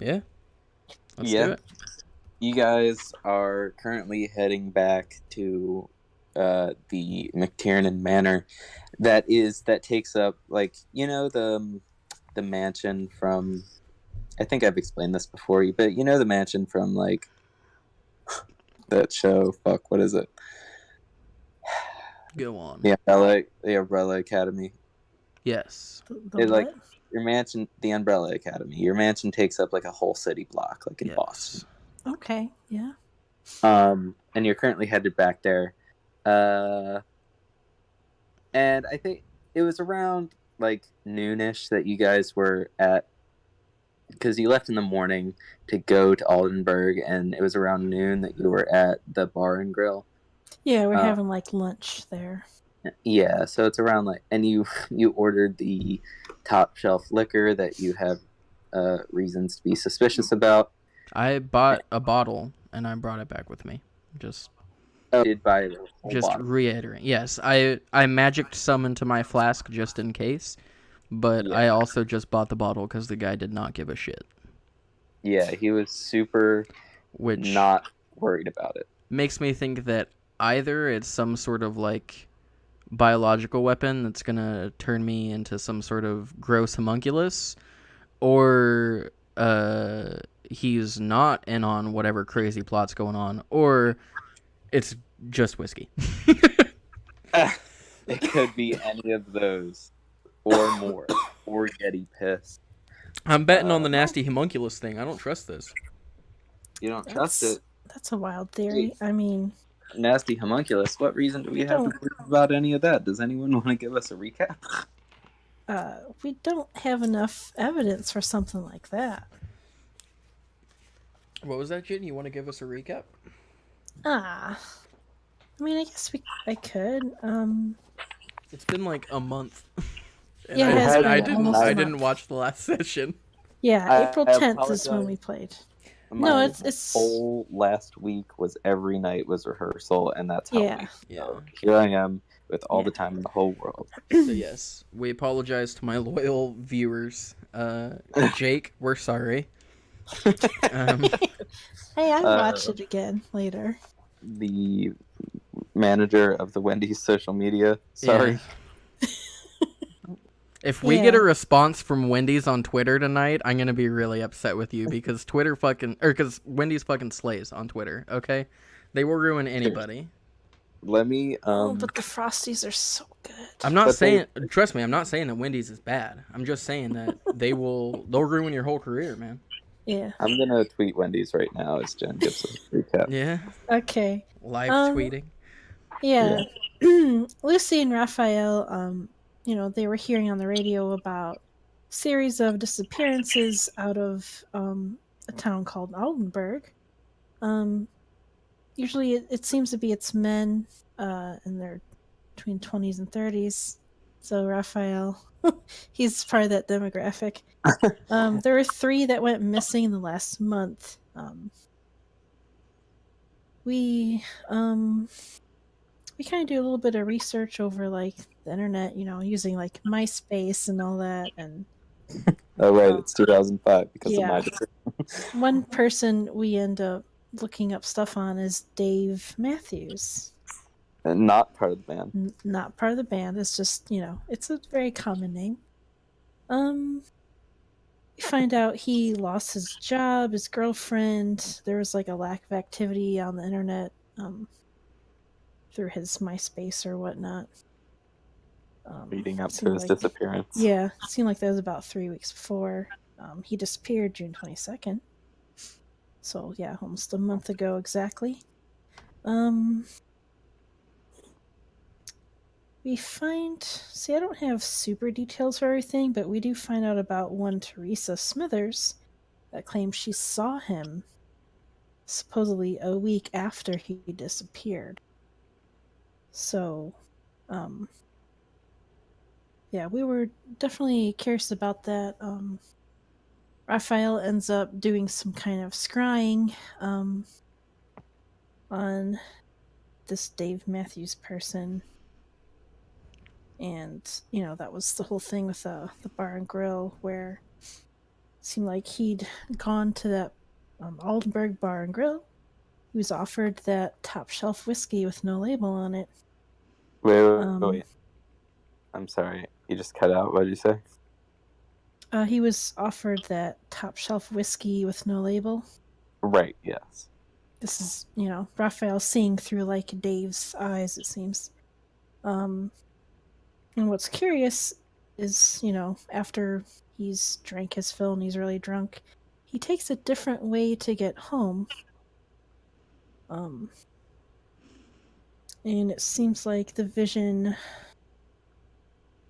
Yeah, let's do Yeah, it. you guys are currently heading back to the McTiernan Manor. That takes up the mansion from. I think I've explained this before, but the mansion from like that show. Fuck, what is it? Go on. The Umbrella Academy. Yes. The It like what? your mansion, the Umbrella Academy. Your mansion takes up like a whole city block, like in Boston. Yes. Okay, yeah. And you're currently headed back there. Uh, and I think it was around like noonish that you guys were at, because you left in the morning to go to Aldenburg, and it was around noon that you were at the bar and grill. Yeah, we're Uh, having like lunch there. Yeah, so it's around like, and you ordered the top shelf liquor that you have reasons to be suspicious about. I bought a bottle and I brought it back with me. Just Oh, you did buy the whole just bottle. reiterating. Yes, I magicked some into my flask just in case, but Yeah. I also just bought the bottle because the guy did not give a shit. Yeah, he was super Which not worried about it. makes me think that either it's some sort of like biological weapon that's gonna turn me into some sort of gross homunculus, or he's not in on whatever crazy plot's going on, or it's just whiskey. It could be any of those, or more, or Yeti piss. I'm betting on the nasty homunculus thing. I don't trust this. You don't trust it. That's a wild theory. I mean, Nasty homunculus. What reason do we have to don't- believe about any of that? Does anyone want to give us a recap? we don't have enough evidence for something like that. What was that, Jin? You want to give us a recap? I mean, I guess I could. It's been like a month. And Yeah, it has been I almost a didn't month. watch the last session. Yeah, April I 10th is when apologize. we played. My it's whole last week was every night was rehearsal, and that's how Yeah. So here I am with all the time in the whole world. So yes, we apologize to my loyal viewers. Jake, we're sorry. Hey, I'll watch it again later. The manager of the Wendy's social media. Sorry. Yeah. If we get a response from Wendy's on Twitter tonight, I'm gonna be really upset with you because because Wendy's fucking slays on Twitter. Okay, they will ruin anybody. Let me. Oh, but the Frosties are so good. I'm not saying. Trust me, I'm not saying that Wendy's is bad. I'm just saying that they'll ruin your whole career, man. Yeah. I'm gonna tweet Wendy's right now as Jen gives us a recap. Yeah. Okay. Live tweeting. Yeah. Lucy and Raphael, they were hearing on the radio about a series of disappearances out of a town called Aldenburg. Usually it seems to be it's men in their between 20s and 30s. So Raphael, he's part of that demographic. There were 3 that went missing in the last month. We kind of do a little bit of research over like the internet, using like MySpace and all that. And oh right, it's 2005 because of my decision. One person we end up looking up stuff on is Dave Matthews. And not part of the band. Not part of the band. It's just it's a very common name. We find out he lost his job, his girlfriend. There was like a lack of activity on the internet. Through his MySpace or whatnot. Leading up to his disappearance. Yeah, it seemed like that was about 3 weeks before. He disappeared June 22nd. So, yeah, almost a month ago exactly. We find... See, I don't have super details for everything, but we do find out about one Teresa Smithers that claims she saw him supposedly a week after he disappeared. So, yeah, we were definitely curious about that. Raphael ends up doing some kind of scrying on this Dave Matthews person. And, that was the whole thing with the bar and grill where seemed like he'd gone to that Aldenburg Bar and Grill. He was offered that top shelf whiskey with no label on it. Wait. I'm sorry. You just cut out. What did you say? He was offered that top shelf whiskey with no label. Right, yes. This is, Raphael seeing through like Dave's eyes, it seems. And what's curious is, after he's drank his fill and he's really drunk, he takes a different way to get home. And it seems like the vision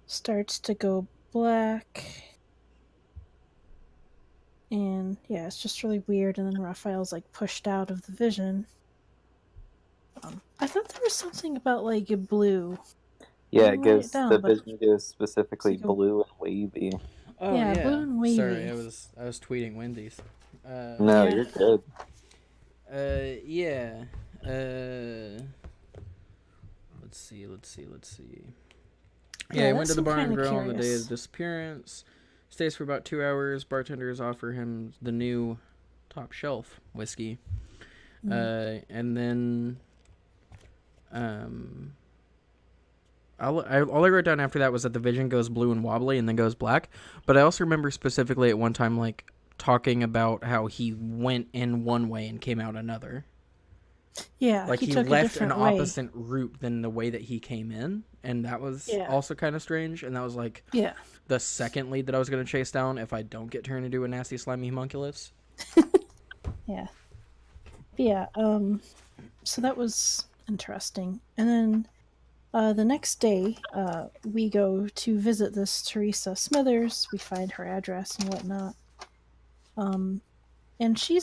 starts to go black. And yeah, it's just really weird. And then Raphael's like pushed out of the vision. I thought there was something about like a blue. Yeah, I it wrote goes. it down, The but- vision goes specifically It's like a- blue and wavy. Oh Yeah, yeah. blue and wavy. Sorry, I was tweeting Wendy's. No, Yeah. you're good. Yeah. Let's see. Yeah, Yeah, he that went to the seemed bar and kinda grill on the day of curious. the disappearance. Stays for about 2 hours. Bartenders offer him the new top shelf whiskey. And then all I wrote down after that was that the vision goes blue and wobbly and then goes black. But I also remember specifically at one time like talking about how he went in one way and came out another. Yeah, Like he took a left an different way. opposite route than the way that he came in, and that was Yeah. also kind of strange. And that was like Yeah. the second lead that I was going to chase down if I don't get turned into a nasty slimy homunculus. Yeah. But yeah, so that was interesting. And then the next day, we go to visit this Teresa Smithers. We find her address and whatnot. And she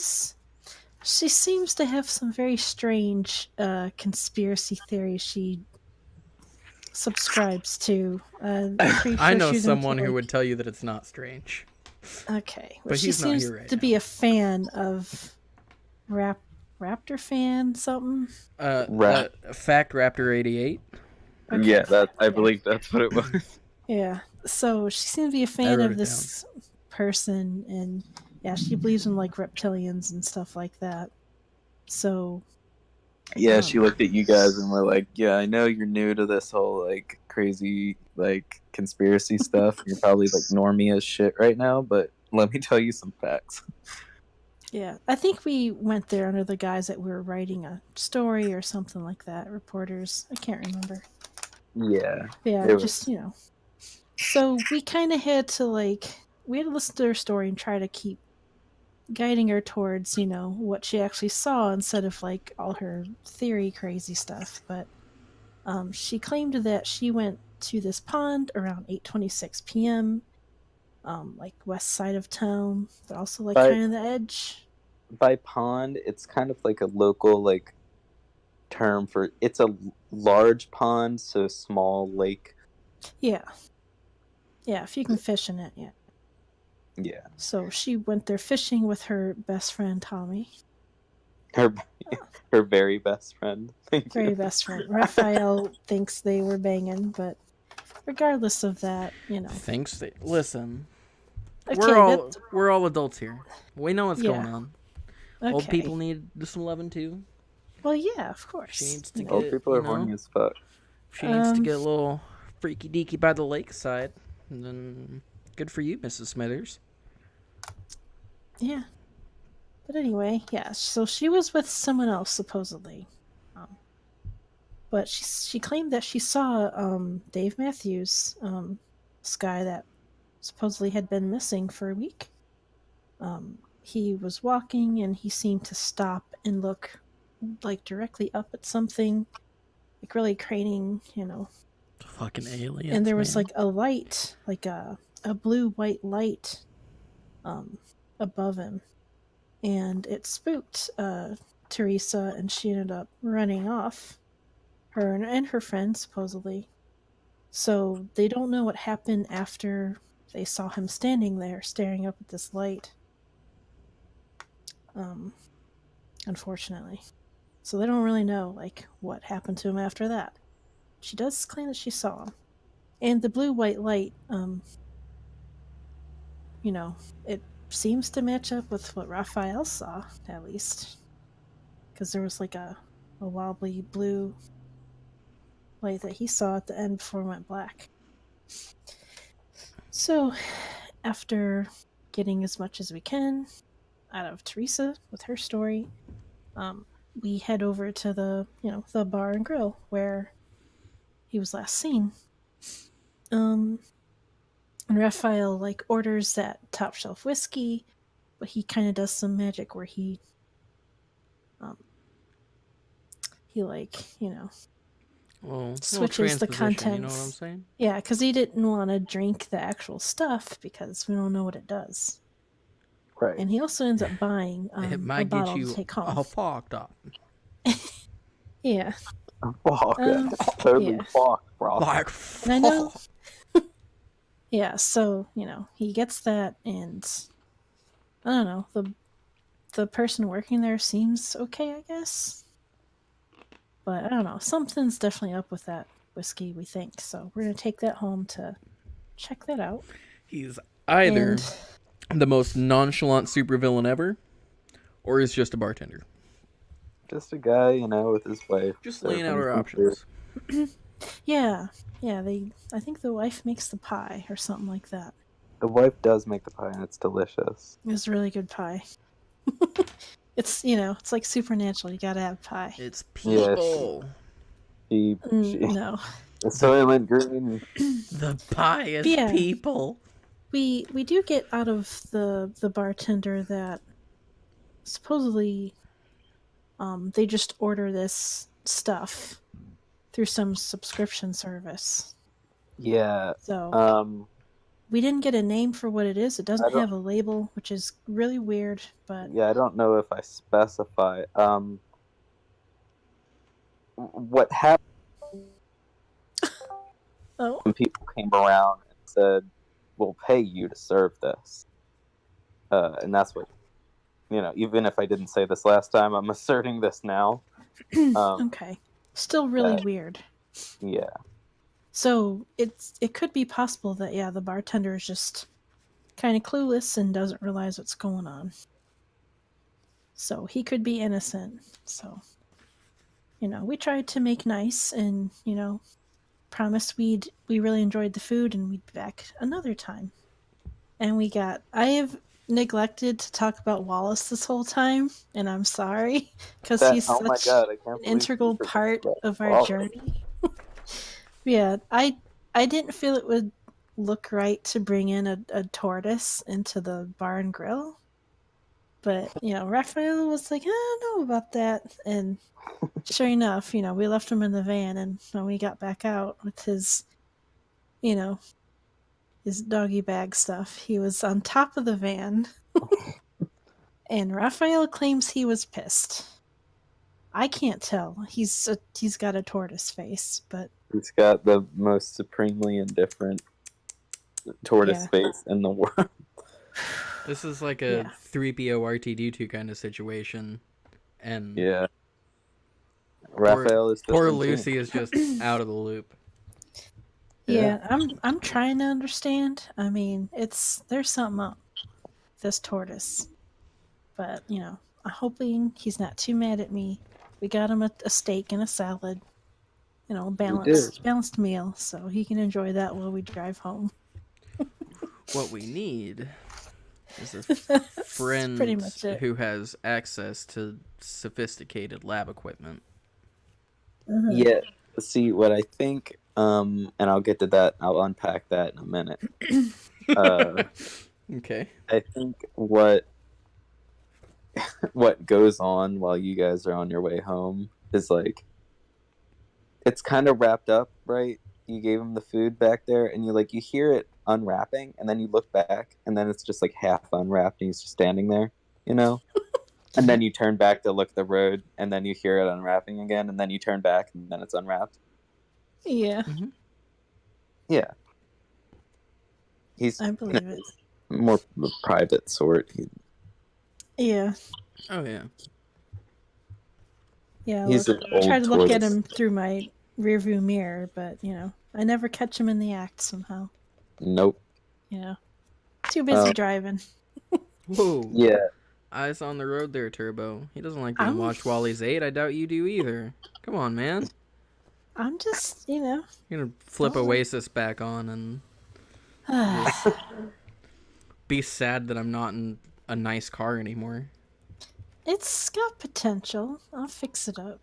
seems to have some very strange conspiracy theories she subscribes to. I'm pretty I sure know she's someone into, who like- would tell you that it's not strange. Okay, But she he's not seems here right to now. be a fan of Raptor fan something. Fact Raptor 88. Okay. Yeah, I believe that's what it was. Yeah. So she seems to be a fan wrote of it this person, and yeah, she believes in like reptilians and stuff like that. So Yeah, she looked at you guys and were like, "Yeah, I know you're new to this whole like crazy like conspiracy stuff. You're probably like normie as shit right now, but let me tell you some facts." yeah, I think we went there under the guise that we were writing a story or something like that. Reporters, I can't remember. Yeah, But yeah, It was- just So we kind of had to listen to her story and try to keep guiding her towards what she actually saw instead of like all her theory crazy stuff. But she claimed that she went to this pond around 8:26 p.m. Like west side of town, but also like By- kind of the edge. by pond, it's kind of like a local like term for it's a large pond, so small lake. Yeah, if you can fish in it, yeah. Yeah, So she went there fishing with her best friend Tommy. her very best friend. Thank Very you. best friend. Raphael thinks they were banging, but regardless of that, Thanks. Listen, Okay, we're all adults here. We know what's going Yeah. on. okay. Old people need some loving too. Well, yeah, of course. She needs to Old get, people are you know, horny as fuck. She needs to Um, get a little freaky deaky by the lakeside. And then good for you, Mrs. Smithers. Yeah. But anyway, yeah. So she was with someone else supposedly, but she claimed that she saw Dave Matthews, this guy that supposedly had been missing for a week. He was walking and he seemed to stop and look like directly up at something, like really craning, Fucking aliens. and there was man. like a light, like a blue white light above him, and it spooked Teresa, and she ended up running off, her and her friend supposedly. So they don't know what happened after they saw him standing there staring up at this light, unfortunately. So they don't really know like what happened to him after that. She does claim that she saw him. And the blue white light, it seems to match up with what Raphael saw, at least. Because there was like a wobbly blue light that he saw at the end before it went black. So, after getting as much as we can out of Teresa with her story, we head over to the bar and grill where he was last seen. And Raphael like orders that top shelf whiskey, but he kind of does some magic where he like Well, switches the contents. You know what I'm saying? Yeah, because he didn't want to drink the actual stuff because we don't know what it does. Right. And he also ends up buying It a might bottle get to you take home. all fucked up. Yeah. Fuck. Totally yeah. fuck, bro. Like, And I know. Yeah, so he gets that, and I don't know, the person working there seems okay, I guess. But I don't know, something's definitely up with that whiskey, we think. So we're gonna take that home to check that out. He's either the most nonchalant supervillain ever, or he's just a bartender. Just a guy, with his wife. Just laying out serving our some options. Yeah. I think the wife makes the pie or something like that. The wife does make the pie, and it's delicious. It's really good pie. It's it's like Supernatural. You gotta have pie. It's people. No. The Soylent Green. The pie is Yeah. people. We do get out of the bartender that supposedly they just order this stuff through some subscription service. Yeah. So we didn't get a name for what it is. It doesn't don't- have a label, which is really weird, but Yeah, I don't know if I specify. What happened oh, when people came around and said, "We'll pay you to serve this," and that's what even if I didn't say this last time, I'm asserting this now. okay. Still really that- weird. Yeah. So it could be possible that the bartender is just kind of clueless and doesn't realize what's going on. So he could be innocent. So we tried to make nice and promised we really enjoyed the food and we'd be back another time. And I have neglected to talk about Wallace this whole time, and I'm sorry because he's Oh my such God, I can't an believe integral you forgot part about of our Wallace. journey. Yeah, I didn't feel it would look right to bring in a tortoise into the bar and grill. But, Raphael was like, I don't know about that. And sure enough, we left him in the van, and when we got back out with his doggy bag stuff, he was on top of the van. And Raphael claims he was pissed. I can't tell. He's got a tortoise face, but He's got the most supremely indifferent tortoise face in the world. This is like a 3PO R2D2 kind of situation. And Yeah. Raphael is poor just Lucy is just out of the loop. yeah, I'm trying to understand. I mean, there's something up with this tortoise. But, I'm hoping he's not too mad at me. We got him a steak and a salad. Balanced meal, so he can enjoy that while we drive home. What we need is a friend pretty much it. who has access to sophisticated lab equipment. Mhm. Yeah. See, what I think, and I'll get to that, I'll unpack that in a minute. Okay. I think what goes on while you guys are on your way home is like, it's kind of wrapped up, right? You gave him the food back there, and you hear it unwrapping, and then you look back, and then it's just like half unwrapped, and he's just standing there, and then you turn back to look at the road, and then you hear it unwrapping again, and then you turn back, and then it's unwrapped. Yeah, Yeah. He's I believe it. more private sort. Yeah, Oh yeah. yeah. He's Look, an I try old to look at tortoise. him through my rearview mirror, but I never catch him in the act somehow. Nope. Too busy Oh. driving. Whoa. Yeah. Eyes on the road there, Turbo. He doesn't like being I'm- watched while he's 8. I doubt you do either. Come on, man. I'm just, You're gonna flip Don't- Oasis back on and just be sad that I'm not in a nice car anymore. it's got potential. I'll fix it up.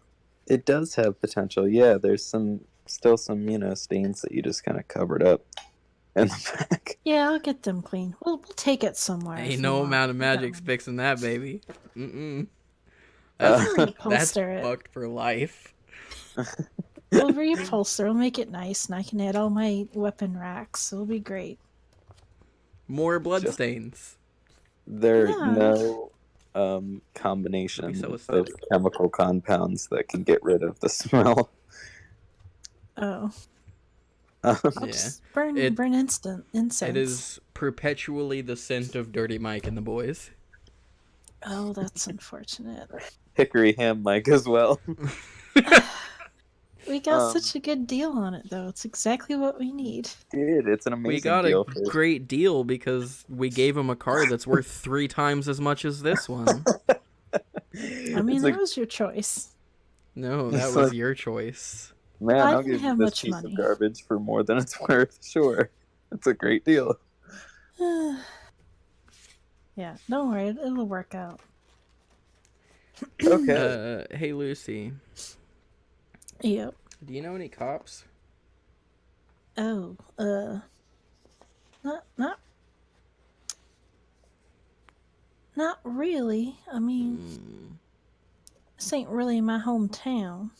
It does have potential. Yeah, there's still some, stains that you just kind of covered up in the back. Yeah, I'll get them clean. We'll take it somewhere. if Ain't you no want. amount of We got magic's one. fixing that, baby. Mm-mm. We'll That's reupholster it. fucked for life. We'll reupholster. We'll make it nice, and I can add all my weapon racks. It'll be great. More bloodstains. There Yeah. are no combination That'd be so of aesthetic. chemical compounds that can get rid of the smell. Oh, Um, I'll Yeah. just burn It- incense. It is perpetually the scent of Dirty Mike and the boys. Oh, that's unfortunate. Hickory ham Mike as well. We got Um, such a good deal on it, though. It's exactly what we need. Dude, it's an amazing We got deal a for great deal because we gave him a car that's worth 3 times as much as this one. I mean, It's that like, was your choice. No, It's that was like- your choice. man, I I'll didn't give you have this much piece money. of garbage for more than it's worth. Sure, it's a great deal. Yeah, don't worry. It'll work out. Okay. Hey Lucy, Yep. do you know any cops? Oh, not really. I mean, Hmm. this ain't really my hometown.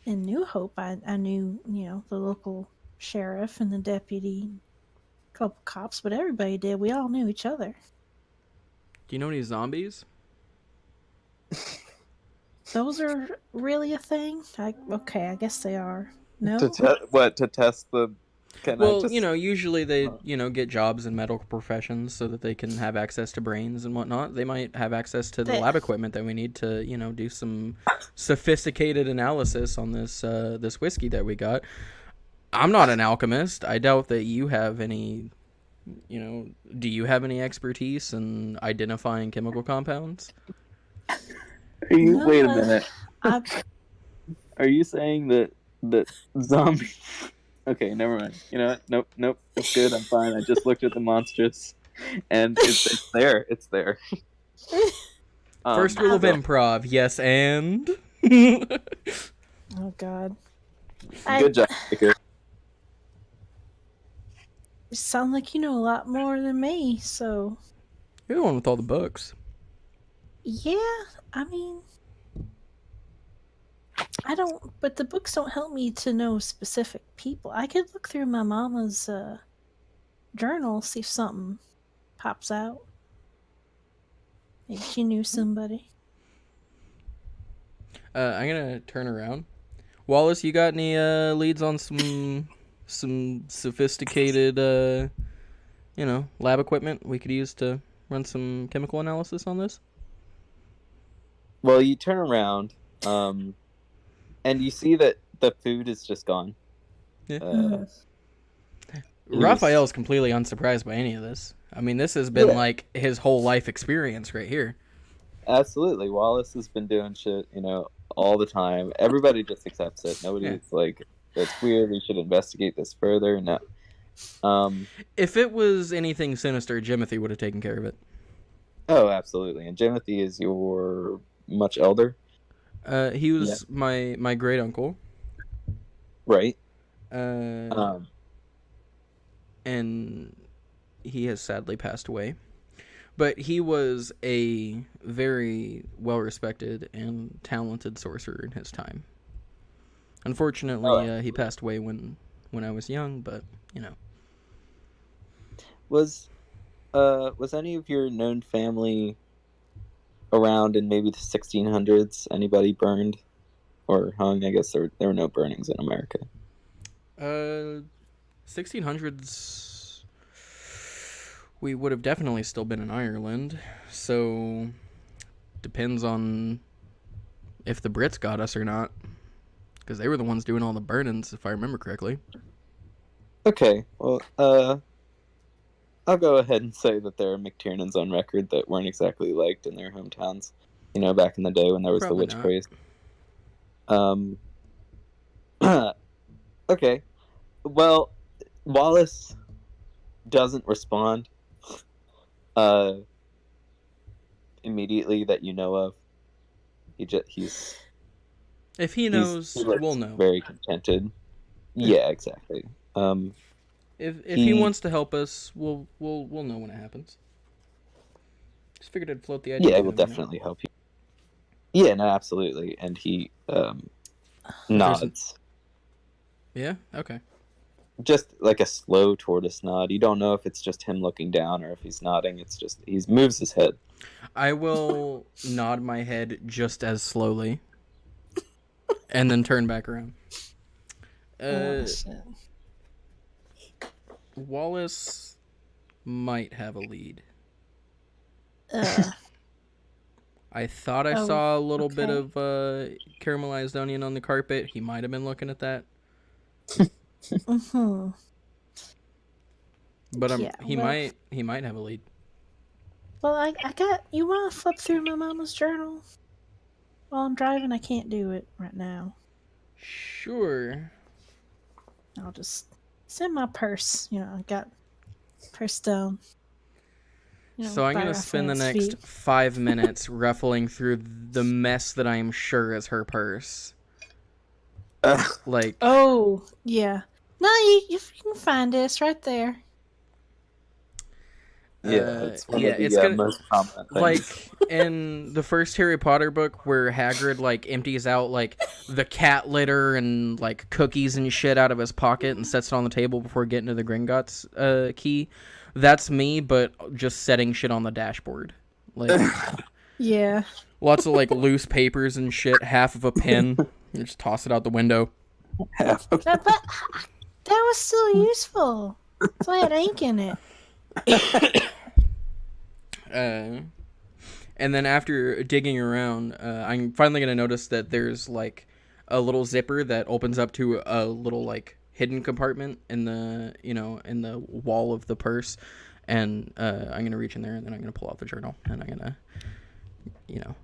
In New Hope, I knew, the local sheriff and the deputy, a couple cops, but everybody did. We all knew each other. Do you know any zombies? Those are really a thing? Okay, I guess they are. No? To test the? Can I Well, just? usually they, get jobs in medical professions so that they can have access to brains and whatnot. They might have access to the They- lab equipment that we need to, do some sophisticated analysis on this whiskey that we got. I'm not an alchemist. I doubt that you have any, do you have any expertise in identifying chemical compounds? Are you? No, Wait a minute. I, Are you saying that zombie? Okay, never mind. You know what? Nope. It's good. I'm fine. I just looked at the monstrous, and it's there. It's there. First rule of so- improv, yes and? oh, God. Good job, Baker. You sound like you know a lot more than me, so... You're the one with all the books. Yeah, I mean... but the books don't help me to know specific people. I could look through my mama's journal, see if something pops out. Maybe she knew somebody. I'm gonna turn around. Wallace, you got any leads on some sophisticated lab equipment we could use to run some chemical analysis on this? Well, you turn around, and you see that the food is just gone. Yeah. Mhm. He was- Raphael's completely unsurprised by any of this. I mean, this has been Yeah. like his whole life experience right here. Absolutely, Wallace has been doing shit, all the time. Everybody just accepts it. Nobody's like, "That's weird. We should investigate this further." No. If it was anything sinister, Jimothy would have taken care of it. Oh, absolutely. And Timothy is your much elder, He was my great uncle. right? And he has sadly passed away. But he was a very well-respected and talented sorcerer in his time. Unfortunately, he passed away when I was young, but, Was any of your known family around in maybe the 1600s? Anybody burned or hung? I guess there were no burnings in America. 1600s, we would have definitely still been in Ireland. So, depends on if the Brits got us or not. Because they were the ones doing all the burnings, if I remember correctly. Okay, well, I'll go ahead and say that there are McTiernans on record that weren't exactly liked in their hometowns. You know, back in the day when there was the Probably witch not. craze. Um, okay. Well, Wallace doesn't respond uh immediately that you know of. He's If he he knows, we'll looks know. very contented. Yeah, exactly. If he He wants to help us, we'll know when it happens. Just figured I'd float the idea yeah, to will him, you know. definitely help you. Yeah, no, absolutely. And he If there's nods. yeah, okay. Just like a slow tortoise nod. You don't know if it's just him looking down or if he's nodding. It's just he moves his head. I will nod my head just as slowly, and then turn back around. Shit. Wallace might have a lead. Uh, I thought I Oh, saw a little bit okay. of caramelized onion on the carpet. He might have been looking at that, mm-hmm. but Yeah, he well, might have a lead. well, I got. You want to flip through my mama's journal while I'm driving? I can't do it right now. Sure. I'll just send my purse. You know, I got purse down. You know, So I'm by gonna spend the Raphael's next feet. 5 minutes ruffling through the mess that I am sure is her purse. Like, Oh, yeah. No, you can find this right there. Yeah, it's one yeah, of the it's gonna most prominent like things. in the first Harry Potter book where Hagrid like empties out like the cat litter and like cookies and shit out of his pocket and sets it on the table before getting to the Gringotts key. That's me, but just setting shit on the dashboard. Like Yeah. lots of like loose papers and shit, half of a pen. You just toss it out the window. But that was still useful. So I had ink in it. And then after digging around, I'm finally gonna notice that there's like a little zipper that opens up to a little like hidden compartment in the in the wall of the purse, and I'm gonna reach in there and then I'm gonna pull out the journal and I'm gonna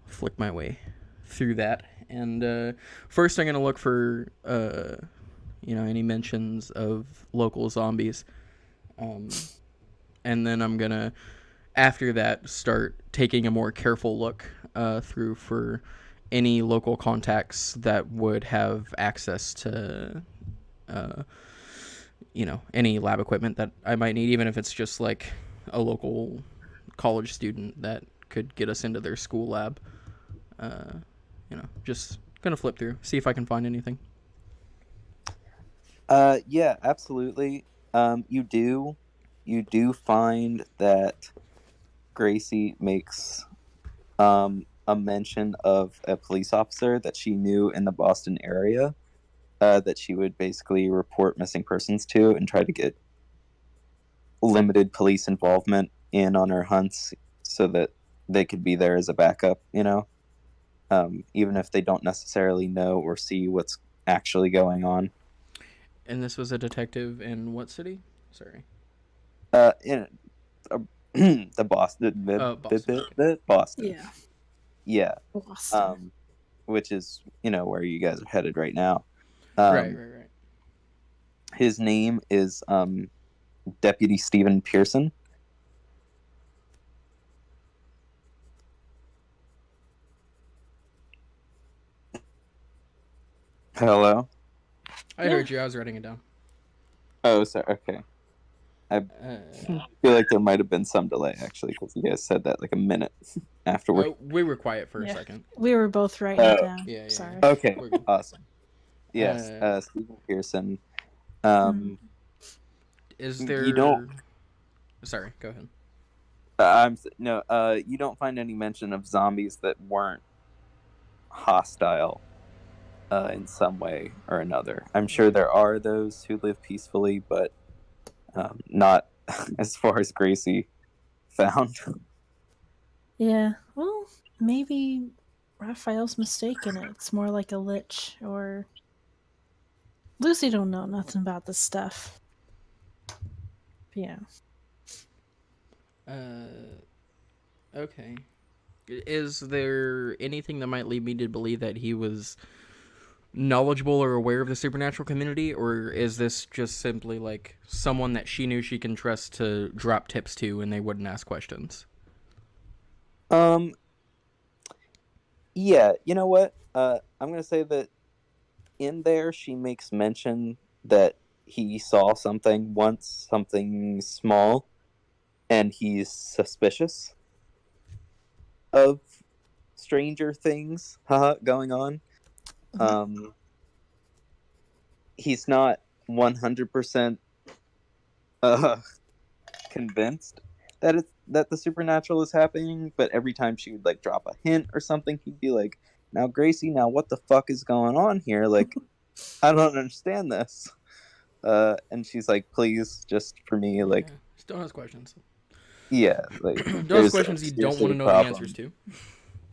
flick my way through that. And first I'm gonna look for any mentions of local zombies, and then I'm gonna after that start taking a more careful look through for any local contacts that would have access to any lab equipment that I might need, even if it's just like a local college student that could get us into their school lab. Just gonna flip through, see if I can find anything. Yeah, absolutely. You do find that Gracie makes a mention of a police officer that she knew in the Boston area that she would basically report missing persons to and try to get limited police involvement in on her hunts so that they could be there as a backup, even if they don't necessarily know or see what's actually going on. And this was a detective in what city? Sorry. In the Boston, Boston. the Boston, Yeah. yeah, Boston. which is where you guys are headed right now. Right. His name is Deputy Stephen Pearson. Hello. I heard you. I was writing it down. Oh, sorry. Okay. I feel like there might have been some delay actually because you guys said that like a minute afterward. We were quiet for Yeah. a second. We were both writing it down. Yeah. Sorry. Okay. We're good. Awesome. Yes. Stephen Pearson. Is there? You don't. Sorry. Go ahead. You don't find any mention of zombies that weren't hostile in some way or another. I'm sure there are those who live peacefully, but not as far as Gracie found. Yeah. Well, maybe Raphael's mistaken. It's more like a lich, or Lucy don't know nothing about this stuff. Yeah. Okay. Is there anything that might lead me to believe that he was knowledgeable or aware of the supernatural community, or is this just simply like someone that she knew she can trust to drop tips to and they wouldn't ask questions? Yeah, you know what? I'm gonna say that in there she makes mention that he saw something once, something small, and he's suspicious of stranger things going on. Um, he's not 100% uh, convinced that the supernatural is happening, but every time she would like drop a hint or something, he'd be like, "Now, Gracie, now what the fuck is going on here? Like, I don't understand this." And she's like, "Please, just for me, like, Yeah. Just don't ask questions. yeah, like Don't ask there's questions you don't seriously want a to know the problem." answers to.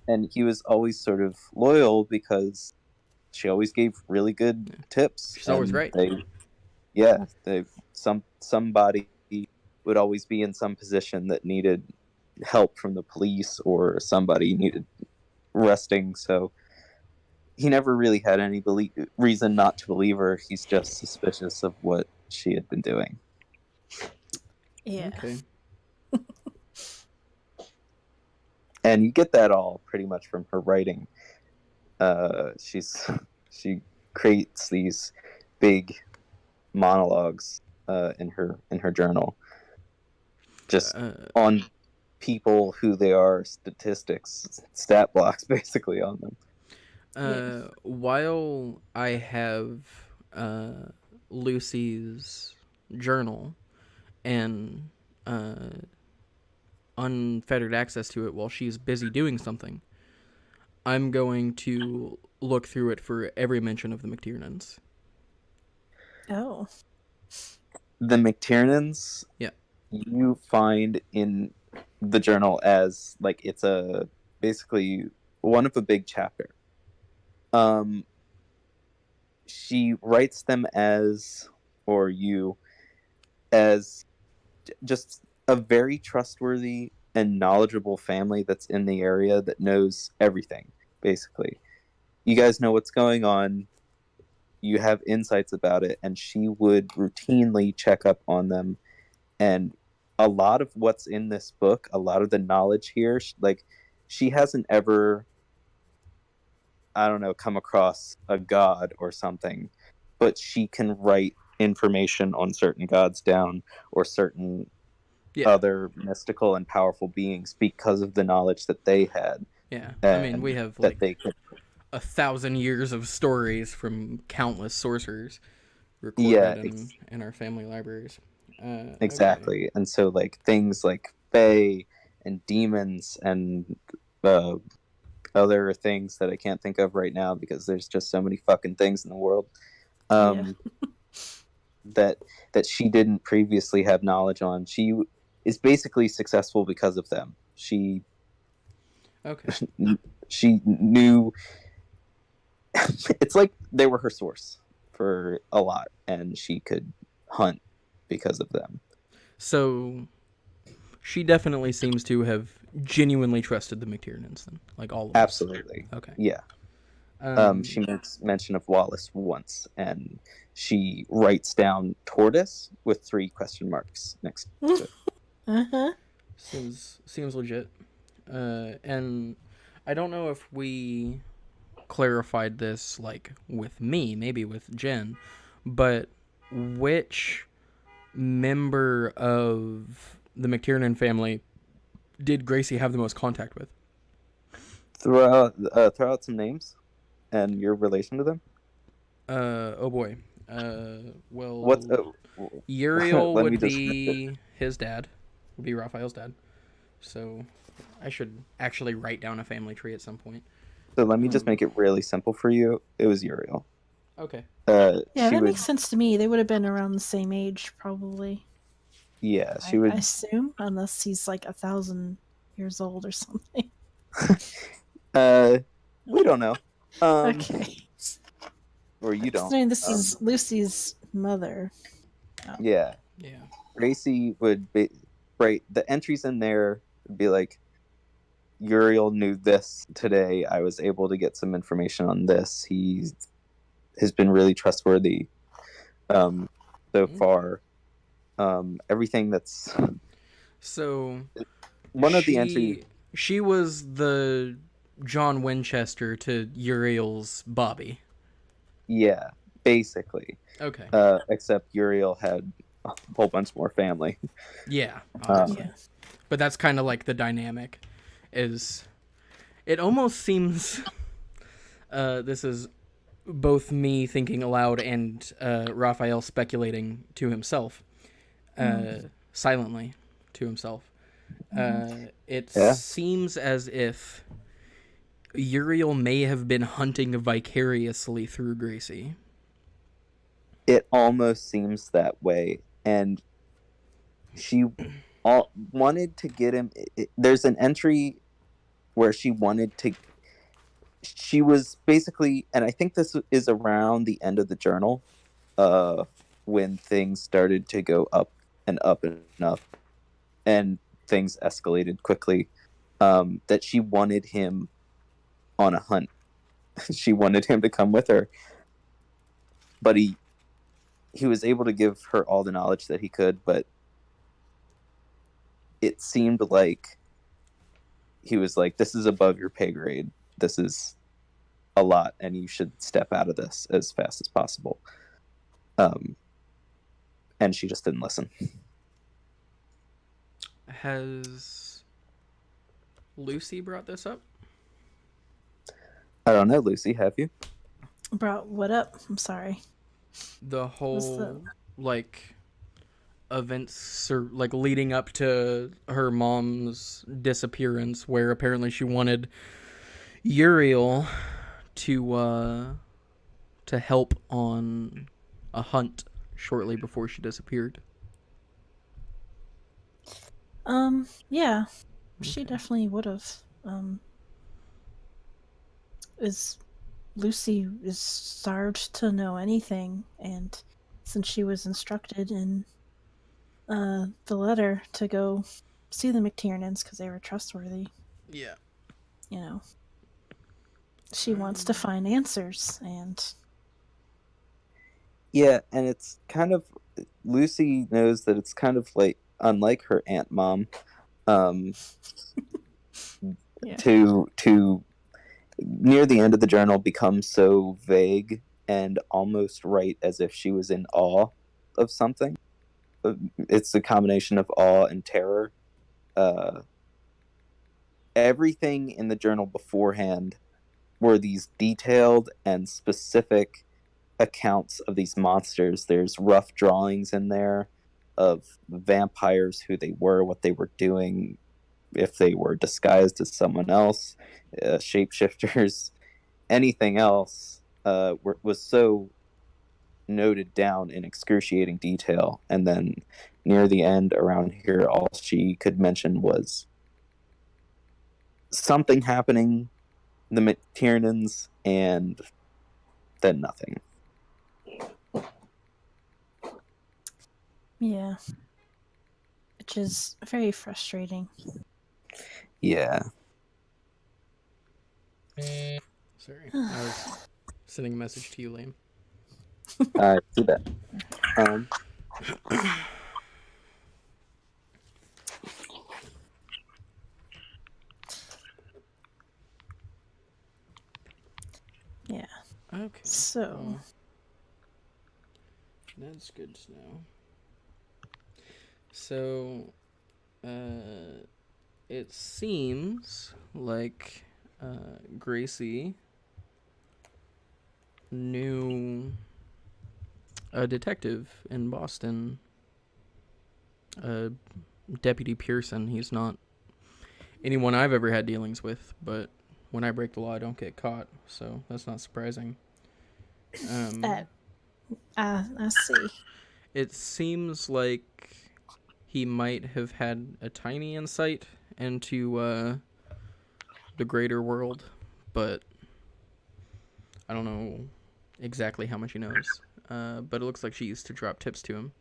And he was always sort of loyal because she always gave really good tips. She's always And right. somebody would always be in some position that needed help from the police or somebody needed resting. So he never really had any reason not to believe her. He's just suspicious of what she had been doing. Yeah. Okay. And you get that all pretty much from her writing. She creates these big monologues in her journal, just on people, who they are, statistics, stat blocks, basically on them. While I have Lucy's journal and unfettered access to it while she's busy doing something, I'm going to look through it for every mention of the McTiernans. Oh. The McTiernans, yeah, you find in the journal as like it's a basically one of a big chapter. She writes them as, or you, as just a very trustworthy and knowledgeable family that's in the area that knows everything, basically. You guys know what's going on. You have insights about it, and she would routinely check up on them. And a lot of what's in this book, a lot of the knowledge here, like, she hasn't ever, I don't know, come across a god or something, but she can write information on certain gods down, or certain other mystical and powerful beings, because of the knowledge that they had. Yeah, I mean, we have like they could 1,000 years of stories from countless sorcerers recorded in our family libraries. Exactly. Okay. And so like things like fae and demons and other things that I can't think of right now because there's just so many fucking things in the world that she didn't previously have knowledge on. She is basically successful because of them. She knew it's like they were her source for a lot, and she could hunt because of them. So she definitely seems to have genuinely trusted the McTiernans then, like all of us. Absolutely. Okay. Yeah. She makes mention of Wallace once, and she writes down tortoise with 3 question marks next to it. Seems legit. And I don't know if we clarified this like with me, maybe with Jen, but which member of the McTiernan family did Gracie have the most contact with? Throw out some names and your relation to them. Oh boy. Well, what? Uriel would be his dad. Would be Raphael's dad. So I should actually write down a family tree at some point. So let me just make it really simple for you. It was Uriel. Okay. Yeah, that makes sense to me. They would have been around the same age, probably. Yeah, she would. I assume, unless he's like 1,000 years old or something. We don't know. Okay. Or you don't. Considering this is Lucy's mother. Yeah. Yeah. Gracie would be right. The entries in there would be like, Uriel knew this today. I was able to get some information on this. He has been really trustworthy so far. Everything that's So one of the entries. she was the John Winchester to Uriel's Bobby. Yeah, basically. Okay. Except Uriel had a whole bunch more family. Yeah. Obviously. Yeah. But that's kind of like the dynamic. Is it almost seems this is both me thinking aloud and Raphael speculating to himself, silently to himself. It seems as if Uriel may have been hunting vicariously through Gracie. It almost seems that way, and she wanted to get him. There's an entry where she wanted to. She was basically, and I think this is around the end of the journal, when things started to go up and up and up, and things escalated quickly. That she wanted him on a hunt. She wanted him to come with her, but he was able to give her all the knowledge that he could, but it seemed like he was like, this is above your pay grade. This is a lot, and you should step out of this as fast as possible. And she just didn't listen. Has Lucy brought this up? I don't know, Lucy, have you? Brought what up? I'm sorry. The whole like events or like leading up to her mom's disappearance, where apparently she wanted Uriel to help on a hunt shortly before she disappeared. Yeah, she definitely would have. Is Lucy is starved to know anything, and since she was instructed in the letter to go see the McTiernans because they were trustworthy, Yeah. you know, she wants to find answers, and Yeah, and it's kind of, Lucy knows that it's kind of like unlike her aunt mom, to near the end of the journal become so vague and almost write as if she was in awe of something. It's a combination of awe and terror. Everything in the journal beforehand were these detailed and specific accounts of these monsters. There's rough drawings in there of vampires, who they were, what they were doing, if they were disguised as someone else, shapeshifters, anything else, was so noted down in excruciating detail. And then near the end, around here, all she could mention was something happening, the McTiernans, and then nothing. yeah, which is very frustrating. Yeah. Sorry, I was sending a message to you, Liam. I see that. Yeah. Okay. So Well, that's good to know. So, it seems like Gracie knew a detective in Boston, Deputy Pearson. He's not anyone I've ever had dealings with, but when I break the law, I don't get caught, so that's not surprising. I see. It seems like he might have had a tiny insight into the greater world, but I don't know exactly how much he knows. But it looks like she used to drop tips to him.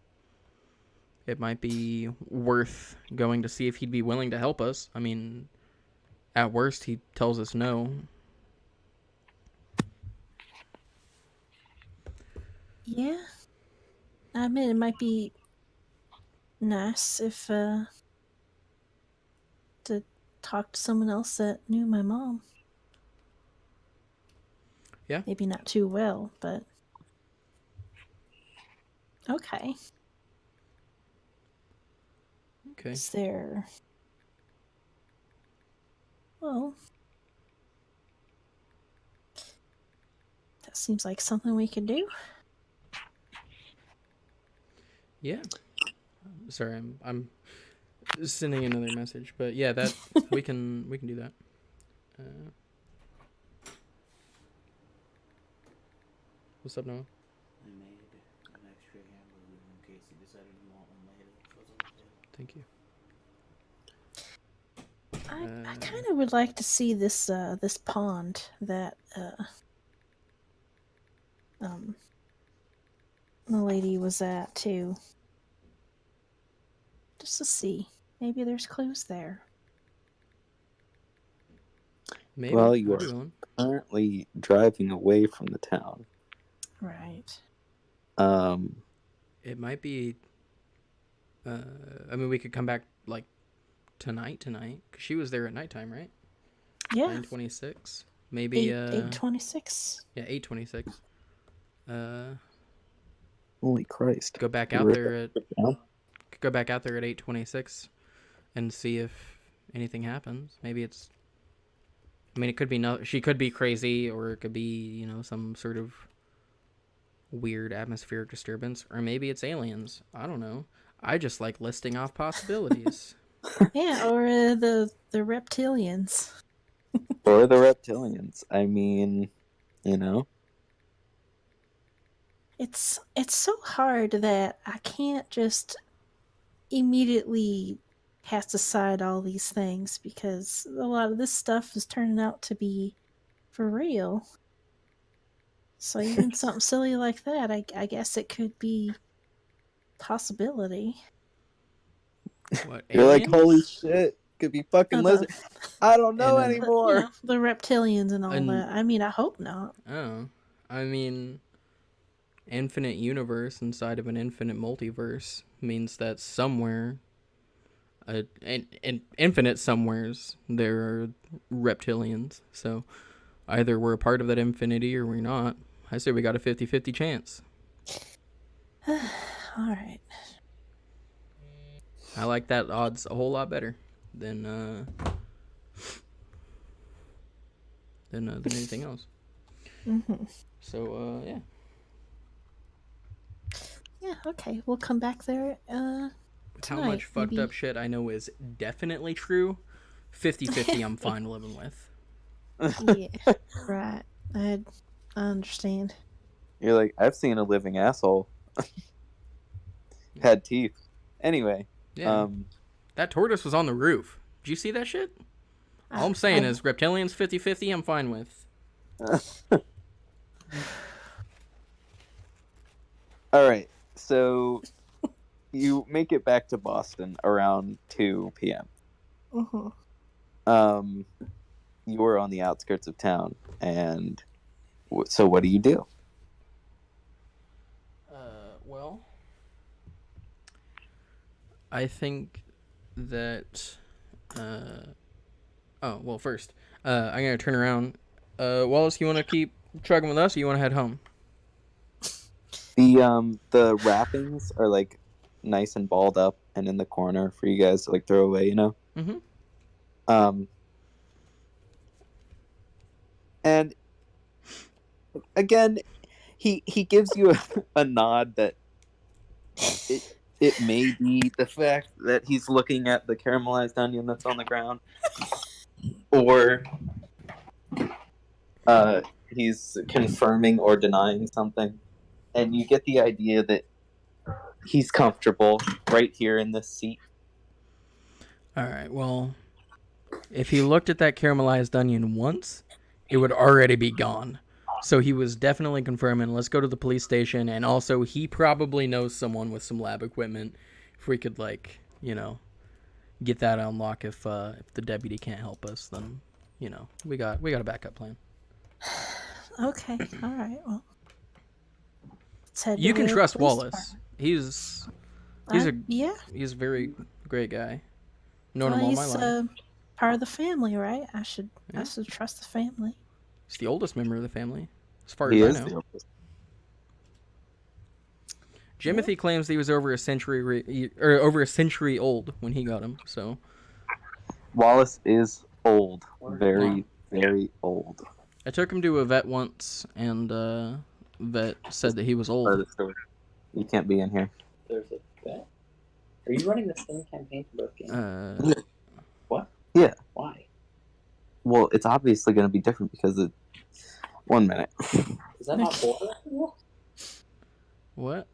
it might be worth going to see if he'd be willing to help us. I mean, at worst, he tells us no. Yeah. I mean, it might be nice if to talk to someone else that knew my mom. Yeah. Maybe not too well, but okay. Okay. Is there? Well, that seems like something we could do. Yeah. Sorry, I'm sending another message, but yeah, that we can do that. What's up, Noah? I made an extra hamburger in case he decided to want one later. So it's on the table. I kind of would like to see this this pond that the lady was at too. Just to see. Maybe there's clues there. Maybe. Well, you I'd be are willing. currently driving away from the town. Right. It might be. I mean, we could come back like tonight, because she was there at nighttime, right? Yeah. 9:26. Maybe 8:26. Yeah, 8:26. Holy Christ! Go back You out wrote there at that down? go back out there at 8:26 and see if anything happens. Maybe it's. I mean, it could be no. She could be crazy, or it could be some sort of weird atmospheric disturbance, or maybe it's aliens. I don't know. I just like listing off possibilities. Yeah, or the reptilians. Or the reptilians. I mean, It's so hard that I can't just immediately cast aside all these things because a lot of this stuff is turning out to be for real. So even something silly like that, I guess it could be possibility. What? you're like, holy Aliens? shit, could be fucking Oh, lizard. I don't know And then- anymore. The reptilians and all And- that. I mean, I hope not. Oh, I mean, infinite universe inside of an infinite multiverse means that somewhere, in infinite somewheres, there are reptilians. So either we're a part of that infinity or we're not. I say we got a 50-50 chance. All right. I like that odds a whole lot better than anything else. Mm-hmm. So yeah. Yeah, okay. We'll come back there. How Tonight, much fucked maybe. up shit I know is definitely true. 50-50 I'm fine living with. Yeah, right. I understand. You're like, I've seen a living asshole. Had teeth. Anyway, Yeah. That tortoise was on the roof. Did you see that shit? All I'm saying is reptilians 50-50 I'm fine with. all right. So you make it back to Boston around 2 p.m. Mhm. You were on the outskirts of town, and so what do you do? Well, I think that first, I'm gonna turn around. Wallace, you want to keep trucking with us, or you want to head home? The wrappings are like nice and balled up and in the corner for you guys to like throw away, Mm-hmm. And again, he gives you a nod that it may be the fact that he's looking at the caramelized onion that's on the ground, or he's confirming or denying something, and you get the idea that he's comfortable right here in this seat. All right. Well, if he looked at that caramelized onion once, it would already be gone. So he was definitely confirming, let's go to the police station. And also, he probably knows someone with some lab equipment. If if we could get that unlock. If the deputy can't help us, then we got a backup plan. Okay, all right. Well, let's head You to can the trust police Wallace. He's a yeah. he's a very great guy. Known him Well, all my he's life. part of the family, right? I should Yeah. trust the family. He's the oldest member of the family, as far He as is I know. the oldest. Jimothy claims he was over a century old when he got him. So Wallace is old, very, Wow. very old. I took him to a vet once, and vet said that he was Part of old. the story. You can't be in here. There's a bet? Are you running the same campaign for both games? What? Yeah. Why? Well, it's obviously going to be different because it. 1 minute. Is that not Border? What?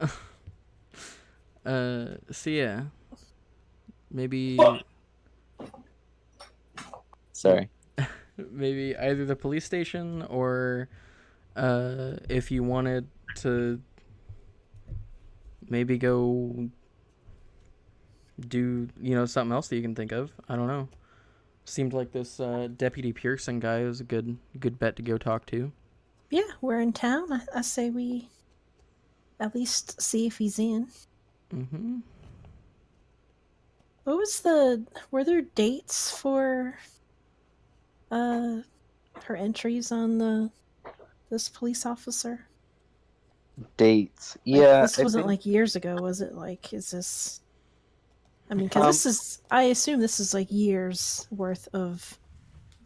So yeah, maybe Sorry. maybe either the police station or if you wanted to maybe go do something else that you can think of. I don't know. Seemed like this Deputy Pearson guy was a good bet to go talk to. Yeah, we're in town. I say we at least see if he's in. Mm-hmm. Were there dates for her entries on this police officer? Dates. Like, Yeah. this I wasn't think- like years ago, was it? Like, is this? I mean, because I assume this is like years worth of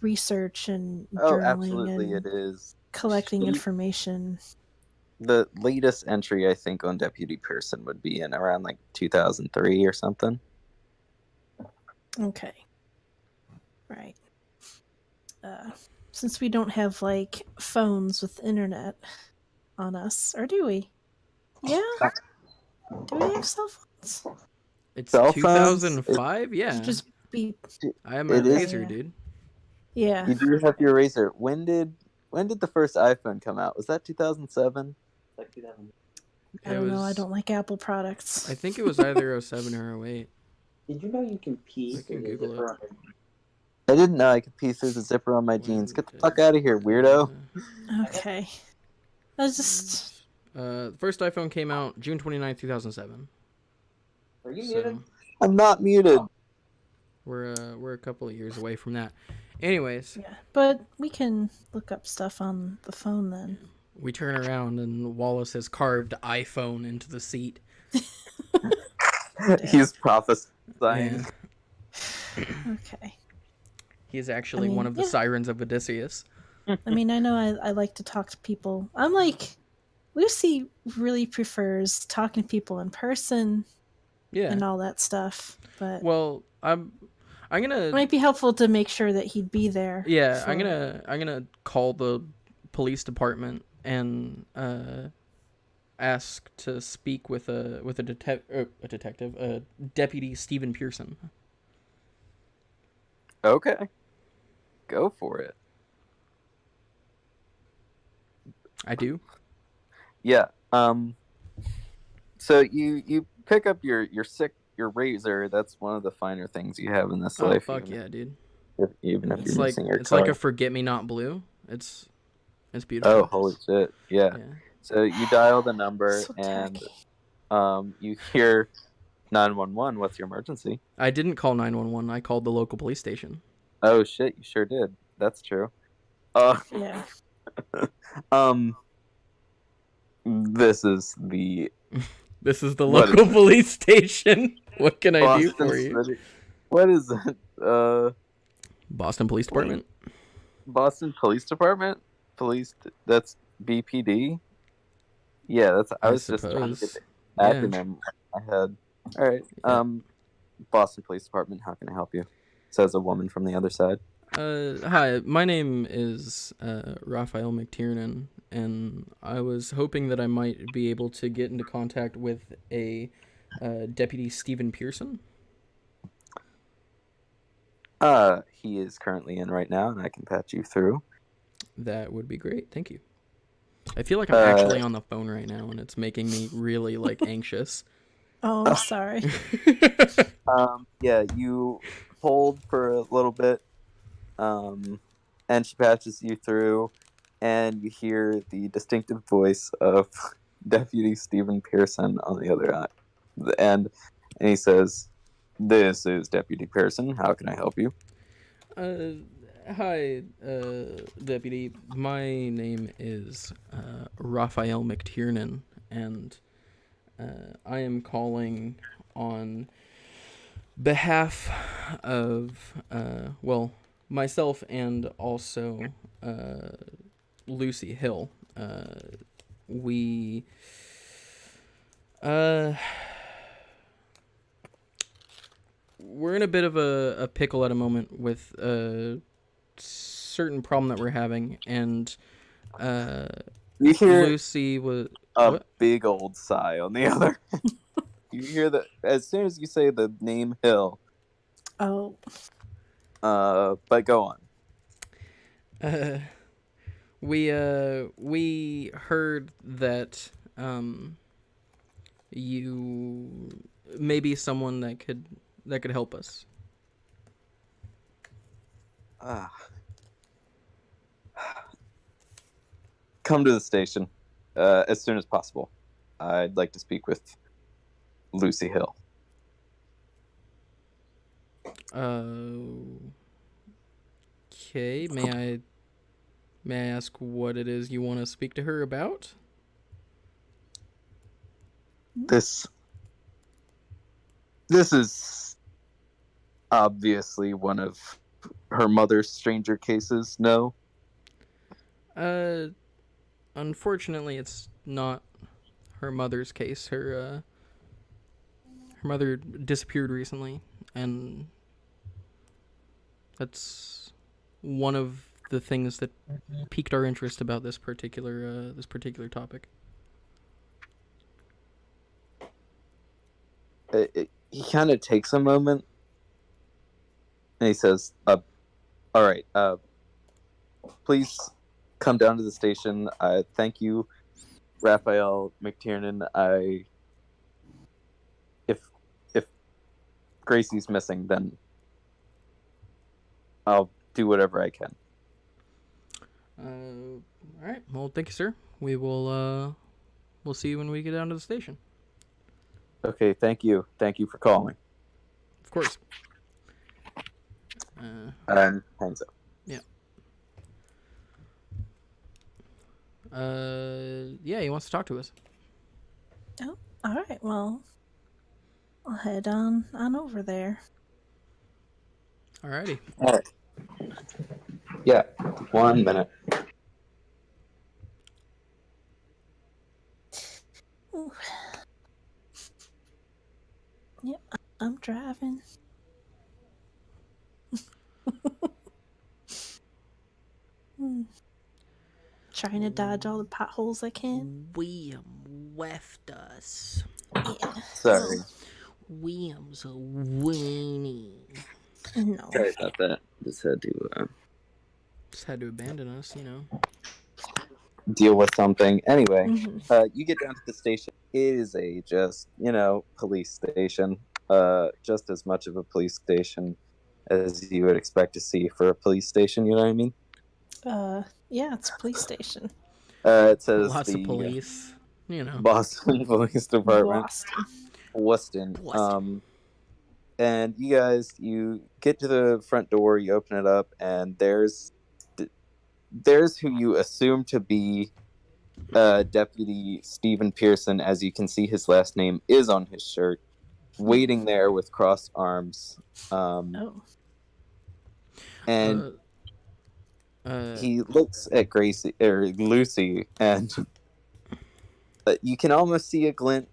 research and Oh, journaling absolutely, and it is. collecting She- information. The latest entry, I think, on Deputy Pearson would be in around like 2003 or something. Okay. Right. Since we don't have like phones with internet on us, or do we? Yeah. Do we have cell phones? It's Cell phones? 2005. Yeah, Just be. I am a It is- razor, Yeah. dude. Yeah. You do have your Razor. When did the first iPhone come out? Was that 2007? Like 2000. I don't know. I don't like Apple products. I think it was either 07 or 08. Did you know you can pee I can through the Google zipper it. on your I didn't know I could pee through the zipper on my jeans. Get the fuck out of here, weirdo. Okay. I was just. The first iPhone came out June 29th, 2007. Are you So muted? I'm not muted. we're a couple of years away from that. Anyways, Yeah. But we can look up stuff on the phone then. we turn around and Wallace has carved iPhone into the seat. He's prophesying. Yeah. Okay. He's actually I mean, one of the yeah. sirens of Odysseus. I mean, I know I like to talk to people. I'm like, Lucy really prefers talking to people in person Yeah. and all that stuff. But Well, I'm it gonna might be helpful to make sure that he'd be there. yeah, I'm for- gonna call the police department and ask to speak with a Deputy Stephen Pearson. Okay. Go for it. I do. Yeah. So you pick up your razor. That's one of the finer things you have in this Oh life. fuck even yeah, dude! Even if It's you're like missing your it's like car. a forget-me-not blue. It's beautiful. Oh, holy shit! Yeah. Yeah. So you dial the number So and tacky. you hear 911. What's your emergency? I didn't call 911. I called the local police station. Oh shit! You sure did. That's true. Yeah. This is the This is the What local is it? police station. What can I do Boston for you? City- What is it? Boston Police Department. Boston Police Department? That's BPD? Yeah, that's I was just trying to get suppose. the Yeah. acronym in my head. Alright. Yeah. Boston Police Department, how can I help you? Says a woman from the other side. Hi, my name is Raphael McTiernan, and I was hoping that I might be able to get into contact with a Deputy Stephen Pearson. He is currently in right now and I can patch you through. That would be great. Thank you. I feel like I'm actually on the phone right now, and it's making me really anxious. Oh, I'm sorry. Yeah, you hold for a little bit, and she patches you through, and you hear the distinctive voice of Deputy Stephen Pearson on the other end, and he says, "This is Deputy Pearson. How can I help you?" Hi, Deputy. My name is Raphael McTiernan, and I am calling on behalf of, myself and also Lucy Hill. We we're in a bit of a pickle at a moment with a certain problem that we're having, and You hear Lucy was a what? big old sigh on the other. You hear that as soon as you say the name Hill. Oh, But go on. We heard that you may be someone that could help us. Come to the station as soon as possible. I'd like to speak with Lucy Hill. Okay. May I ask what it is you want to speak to her about? This is obviously one of her mother's stranger cases, no? Unfortunately, it's not her mother's case. Her mother disappeared recently, and that's one of the things that piqued our interest about this particular topic. He kind of takes a moment, and he says, all right, please come down to the station. Thank you, Raphael McTiernan. If Gracie's missing, then I'll do whatever I can. All right. Well, thank you, sir. We'll see you when we get down to the station. Okay, thank you. Thank you for calling. Of course. Hands up. Yeah. Yeah, he wants to talk to us. oh, all right. Well, I'll head on over there. Alrighty. All right. Yeah, 1 minute. Ooh. Yep, I'm driving. Trying to dodge all the potholes I can. William left us. Yeah. Sorry. William's a weenie. No. Sorry about that. Just had to abandon us, you know. deal with something. Anyway, Mhm. you get down to the station. It is a just, police station. Just as much of a police station as you would expect to see for a police station, you know what I mean? Yeah, it's a police station. It says Lots the of police, you know. Boston Police Department. Boston. Weston. And you get to the front door, you open it up, and there's who you assume to be Deputy Stephen Pearson, as you can see his last name is on his shirt, waiting there with crossed arms. And he looks at Gracie or Lucy, and you can almost see a glint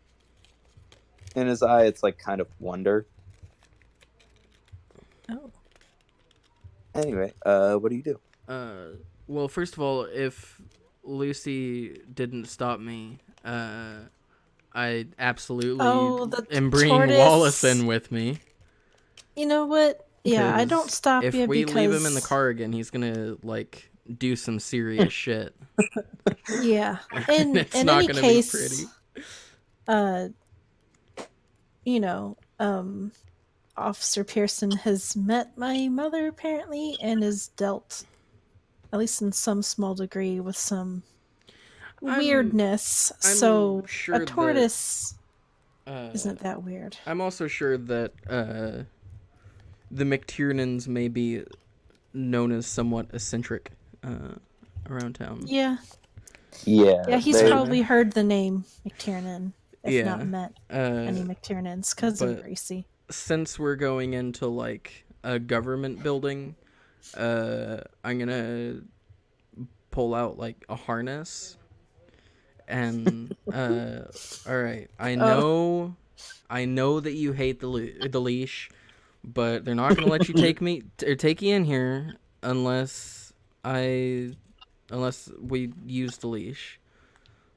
in his eye. It's like kind of wonder. Oh. Anyway, what do you do? Well, first of all, if Lucy didn't stop me, I absolutely am bringing tortoise. Wallace in with me. You know what? Yeah, I don't stop you if because... we leave him in the car again, he's gonna do some serious shit. Yeah. It's in not any gonna case, be pretty. you know, Officer Pearson has met my mother apparently and has dealt, at least in some small degree, with some weirdness. I'm So sure a that, tortoise uh, isn't that weird. I'm also sure that the McTiernans may be known as somewhat eccentric around town. Yeah. Yeah. Yeah, he's they- probably heard the name McTiernan, if Yeah. not met any Uh, McTiernans, because of but- Gracie. since we're going into like a government building, I'm gonna pull out like a harness, and all right, I know that you hate the leash, but they're not gonna let you take me or take you in here unless we use the leash.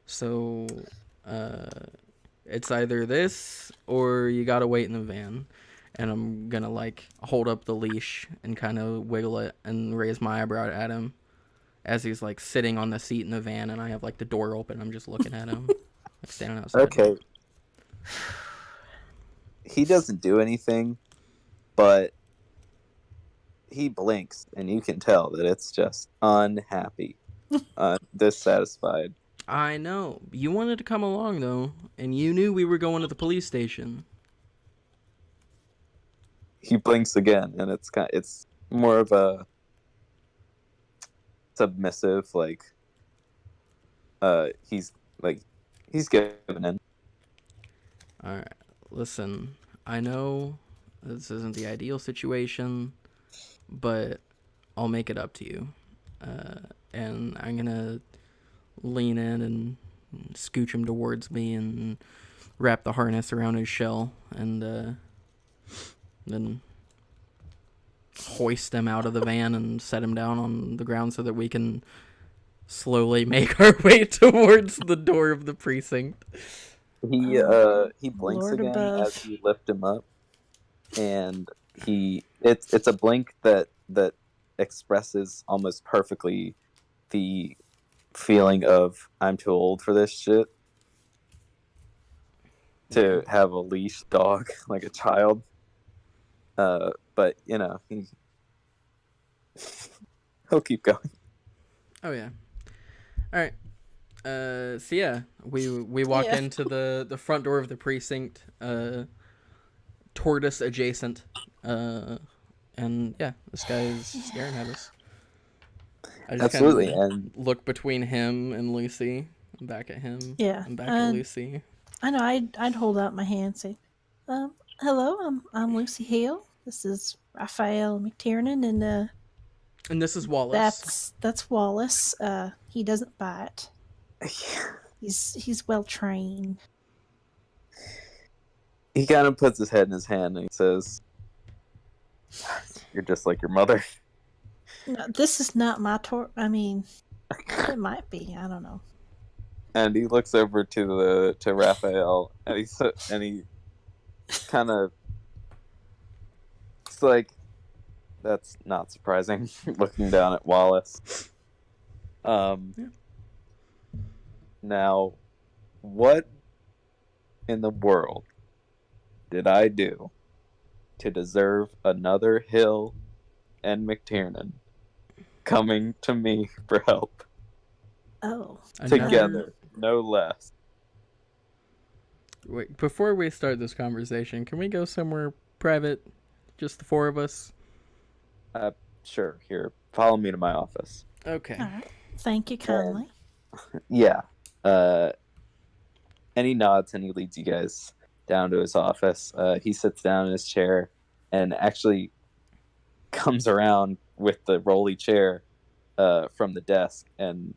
So it's either this or you gotta wait in the van. And I'm gonna like hold up the leash and kind of wiggle it and raise my eyebrow at him as he's like sitting on the seat in the van, and I have like the door open. I'm just looking at him, like standing outside. Okay. He doesn't do anything, but he blinks, and you can tell that it's just unhappy, dissatisfied. I know you wanted to come along though, and you knew we were going to the police station. He blinks again, and it's more of a submissive, like he's giving in. All right, listen. I know this isn't the ideal situation, but I'll make it up to you. And I'm gonna lean in and scooch him towards me and wrap the harness around his shell, and then hoist him out of the van and set him down on the ground so that we can slowly make our way towards the door of the precinct. He blinks Lord again above. as you lift him up, and it's a blink that expresses almost perfectly the feeling of I'm too old for this shit. To have a leash dog like a child. But you know, he'll keep going. Oh yeah. All right. So yeah, we walk Yeah. into the front door of the precinct, tortoise adjacent, and yeah, this guy is staring at us. I just Absolutely, kinda and look between him and Lucy, and back at him, Yeah, and back at Lucy. I know. I'd hold out my hand and say, "Hello, I'm Lucy Hale. This is Raphael McTiernan, and And this is Wallace. that's Wallace. He doesn't bite. He's well trained." he kind of puts his head in his hand and he says, "You're just like your mother." No, this is not my tour. I mean, it might be. I don't know. And he looks over to Raphael, and he kind of, it's like, that's not surprising. Looking down at Wallace. Now, what in the world did I do to deserve another Hill and McTiernan coming to me for help? Oh, Together, no less. Wait, before we start this conversation, can we go somewhere private? Just the four of us? Sure, here, follow me to my office. Okay. all right. Thank you kindly. Yeah. And he nods and he leads you guys down to his office. He sits down in his chair and actually comes around with the rolly chair from the desk and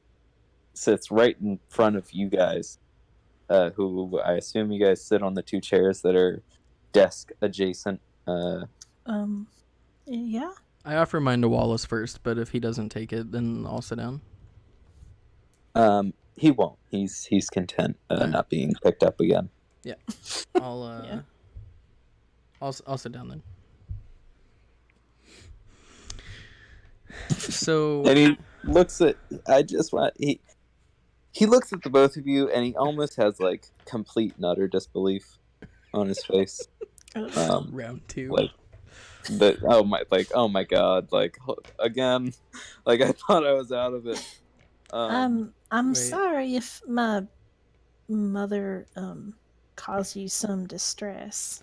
sits right in front of you guys, who I assume you guys sit on the two chairs that are desk adjacent. Yeah. I offer mine to Wallace first, but if he doesn't take it, then I'll sit down. He won't. He's content not being picked up again. I'll Yeah. I'll sit down then. So And he looks at. He looks at the both of you, and he almost has like complete and utter disbelief. on his face. Round 2. Like oh my god, like again, like I thought I was out of it. I'm wait. sorry if my mother caused you some distress.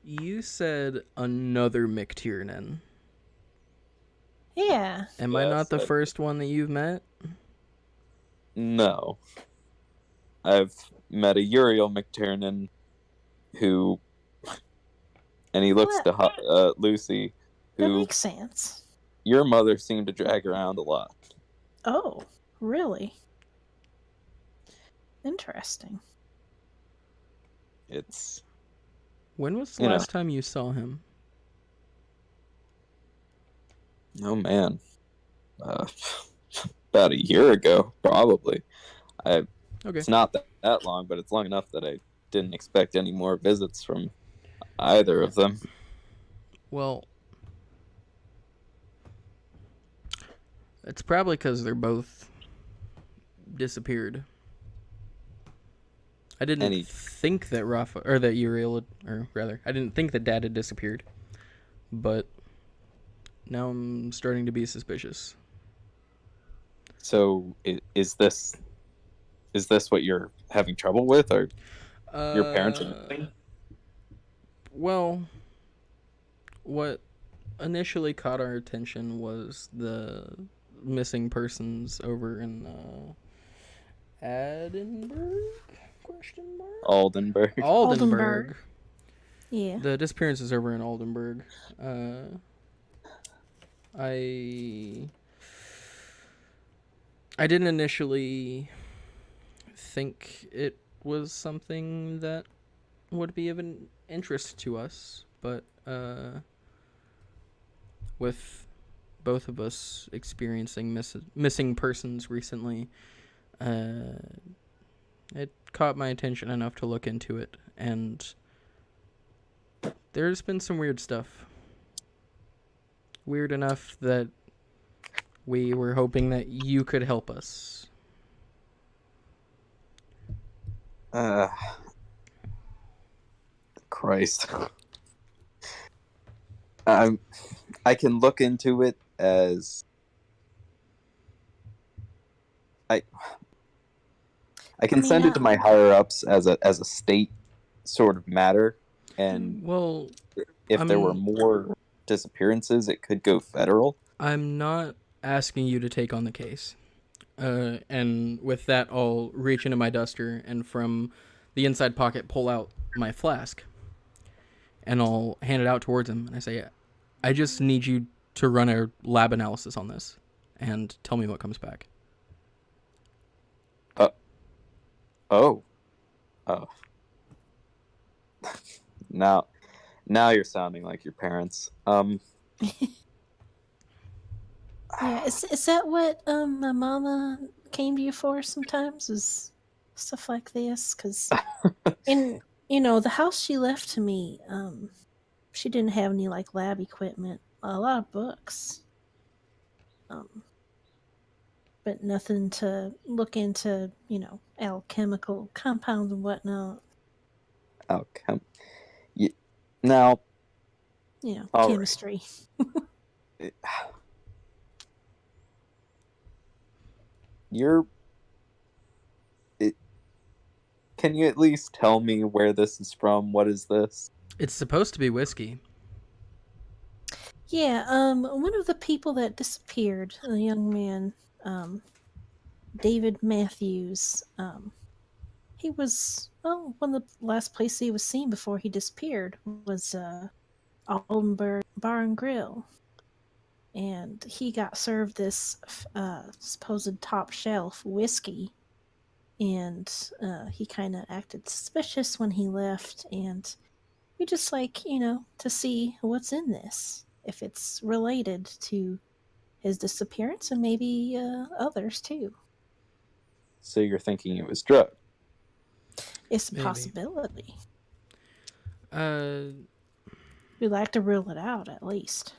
You said another McTiernan. Yeah. Am I Yes, not the I- first one that you've met? No, I've met a Uriel McTiernan who, and he looks What? to Lucy, That who makes sense. your mother seemed to drag around a lot. Oh, really? Interesting. It's When was the You know. last time you saw him? oh man, about a year ago probably. Okay. It's not that long, but it's long enough that I didn't expect any more visits from either of them. Well, it's probably because they're both disappeared. I didn't Any- think that Rafa or that Uriel had, or rather, I didn't think that Dad had disappeared, but now I'm starting to be suspicious. So is this what you're having trouble with, or your parents? Well, what initially caught our attention was the missing persons over in Edinburgh? Question mark? Oldenburg. Oldenburg. Yeah. The disappearances over in Oldenburg. I didn't initially think it was something that would be of an interest to us, but with both of us experiencing missing persons recently, it caught my attention enough to look into it, and there's been some weird stuff. Weird enough that we were hoping that you could help us. Christ. I can look into it as I can send it to my higher ups as a state sort of matter, and Well, if there were more disappearances, it could go federal. I'm not asking you to take on the case. And with that, I'll reach into my duster and from the inside pocket pull out my flask. And I'll hand it out towards him. And I say, I just need you to run a lab analysis on this and tell me what comes back. Oh. Now you're sounding like your parents. Yeah, is that what my mama came to you for sometimes? Is stuff like this? Because in the house she left to me, she didn't have any like lab equipment. A lot of books, but nothing to look into. Alchemical compounds and whatnot. Now, all right. Chemistry. Can you at least tell me where this is from? What is this? It's supposed to be whiskey. Yeah, one of the people that disappeared, a young man, David Matthews, he was, one of the last places he was seen before he disappeared was Oldenburg Bar and Grill. And he got served this supposed top shelf whiskey, and he kind of acted suspicious when he left, and we just like, to see what's in this, if it's related to his disappearance and maybe others too. So you're thinking it was drugged? It's a Maybe. possibility. Uh, We'd like to rule it out at least.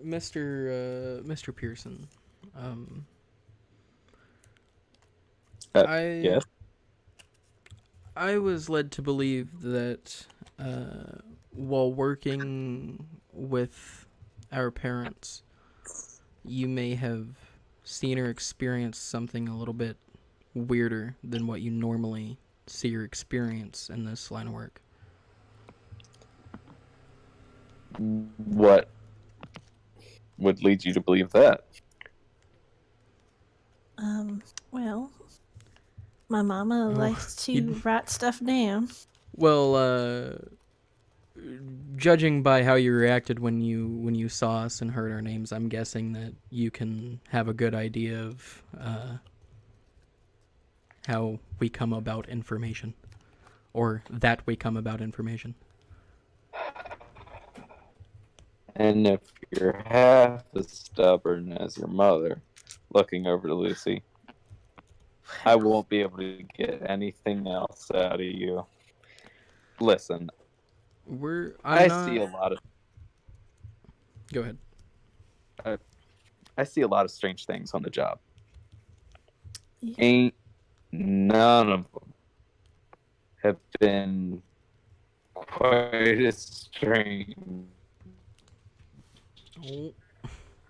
Mr. Pearson, Yes. I was led to believe that while working with our parents, you may have seen or experienced something a little bit weirder than what you normally see or experience in this line of work. What would lead you to believe that? Well, my mama likes to write stuff down. Well, judging by how you reacted when you saw us and heard our names, I'm guessing that you can have a good idea of how we come about information, or that we come about information. And if you're half as stubborn as your mother, looking over to Lucy, I won't be able to get anything else out of you. Listen, I see a lot of. Go ahead. I see a lot of strange things on the job. Yeah. Ain't none of them have been quite as strange Oh,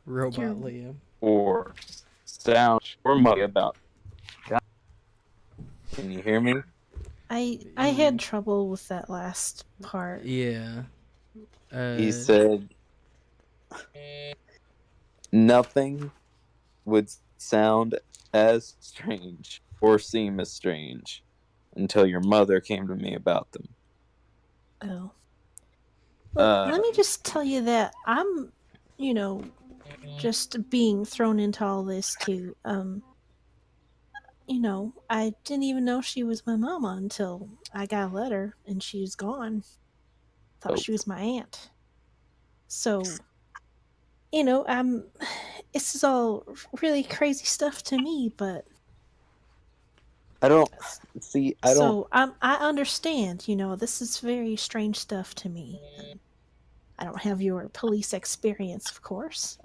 Robot You're- Liam. or sound or muggy about. God, can you hear me? I had trouble with that last part. Yeah. He said nothing would sound as strange or seem as strange until your mother came to me about them. Oh. Well, let me Uh, just tell you that I'm, just being thrown into all this too. I didn't even know she was my mama until I got a letter and she was gone. Thought Oh. she was my aunt. So, this is all really crazy stuff to me, but I don't see. I don't. so I understand, this is very strange stuff to me. I don't have your police experience, of course.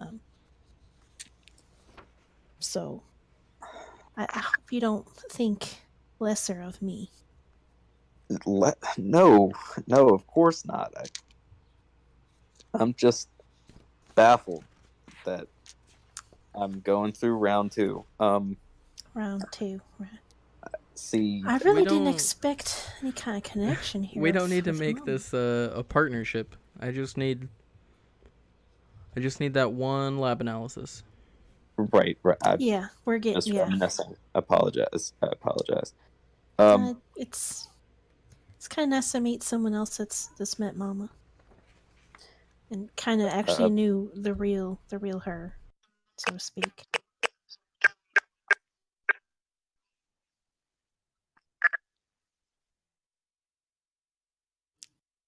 So I hope you don't think lesser of me. No, of course not. I'm just baffled that I'm going through round 2. Round 2. Right. See, I really didn't don't- expect any kind of connection here. We don't need to with make Mom. this a partnership. I just need that one lab analysis. right. I Yeah, we're getting. just Yeah, reminiscing. I apologize. it's kind of nice to meet someone else that's met Mama, and kind of actually knew the real her, so to speak.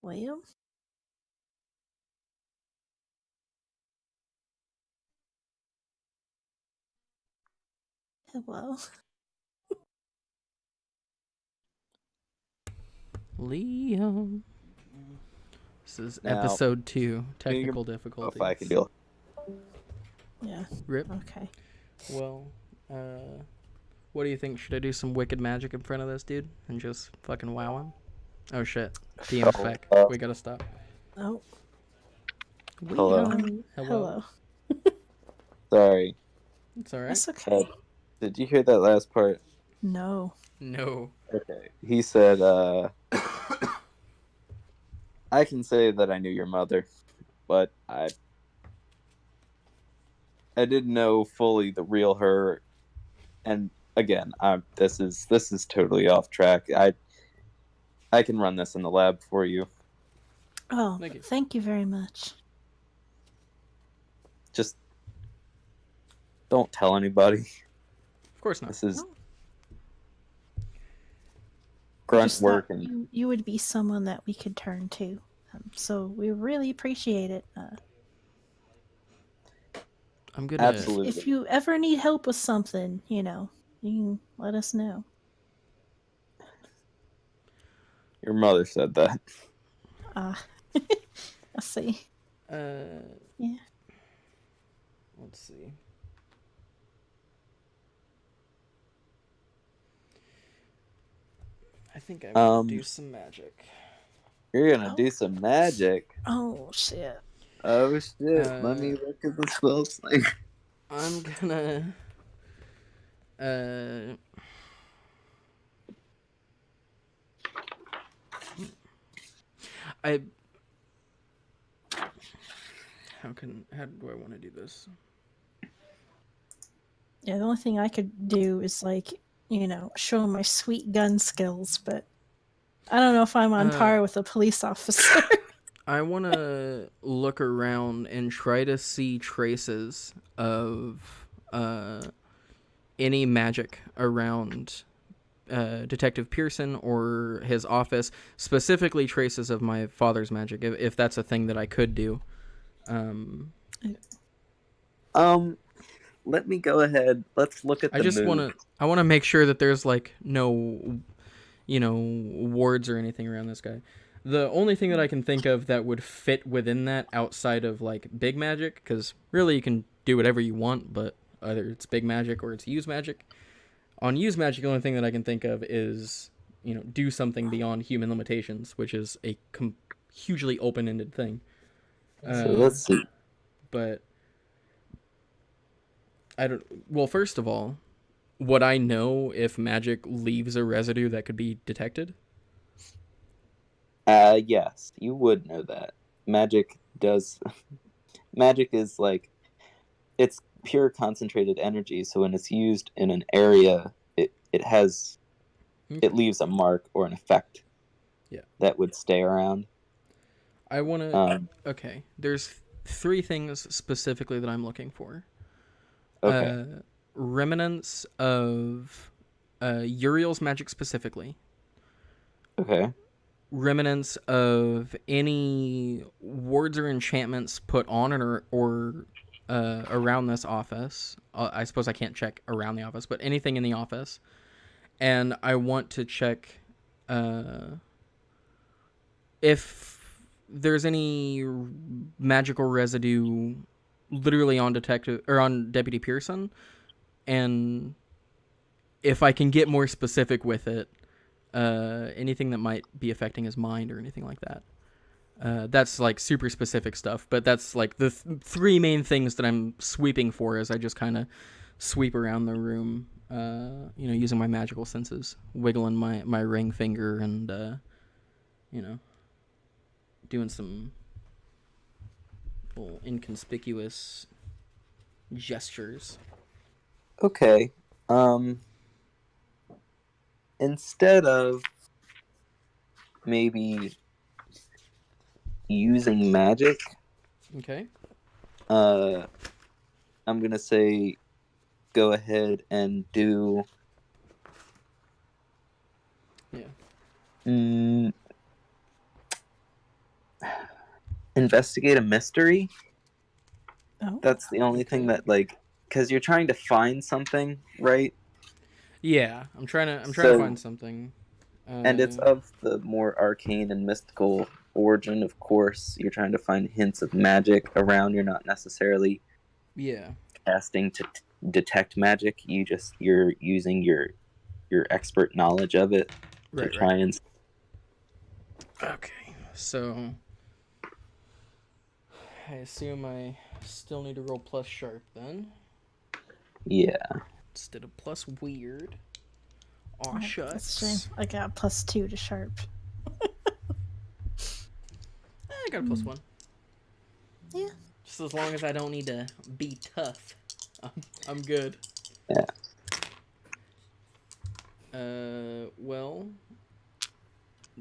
William? Hello. Liam. This is Now, episode 2. Technical difficulties. if I can deal. Yeah. Rip. Okay. Well, what do you think? Should I do some wicked magic in front of this dude and just fucking wow him? Oh shit. DM's back. We gotta stop. Oh. Hello. Hello. Sorry. It's alright. That's okay. Did you hear that last part? No. No. Okay. He said, I can say that I knew your mother, but I didn't know fully the real her. And again, this is totally off track. I can run this in the lab for you. Oh, Thank you. thank you very much. Just don't tell anybody. Of course not. This is No. grunt Just work thought and you would be someone that we could turn to. So we really appreciate it. I'm gonna. absolutely. If you ever need help with something, you can let us know. Your mother said that. I see. Yeah. Let's see. I think I'm gonna do Um, some magic. you're gonna do some magic. Oh shit. Oh shit! Let me Uh, look at the spell slate. I'm gonna. Uh, I. How do I want to do this? Yeah, the only thing I could do is like, show my sweet gun skills, but I don't know if I'm on par with a police officer. I want to look around and try to see traces of any magic around Detective Pearson or his office, specifically traces of my father's magic, if that's a thing that I could do. Let me go ahead. Let's look at I the just mood. I want to make sure that there's like no, wards or anything around this guy. The only thing that I can think of that would fit within that outside of like big magic, because really you can do whatever you want, but either it's big magic or it's use magic. On use magic, the only thing that I can think of is, do something beyond human limitations, which is a hugely open-ended thing. So let's see. But I don't. Well, first of all, would I know if magic leaves a residue that could be detected? Yes, you would know that. Magic does. Magic is like, it's pure concentrated energy. So when it's used in an area, it leaves a mark or an effect. Yeah. That would stay around. I want to. Okay, there's 3 things specifically that I'm looking for. Okay. Remnants of Uriel's magic specifically. Okay. Remnants of any wards or enchantments put on or around this office. I suppose I can't check around the office, but anything in the office. And I want to check if there's any magical residue literally on Deputy Pearson, and if I can get more specific with it, anything that might be affecting his mind or anything like that. That's like super specific stuff, but that's like the 3 main things that I'm sweeping for as I just kind of sweep around the room, using my magical senses, wiggling my ring finger and, doing some little inconspicuous gestures. Okay. Instead of maybe using magic, Okay. I'm gonna say go ahead and do investigate a mystery. Oh. That's the only thing that, like, because you're trying to find something, right? Yeah, I'm trying to find something. And it's of the more arcane and mystical origin, of course. You're trying to find hints of magic around. You're not necessarily casting to detect magic. You're using your expert knowledge of it to try and. Okay, so I assume I still need to roll plus sharp then. Yeah. Instead of plus weird. Aw, That's a shucks. shame. I got +2 to sharp. I got a +1. Yeah. Just as long as I don't need to be tough, I'm good. Yeah. Well,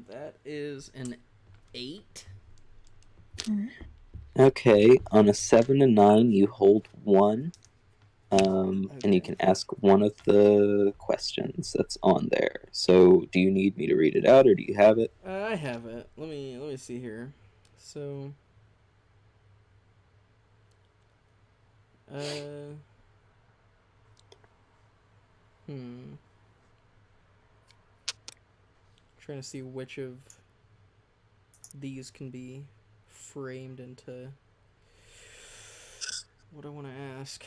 that is an 8. Okay, on a 7 and 9, you hold 1. And you can ask one of the questions that's on there. So, do you need me to read it out, or do you have it? I have it. Let me see here. So, trying to see which of these can be framed into what I want to ask.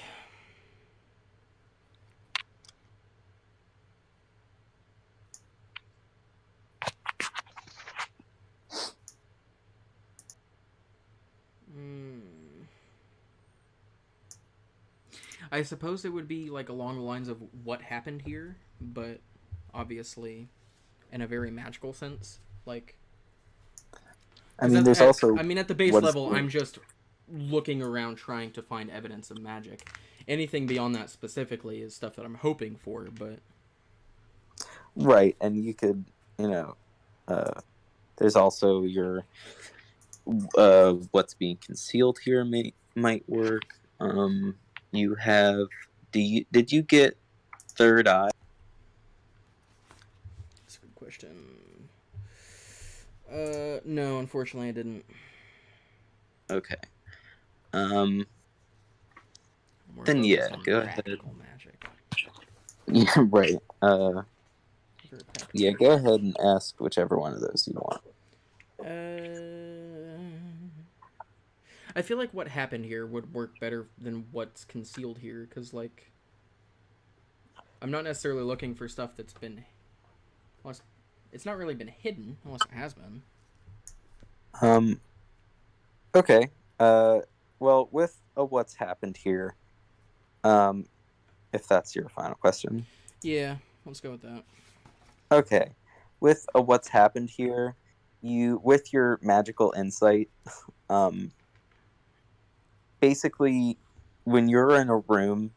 I suppose it would be like along the lines of what happened here, but obviously in a very magical sense. Like, I mean, there's also. I mean, at the base what is level, being- I'm just looking around trying to find evidence of magic. Anything beyond that specifically is stuff that I'm hoping for, but Right, and you could, there's also your what's being concealed here might work. You have. Did you get third eye? that's a good question. No, unfortunately, I didn't. Okay. I'm more Then focused yeah, on go ahead. practical magic. Yeah, right. Very practical Yeah, magic. go ahead and ask whichever one of those you want. I feel like what happened here would work better than what's concealed here, because, like, I'm not necessarily looking for stuff that's been... Unless, it's not really been hidden, unless it has been. Okay. Well, with what's happened here, if that's your final question. Yeah, let's go with that. Okay. With what's happened here, with your magical insight, basically, when you're in a room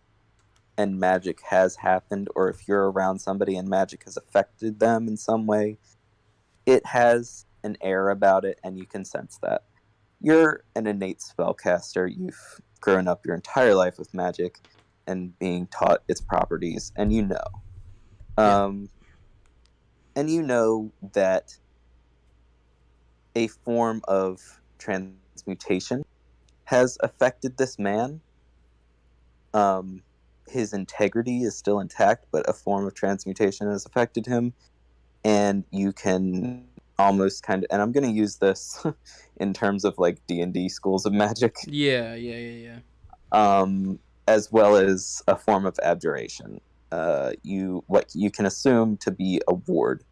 and magic has happened, or if you're around somebody and magic has affected them in some way, it has an air about it, and you can sense that. You're an innate spellcaster. You've grown up your entire life with magic and being taught its properties, and you know. And you know that a form of transmutation has affected this man. His integrity is still intact, but a form of transmutation has affected him, and you can almost kind of, and I'm going to use this in terms of like D&D schools of magic. Yeah. As well as a form of abjuration. What you can assume to be a ward,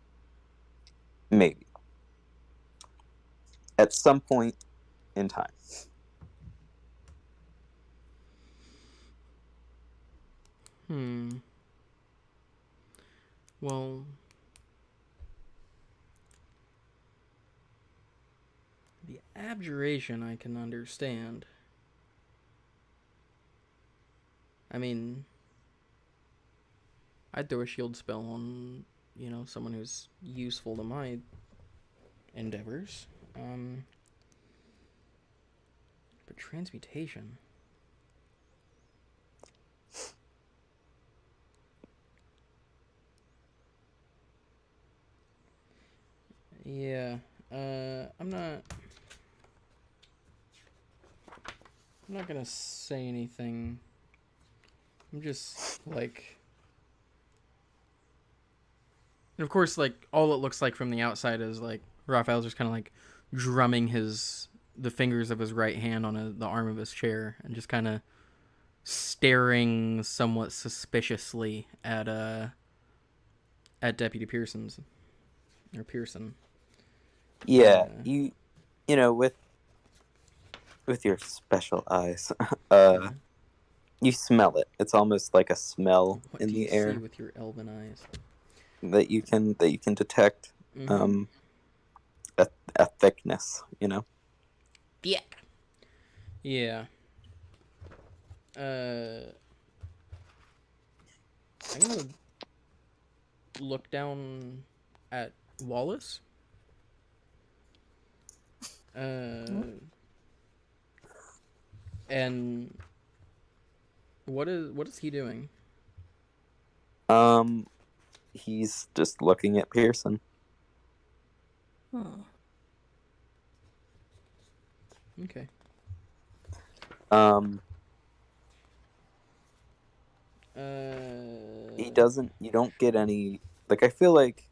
maybe, at some point in time. Well... The abjuration I can understand. I mean, I'd throw a shield spell on, someone who's useful to my endeavors. But transmutation. Yeah, I'm not gonna say anything. I'm just, like... And of course, like, all it looks like from the outside is, like, Raphael's just kind of, like, drumming the fingers of his right hand on the arm of his chair and just kind of staring somewhat suspiciously at Deputy Pearson. Yeah, you know, with your special eyes, you smell it. It's almost like a smell What in do the you air see with your elven eyes? that you can detect. Mm-hmm. A thickness, Yeah. Yeah. I'm gonna look down at Wallace. And what is he doing? He's just looking at Pearson. Okay. He doesn't. You don't get any. Like, I feel like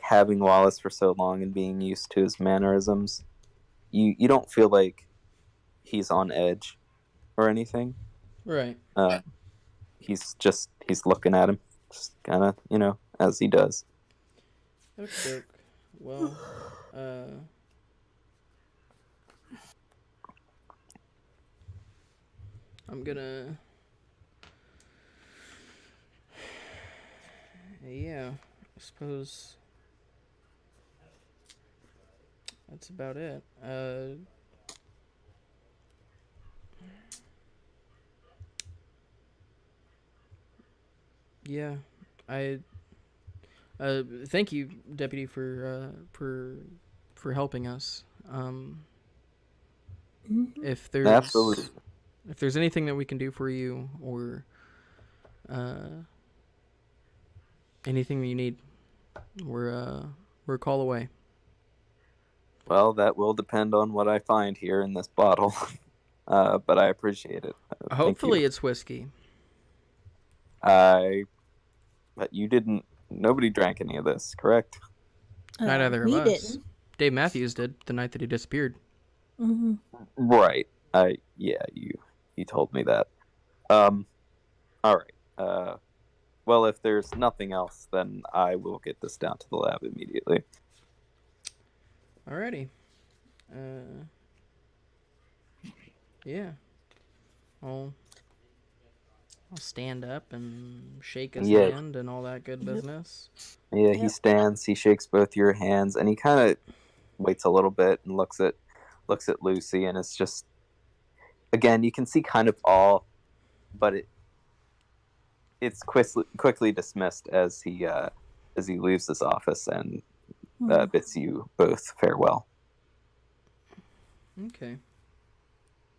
having Wallace for so long and being used to his mannerisms, you don't feel like he's on edge or anything. Right. He's looking at him, just kind of, as he does. Okay. Well, I'm gonna Yeah, I suppose that's about it. Yeah, I thank you, Deputy, for helping us. Mhm. If there's Absolutely. if there's anything that we can do for you, or anything that you need, we're a call away. Well, that will depend on what I find here in this bottle. But I appreciate it. Thank Hopefully, you. it's whiskey. But you didn't. Nobody drank any of this, correct? Not either of We us. didn't. Dave Matthews did the night that he disappeared. Hmm. Right. Yeah, you told me that. All right. Well, if there's nothing else, then I will get this down to the lab immediately. Alrighty. Yeah. I'll stand up and shake his Yeah. hand and all that good Yep. business. Yeah, he Yep. stands, he shakes both your hands, and he kind of waits a little bit and looks at Lucy, and it's just, again, you can see kind of awe, but it's quickly dismissed as he leaves this office and bids you both farewell. Okay.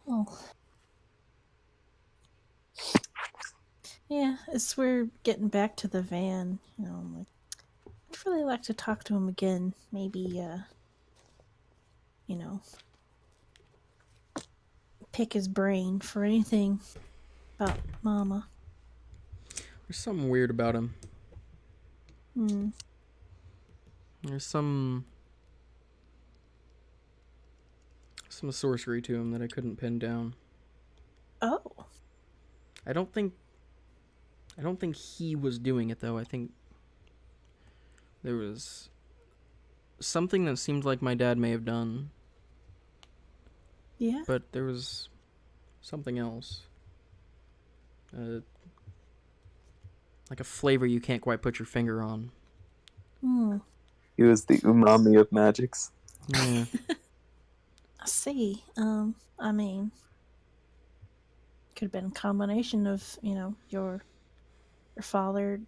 Oh. Yeah, as we're getting back to the van, I'm like, I'd really like to talk to him again. Maybe, pick his brain for anything about Mama. There's something weird about him. Hmm. There's some sorcery to him that I couldn't pin down. Oh. I don't think he was doing it though. I think there was something that seemed like my dad may have done, Yeah. but there was something else. Like a flavor you can't quite put your finger on. Hmm. He was the umami of magics. Yeah. I see. I mean, could have been a combination of, your father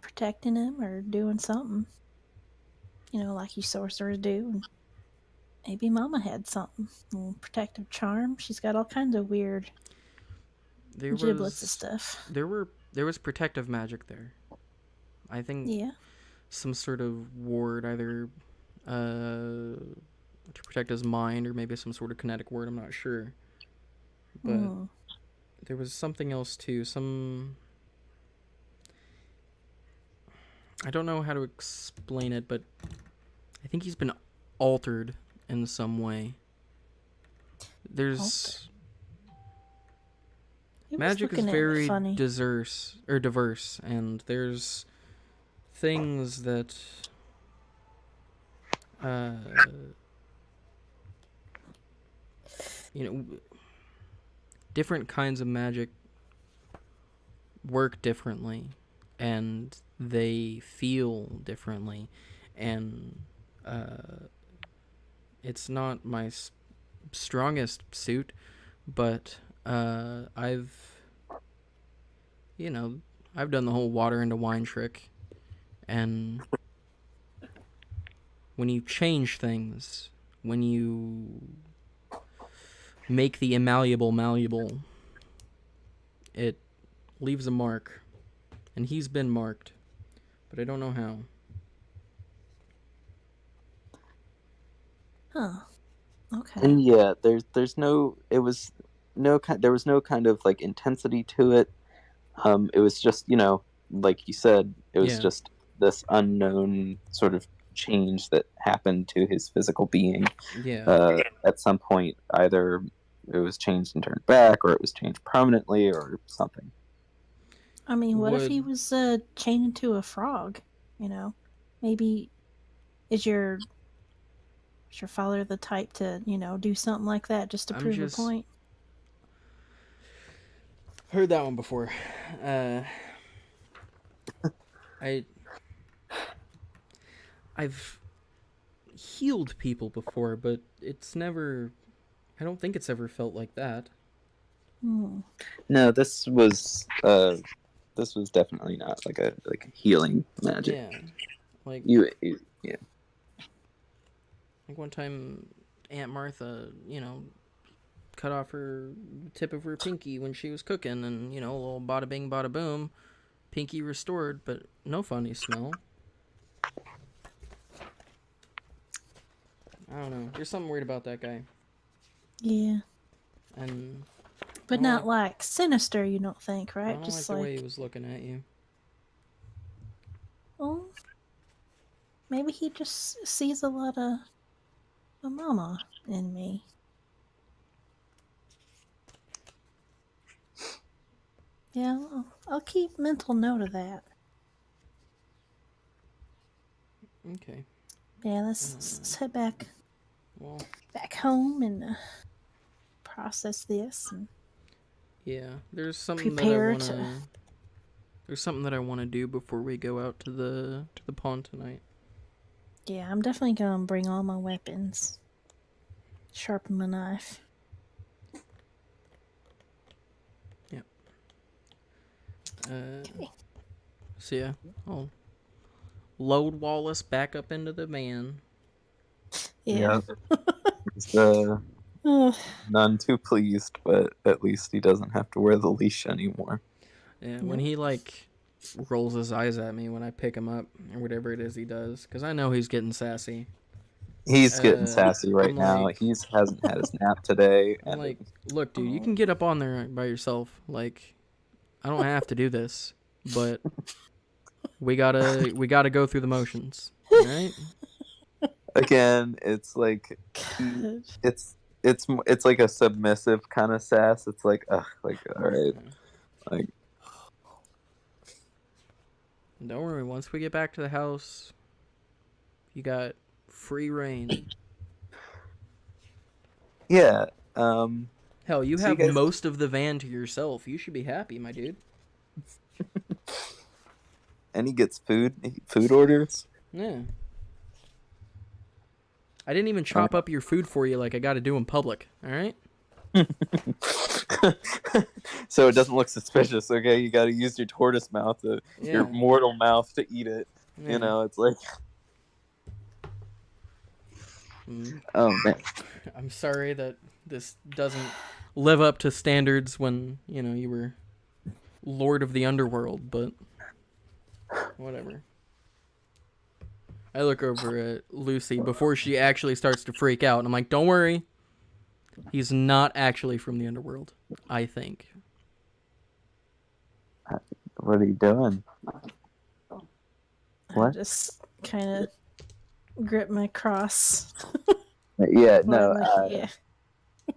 protecting him or doing something, like you sorcerers do. And maybe Mama had something. A little protective charm. She's got all kinds of weird giblets of stuff. There was protective magic there. I think Yeah. some sort of ward, either to protect his mind or maybe some sort of kinetic ward, I'm not sure. But there was something else too. I don't know how to explain it, but I think he's been altered in some way. There's magic is very diverse, and there's things that different kinds of magic work differently, and they feel differently, and it's not my strongest suit, but I've done the whole water into wine trick, and when you change things, when you make the immalleable malleable, it leaves a mark, and he's been marked, but I don't know how. Huh. Okay. And yeah, there was no kind of like intensity to it. It was just, like you said, it was just this unknown sort of change that happened to his physical being. Yeah. At some point, either it was changed and turned back, or it was changed permanently, or something. I mean, what if he was chained into a frog? Maybe is your father the type to do something like that just to prove a point? Heard that one before. I've healed people before, but it's never. I don't think it's ever felt like that. Hmm. No, this was definitely not like a healing magic. Yeah, like Yeah. like one time, Aunt Martha, cut off her tip of her pinky when she was cooking, and a little bada bing, bada boom, pinky restored, but no funny smell. I don't know. There's something weird about that guy, Yeah. and But I don't not like sinister, you don't think, I right? don't Just like the way he was looking at you. oh, maybe he just sees a lot of a mama in me. Yeah, I'll keep mental note of that. Okay. Yeah, let's head Well, back home and process this and yeah. There's something prepare that I to. wanna. There's something that I want to do before we go out to the pond tonight. Yeah, I'm definitely gonna bring all my weapons. Sharpen my knife. Yep. So yeah, I'll load Wallace back up into the van. Yeah. He's Ugh. none too pleased, but at least he doesn't have to wear the leash anymore. Yeah, when he rolls his eyes at me when I pick him up or whatever it is he does, because I know he's getting sassy. He's getting sassy right I'm now. like- He hasn't had his nap today. I'm And like, look, dude, you can get up on there by yourself. Like, I don't have to do this, but we gotta go through the motions, all right? again, it's like God. it's like a submissive kind of sass. It's like, ugh, like all right, like Don't worry. Once we get back to the house, you got free reign. yeah. Hell, you So you have guys- most of the van to yourself. You should be happy, my dude. And he gets food orders. Yeah. I didn't even chop up your food for you like I got to do in public. All right. So it doesn't look suspicious. Okay, you got to use your tortoise mouth, your Yeah. mortal mouth, to eat it. Yeah. You know, it's like, Mm. oh man. I'm sorry that this doesn't live up to standards when you were Lord of the Underworld, but whatever. I look over at Lucy before she actually starts to freak out, and I'm like, don't worry. He's not actually from the Underworld, I think. What are you doing? I What? just kind of grip my cross. Yeah, while no, I'm like, yeah.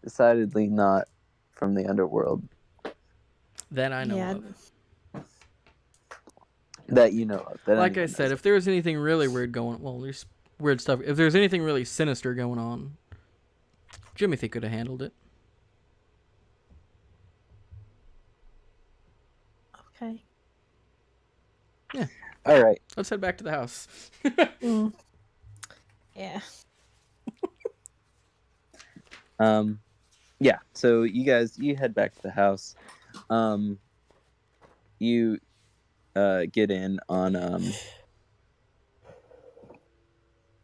decidedly not from the underworld That I know Yeah. of. that you know of. That Like I anyone said, knows if there was anything really weird going, well, there's weird stuff. If there's anything really sinister going on, Jimothy could have handled it. Okay. of. All right. Let's head back to the house. Mm. Yeah. Yeah. So you head back to the house. You get in on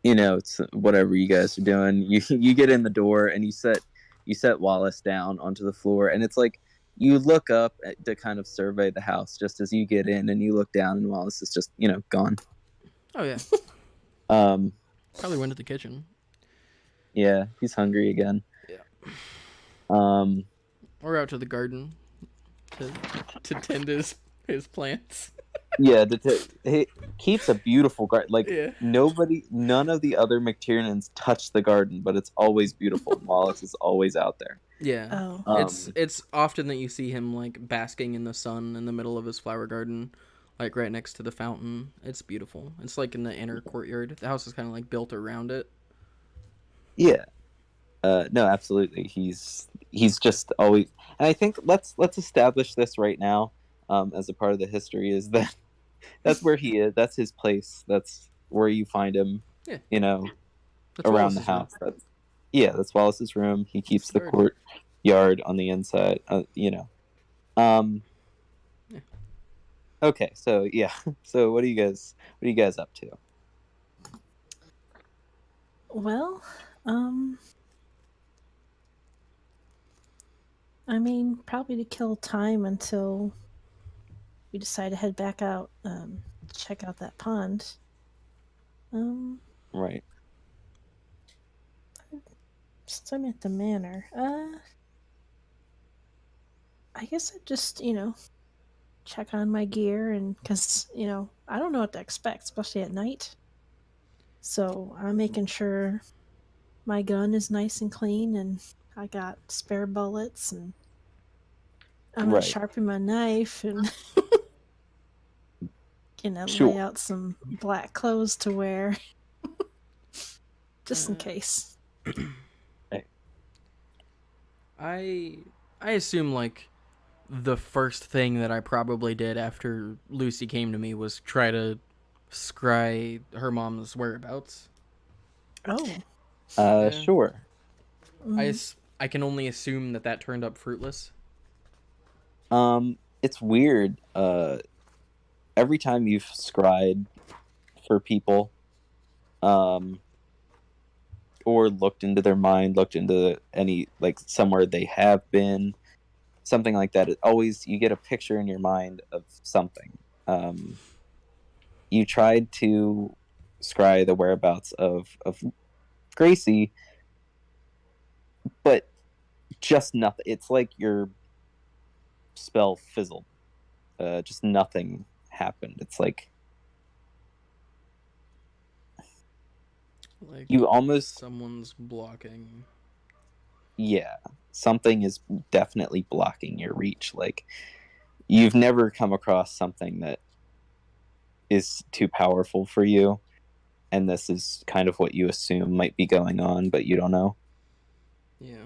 it's whatever you guys are doing. You get in the door and you set Wallace down onto the floor, and it's like you look up to kind of survey the house just as you get in, and you look down and Wallace is just gone. Oh yeah, Um probably went to the kitchen. yeah, he's hungry again. Yeah. Or out to the garden to tend his plants. Yeah, he keeps a beautiful garden. Like Yeah. none of the other McTiernans touch the garden, but it's always beautiful. And Wallace is always out there. Yeah. Oh. It's often that you see him like basking in the sun in the middle of his flower garden, like right next to the fountain. It's beautiful. It's like in the inner courtyard. The house is kind of like built around it. Yeah. No, absolutely. He's just always. And I think let's establish this right now. as a part of the history, is that that's where he is. That's his place. That's where you find him. Yeah. You know, That's around the Wallace's room. house. That's Wallace's room. He keeps the Authority. courtyard on the inside. You know. Yeah. Okay, so yeah. So what are you guys up to? Well, I mean, probably to kill time until we decide to head back out, check out that pond. Right. Since I'm at the manor, I guess I'd just, check on my gear, and because, I don't know what to expect, especially at night. So I'm making sure my gun is nice and clean, and I got spare bullets, and I'm gonna Right. sharpen my knife, and lay Sure. out some black clothes to wear, just in case. I assume like the first thing that I probably did after Lucy came to me was try to scry her mom's whereabouts. Oh. Yeah. Sure. I can only assume that turned up fruitless. It's weird. Every time you've scried for people, or looked into their mind, looked into any, like, somewhere they have been, something like that, it always, you get a picture in your mind of something. You tried to scry the whereabouts of Gracie, but just nothing. It's like your spell fizzled. Just nothing happened. It's like you almost, someone's blocking. yeah, something is definitely blocking your reach. Like, you've never come across something that is too powerful for you, and this is kind of what you assume might be going on, but you don't know. Yeah.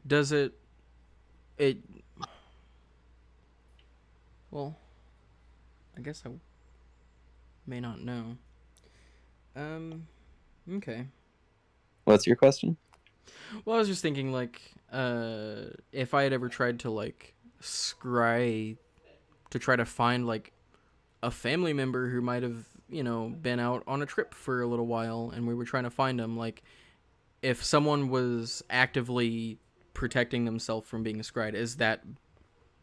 Does it well, I guess I may not know. Okay. What's your question? Well, I was just thinking, like, if I had ever tried to, like, scry to try to find, like, a family member who might have, been out on a trip for a little while and we were trying to find them, like, if someone was actively protecting themselves from being scryed, is that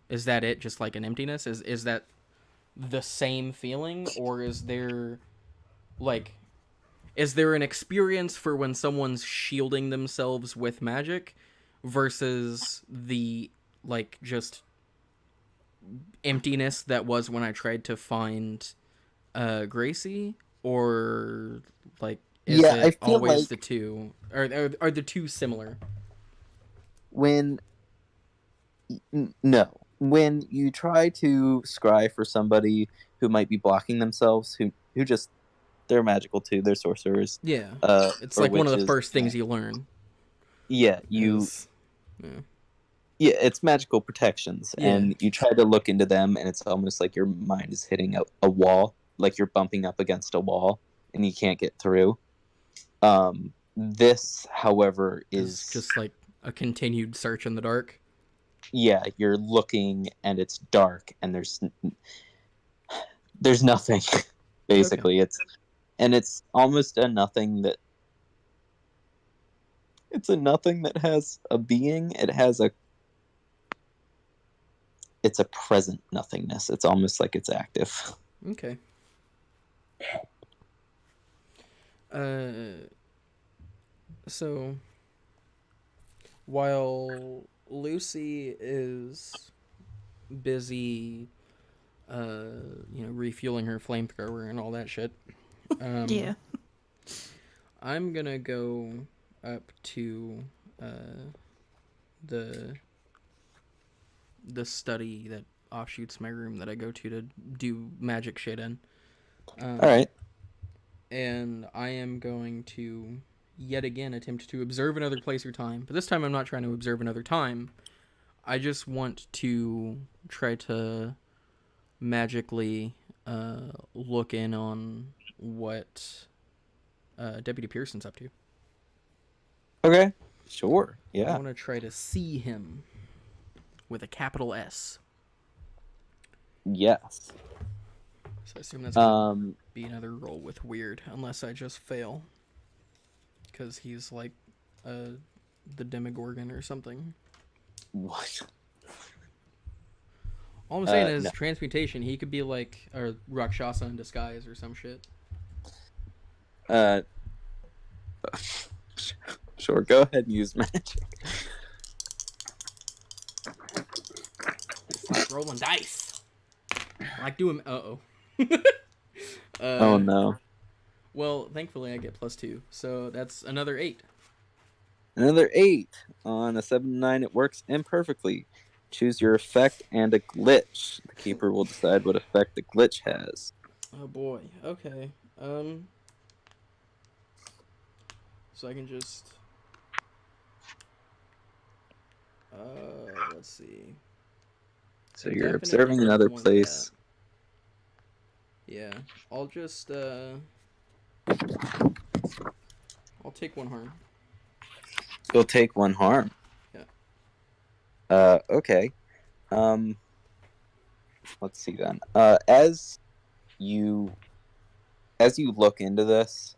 it, just like an emptiness? Is that the same feeling, or is there, like, is there an experience for when someone's shielding themselves with magic versus the, like, just emptiness that was when I tried to find Gracie? Or, like, is Yeah, I it feel always like the two? Are the two similar? when no, when you try to scry for somebody who might be blocking themselves, who just, they're magical too, they're sorcerers. Yeah. It's or like one of the witches. first things you learn. Yeah, is- yeah, it's magical protections, Yeah. and you try to look into them, and it's almost like your mind is hitting a wall, like you're bumping up against a wall, and you can't get through. This, however, is is just like a continued search in the dark. Yeah, you're looking, and it's dark, and there's nothing. Basically, Okay. it's almost a nothing that. It's a nothing that has a being. It's a present nothingness. It's almost like it's active. Okay. So while Lucy is busy, refueling her flamethrower and all that shit, Yeah. I'm gonna go up to the study that offshoots my room that I go to do magic shit in. All right. And I am going to yet again attempt to observe another place or time. But this time I'm not trying to observe another time. I just want to try to magically look in on what Deputy Pearson's up to. Okay. Sure. I Yeah. want to try to see him with a capital S. Yes. So I assume that's going to be another roll with weird, unless I just fail. Because he's like the Demogorgon or something. What? All I'm saying is no. transmutation. He could be like a Rakshasa in disguise or some shit. Sure. Go ahead and use magic. It's like rolling dice. I like doing. Oh no. Well, thankfully I get +2, so that's another 8. Another 8. On a 7 to 9, it works imperfectly. Choose your effect and a glitch. The keeper will decide what effect the glitch has. Oh boy. Okay. So I can just. Let's see. So I you're definitely observing don't another want place. that. Yeah. I'll just I'll take 1 harm. You'll take 1 harm. Yeah. Okay. Let's see then. As you look into this,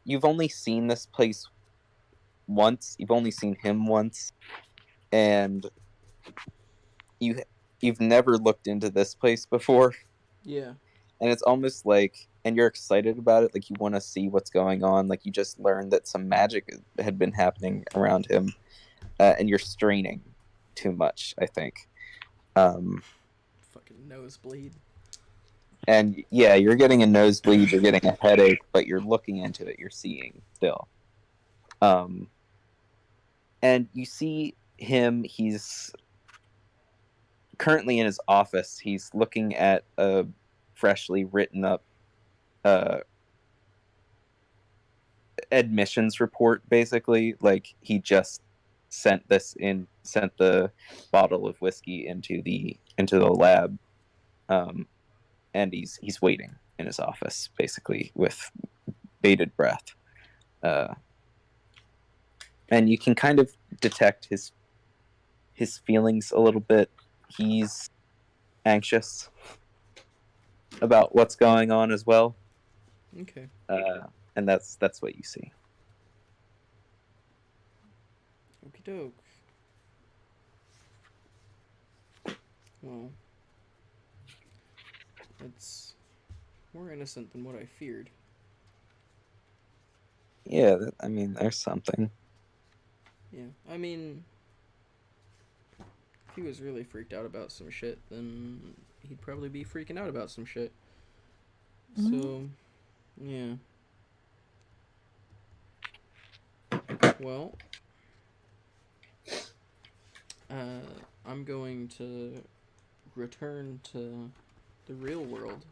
you've only seen this place once. You've only seen him once, and you've never looked into this place before. Yeah. And it's almost like, and you're excited about it, like you want to see what's going on, like you just learned that some magic had been happening around him, and you're straining too much, I think. Fucking nosebleed. And yeah, you're getting a nosebleed, you're getting a headache, but you're looking into it, you're seeing still. And you see him, he's currently in his office, he's looking at a freshly written up admissions report, basically. Like he just sent the bottle of whiskey into the lab, and he's waiting in his office, basically, with bated breath, and you can kind of detect his feelings a little bit. He's anxious about what's going on as well. Okay. And that's what you see. Okie doke. Well, it's more innocent than what I feared. Yeah, I mean, there's something. Yeah, I mean, if he was really freaked out about some shit, then he'd probably be freaking out about some shit. So, yeah. Well, I'm going to return to the real world.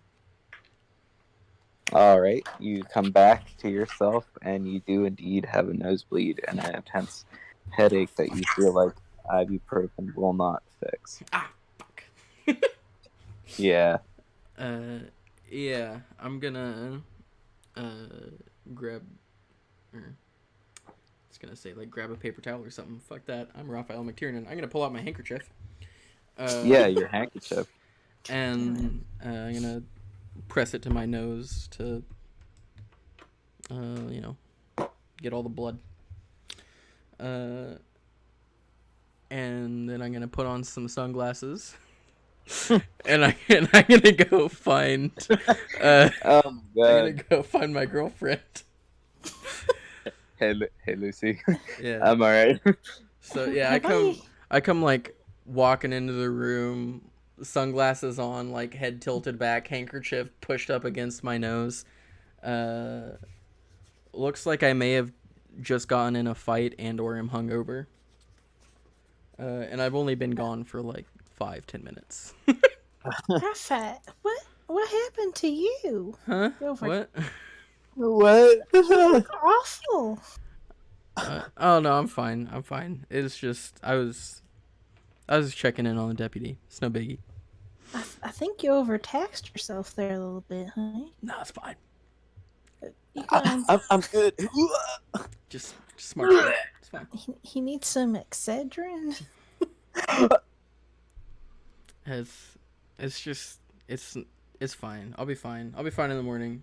All right, you come back to yourself, and you do indeed have a nosebleed and an intense headache that you feel like ibuprofen will not fix. Ah, fuck. Yeah. Yeah, I'm gonna grab, or I was gonna say like grab a paper towel or something. Fuck that. I'm Raphael McTiernan. I'm gonna pull out my handkerchief. Yeah, your handkerchief. And I'm gonna press it to my nose to, get all the blood. And then I'm gonna put on some sunglasses. and I'm gonna go find. Oh I'm gonna god. go find my girlfriend. Hey Lucy. Yeah. I'm all right. So yeah, I come like walking into the room, sunglasses on, like head tilted back, handkerchief pushed up against my nose. Looks like I may have just gotten in a fight and or am hungover. And I've only been gone for like 5-10 minutes. Raphat, what happened to you? Huh? Go for What? What? You look awful. Oh no, I'm fine. It's just I was I was just checking in on the deputy. It's no biggie. I think you overtaxed yourself there a little bit, honey. No, it's fine. You got, I'm good. Just smart. Shit. It's fine. he needs some Excedrin. It's fine. I'll be fine. I'll be fine in the morning.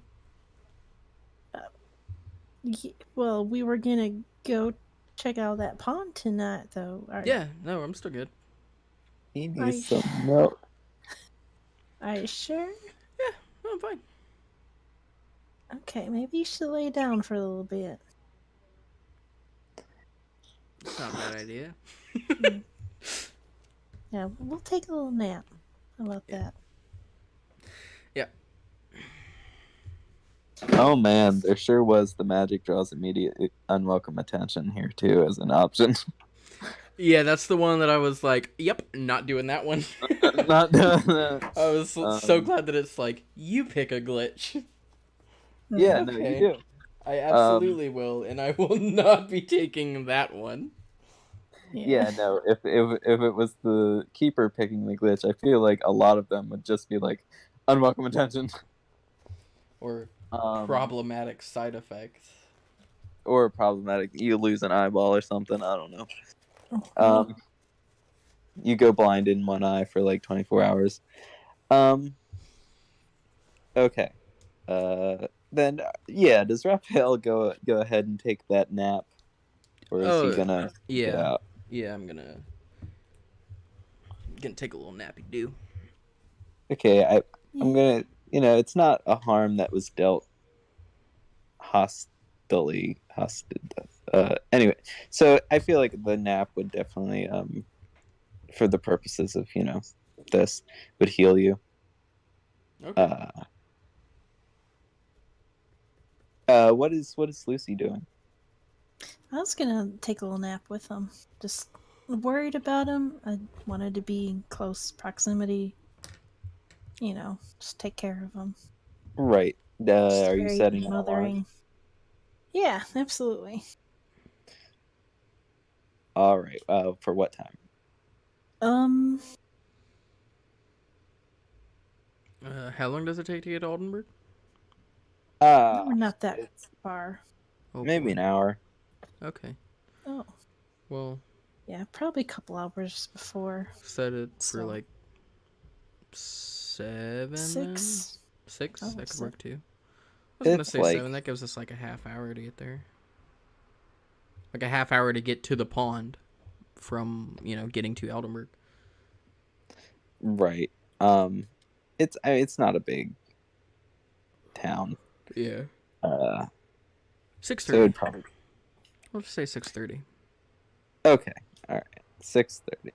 Well, we were gonna go check out that pond tonight, though. Yeah, no, I'm still good. He Are you- needs some milk. Are you sure? Yeah, no, I'm fine. Okay, maybe you should lay down for a little bit. It's not a bad idea. Yeah, we'll take a little nap. How about that? Yeah. Oh man, there sure was the magic draws immediate unwelcome attention here too as an option. Yeah, that's the one that I was like, yep, not doing that one. Not doing that. I was so glad that it's like, you pick a glitch. Yeah, no, Okay. you do. I absolutely will, and I will not be taking that one. Yeah, no. If it was the keeper picking the glitch, I feel like a lot of them would just be like unwelcome attention Or problematic side effects. or problematic. You lose an eyeball or something. I don't know. Oh, You go blind in one eye for like 24 hours. Okay. Then yeah, does Raphael go ahead and take that nap, or is he gonna get Yeah. out? Yeah, I'm gonna take a little nappy do. Okay, I'm gonna. It's not a harm that was dealt hostilely. Anyway, so I feel like the nap would definitely, for the purposes of this, would heal you. Okay. What is Lucy doing? I was gonna take a little nap with him. Just worried about him. I wanted to be in close proximity. Just take care of him. Right. Just Are you very setting an alarm? mothering? Yeah, absolutely. All right. For what time? How long does it take to get to Oldenburg? We're not that it's far. Oh, maybe boy. an hour. Okay. Oh, Well, yeah, probably a couple hours before. set it for So- like 7. 6. 6? Oh, That could six. work too. I was gonna It's say like- 7. That gives us like a half hour to get there. Like a half hour to get to the pond from, getting to Aldenburg. Right. It's not a big town. Yeah. 6:30. So it'd probably. I'll just say 6:30. Okay. All right. 6:30.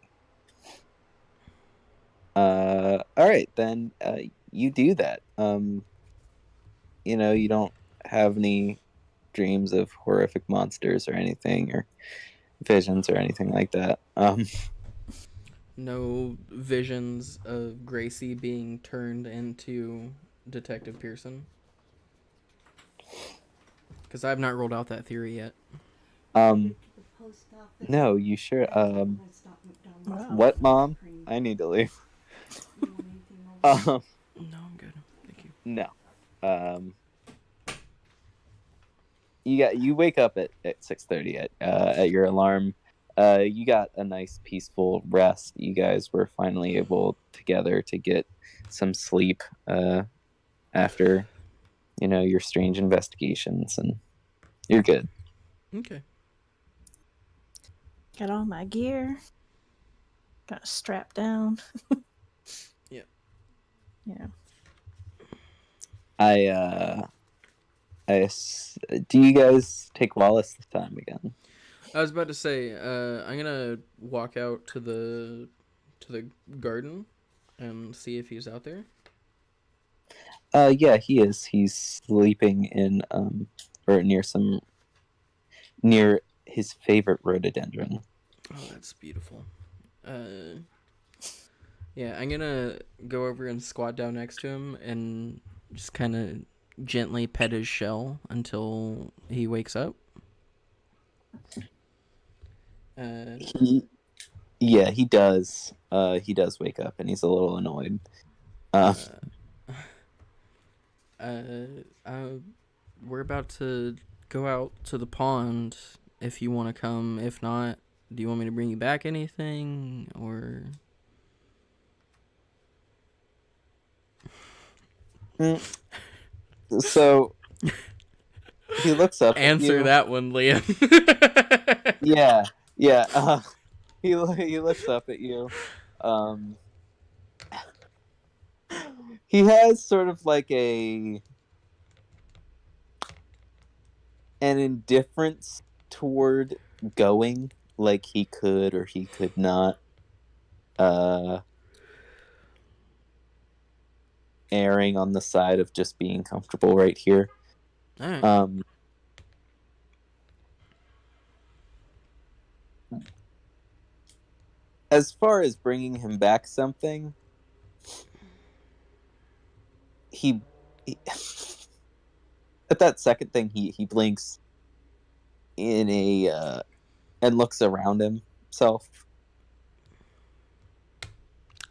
All right then. You do that. You don't have any dreams of horrific monsters or anything, or visions or anything like that. No visions of Gracie being turned into Detective Pearson. Because I've not rolled out that theory yet. No, you sure? Wow. What, Mom? I need to leave. Um, No, I'm good. Thank you. no. You wake up at 6:30 at your alarm. You got a nice peaceful rest. You guys were finally able together to get some sleep after your strange investigations, and you're good. Okay. Got all my gear. Got strapped down. Yeah. Yeah. Do you guys take Wallace this time again? I was about to say, I'm gonna walk out to the garden and see if he's out there. Yeah, he is. He's sleeping in or near his favorite rhododendron. Oh, that's beautiful. Yeah, I'm gonna go over and squat down next to him and just kind of gently pet his shell until he wakes up. Yeah, he does. He does wake up, and he's a little annoyed. Uh, we're about to go out to the pond if you want to come. If not, do you want me to bring you back anything, or... So he looks up. Answer at you. that one, Liam. Yeah. He looks up at you. He has sort of like an indifference toward going, like he could or he could not. Erring on the side of just being comfortable right here. All right. As far as bringing him back something, he at that second thing he blinks in a and looks around himself.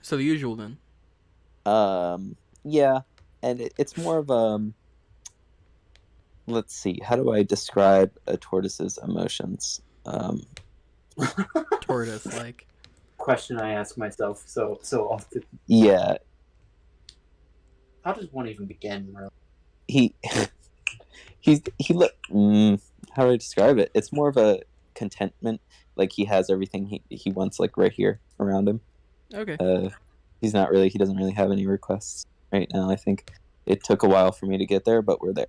So the usual then. Yeah, and it's more of let's see, how do I describe a tortoise's emotions? Tortoise like. Question I ask myself so often. Yeah, How does one even begin, really? he how do I describe it? It's more of a contentment, like he has everything he wants, like right here around him. Okay. He doesn't really have any requests right now. I think it took a while for me to get there, but we're there.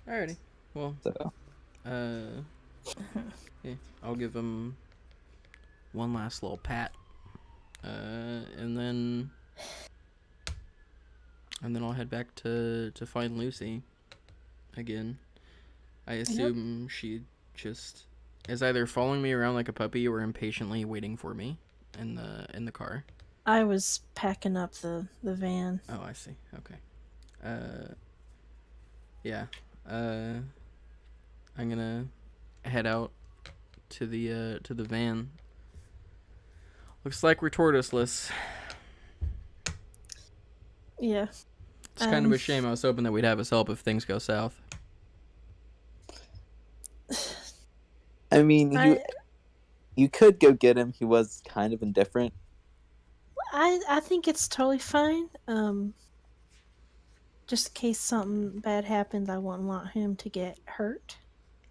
Alrighty. Well, So yeah, I'll give him one last little pat, and then I'll head back to find Lucy again. I assume she just is either following me around like a puppy or impatiently waiting for me in the car. I was packing up the van. Oh, I see. Okay. Yeah. I'm gonna head out to the van. Looks like we're tortoiseless. Yeah. It's kind of a shame. I was hoping that we'd have his help if things go south. I mean, you could go get him. He was kind of indifferent. I think it's totally fine. Just in case something bad happens, I wouldn't want him to get hurt.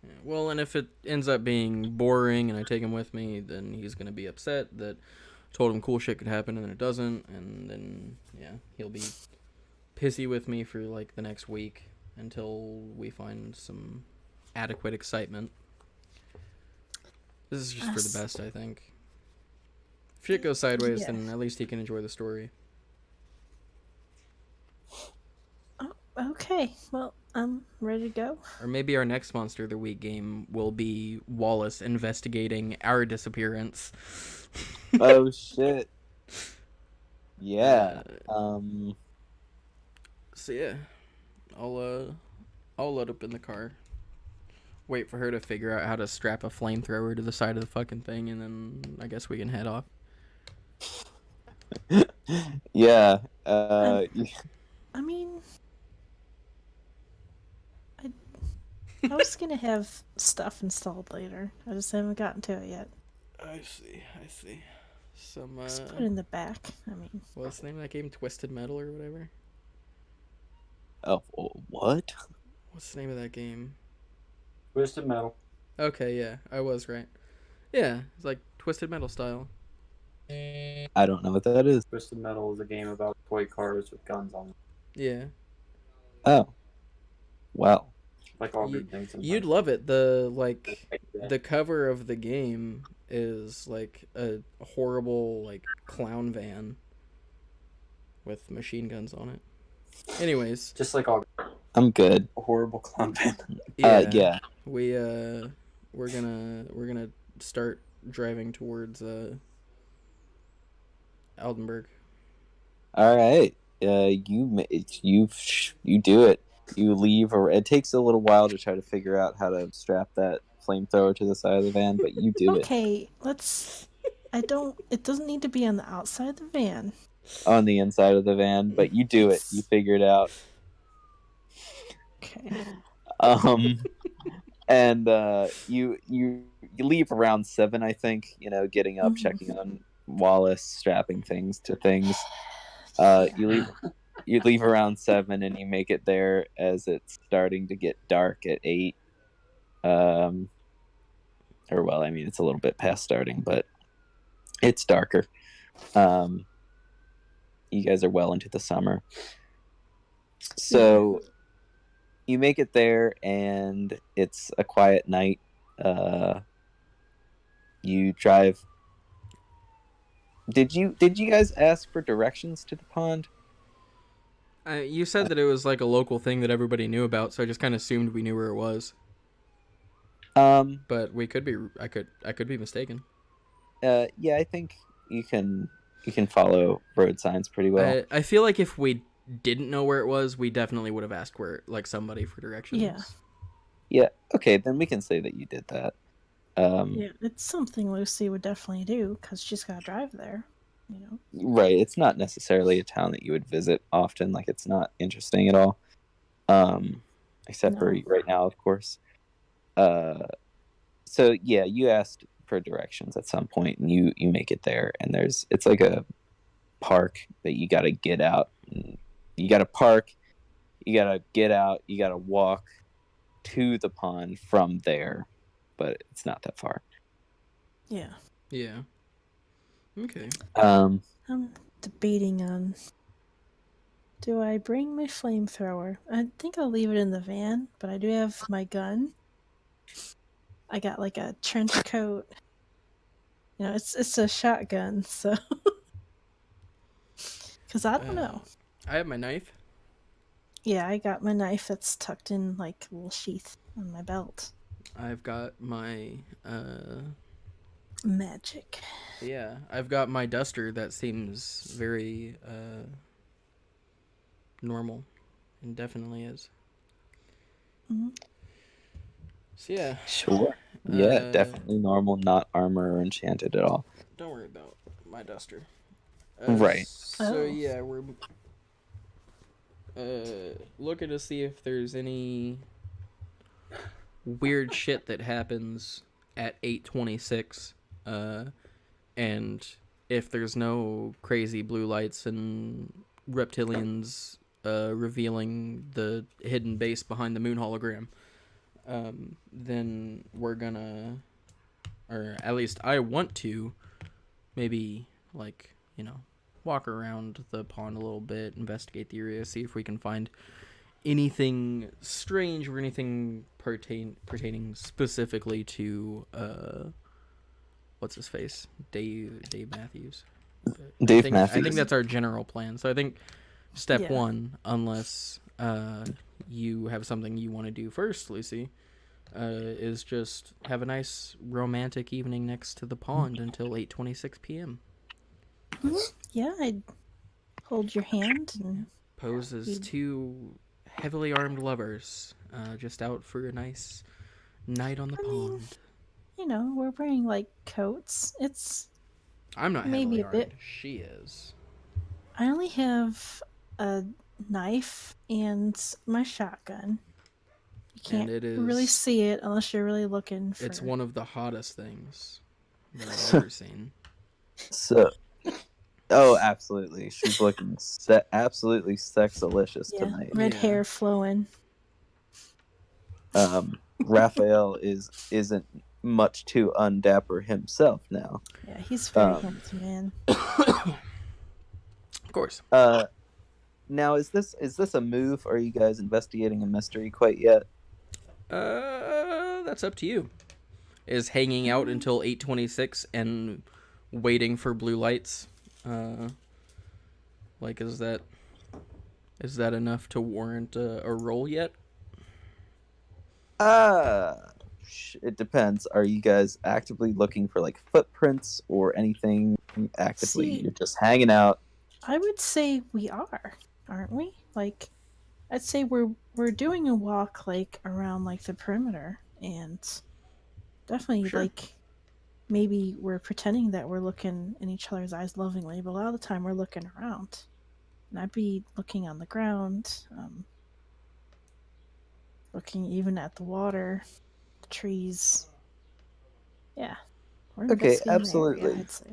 Yeah, well, and if it ends up being boring and I take him with me, then he's gonna be upset that I told him cool shit could happen and then it doesn't, and then yeah, he'll be pissy with me for like the next week until we find some adequate excitement. This is just for the best, I think. If shit goes sideways, then at least he can enjoy the story. Oh, okay. Well, I'm ready to go. Or maybe our next Monster of the Week game will be Wallace investigating our disappearance. Oh shit. Yeah. So yeah, I'll load up in the car. Wait for her to figure out how to strap a flamethrower to the side of the fucking thing, and then I guess we can head off. Yeah. I mean, I was gonna have stuff installed later. I just haven't gotten to it yet. I see. Some Just put it in the back. I mean, what's the name of that game? Twisted Metal or whatever? Oh, what? What's the name of that game? Twisted Metal. Okay, yeah, I was right. Yeah, it's like Twisted Metal style. I don't know what that is. Twisted Metal is a game about toy cars with guns on them. Yeah. Oh. Wow. Like all good things. You'd love it. The cover of the game is like a horrible like clown van with machine guns on it. Anyways, just like all. I'm good. A horrible clown van. Yeah. We're gonna start driving towards Aldenburg. All right. You do it. You leave, or it takes a little while to try to figure out how to strap that flamethrower to the side of the van, but you do it. okay, let's. I don't. It doesn't need to be on the outside of the van. On the inside of the van, but you do it. You figure it out. Okay. And you leave around 7, I think. Getting up, Mhm. checking on Wallace, strapping things to things. You leave around 7, and you make it there as it's starting to get dark at 8. Or well, I mean, it's a little bit past starting, but it's darker. You guys are well into the summer, so you make it there, and it's a quiet night. You drive. Did you guys ask for directions to the pond? You said that it was like a local thing that everybody knew about, so I just kind of assumed we knew where it was. But we could be. I could be mistaken. Yeah, I think you can follow road signs pretty well. I feel like if we didn't know where it was, we definitely would have asked somebody for directions. Yeah. Yeah. Okay, then we can say that you did that. Yeah, it's something Lucy would definitely do because she's got to drive there. Right. It's not necessarily a town that you would visit often. Like, it's not interesting at all. Except for right now, of course. So yeah, you asked for directions at some point, and you make it there, and it's like a park that you got to get out. You got to park. You got to get out. You got to walk to the pond from there, but it's not that far. Yeah. Yeah. Okay. I'm debating on, do I bring my flamethrower? I think I'll leave it in the van, but I do have my gun. I got like a trench coat. It's a shotgun, so because I don't know. I have my knife. Yeah, I got my knife that's tucked in like a little sheath on my belt. I've got my magic. Yeah, I've got my duster that seems very normal, and definitely is. Mm-hmm. So yeah. Sure. Yeah, definitely normal, not armor or enchanted at all. Don't worry about my duster. Right. So yeah, we're looking to see if there's any weird shit that happens at 8:26, and if there's no crazy blue lights and reptilians revealing the hidden base behind the moon hologram, then we're gonna, or at least I want to, maybe walk around the pond a little bit, investigate the area, see if we can find anything strange or anything pertaining specifically to what's his face, Dave Matthews. Matthews. I think that's our general plan. So I think step 1, unless you have something you want to do first, Lucy, is just have a nice romantic evening next to the pond until 8:26 p.m. Yeah, I'd hold your hand and pose as two heavily armed lovers, just out for a nice night on the pond. We're wearing like coats. I'm not maybe heavily a armed. bit. She is. I only have a knife and my shotgun. You can't really see it unless you're really looking for... It's one of the hottest things that I've ever seen. So, oh, absolutely. She's looking absolutely sexalicious tonight. Red hair flowing. Raphael isn't much too undapper himself now. Yeah, he's very handsome, man. Of course. Now, is this a move? Or are you guys investigating a mystery quite yet? That's up to you. Is hanging out until 8:26 and waiting for blue lights, is that enough to warrant a roll yet? It depends. Are you guys actively looking for like footprints or anything actively? You're just hanging out. I would say we are, aren't we? Like, I'd say we're doing a walk like around like the perimeter, and definitely maybe we're pretending that we're looking in each other's eyes lovingly, but a lot of the time we're looking around. And I'd be looking on the ground, looking even at the water, the trees. Yeah. We're Okay, investigating the area, absolutely. I'd say.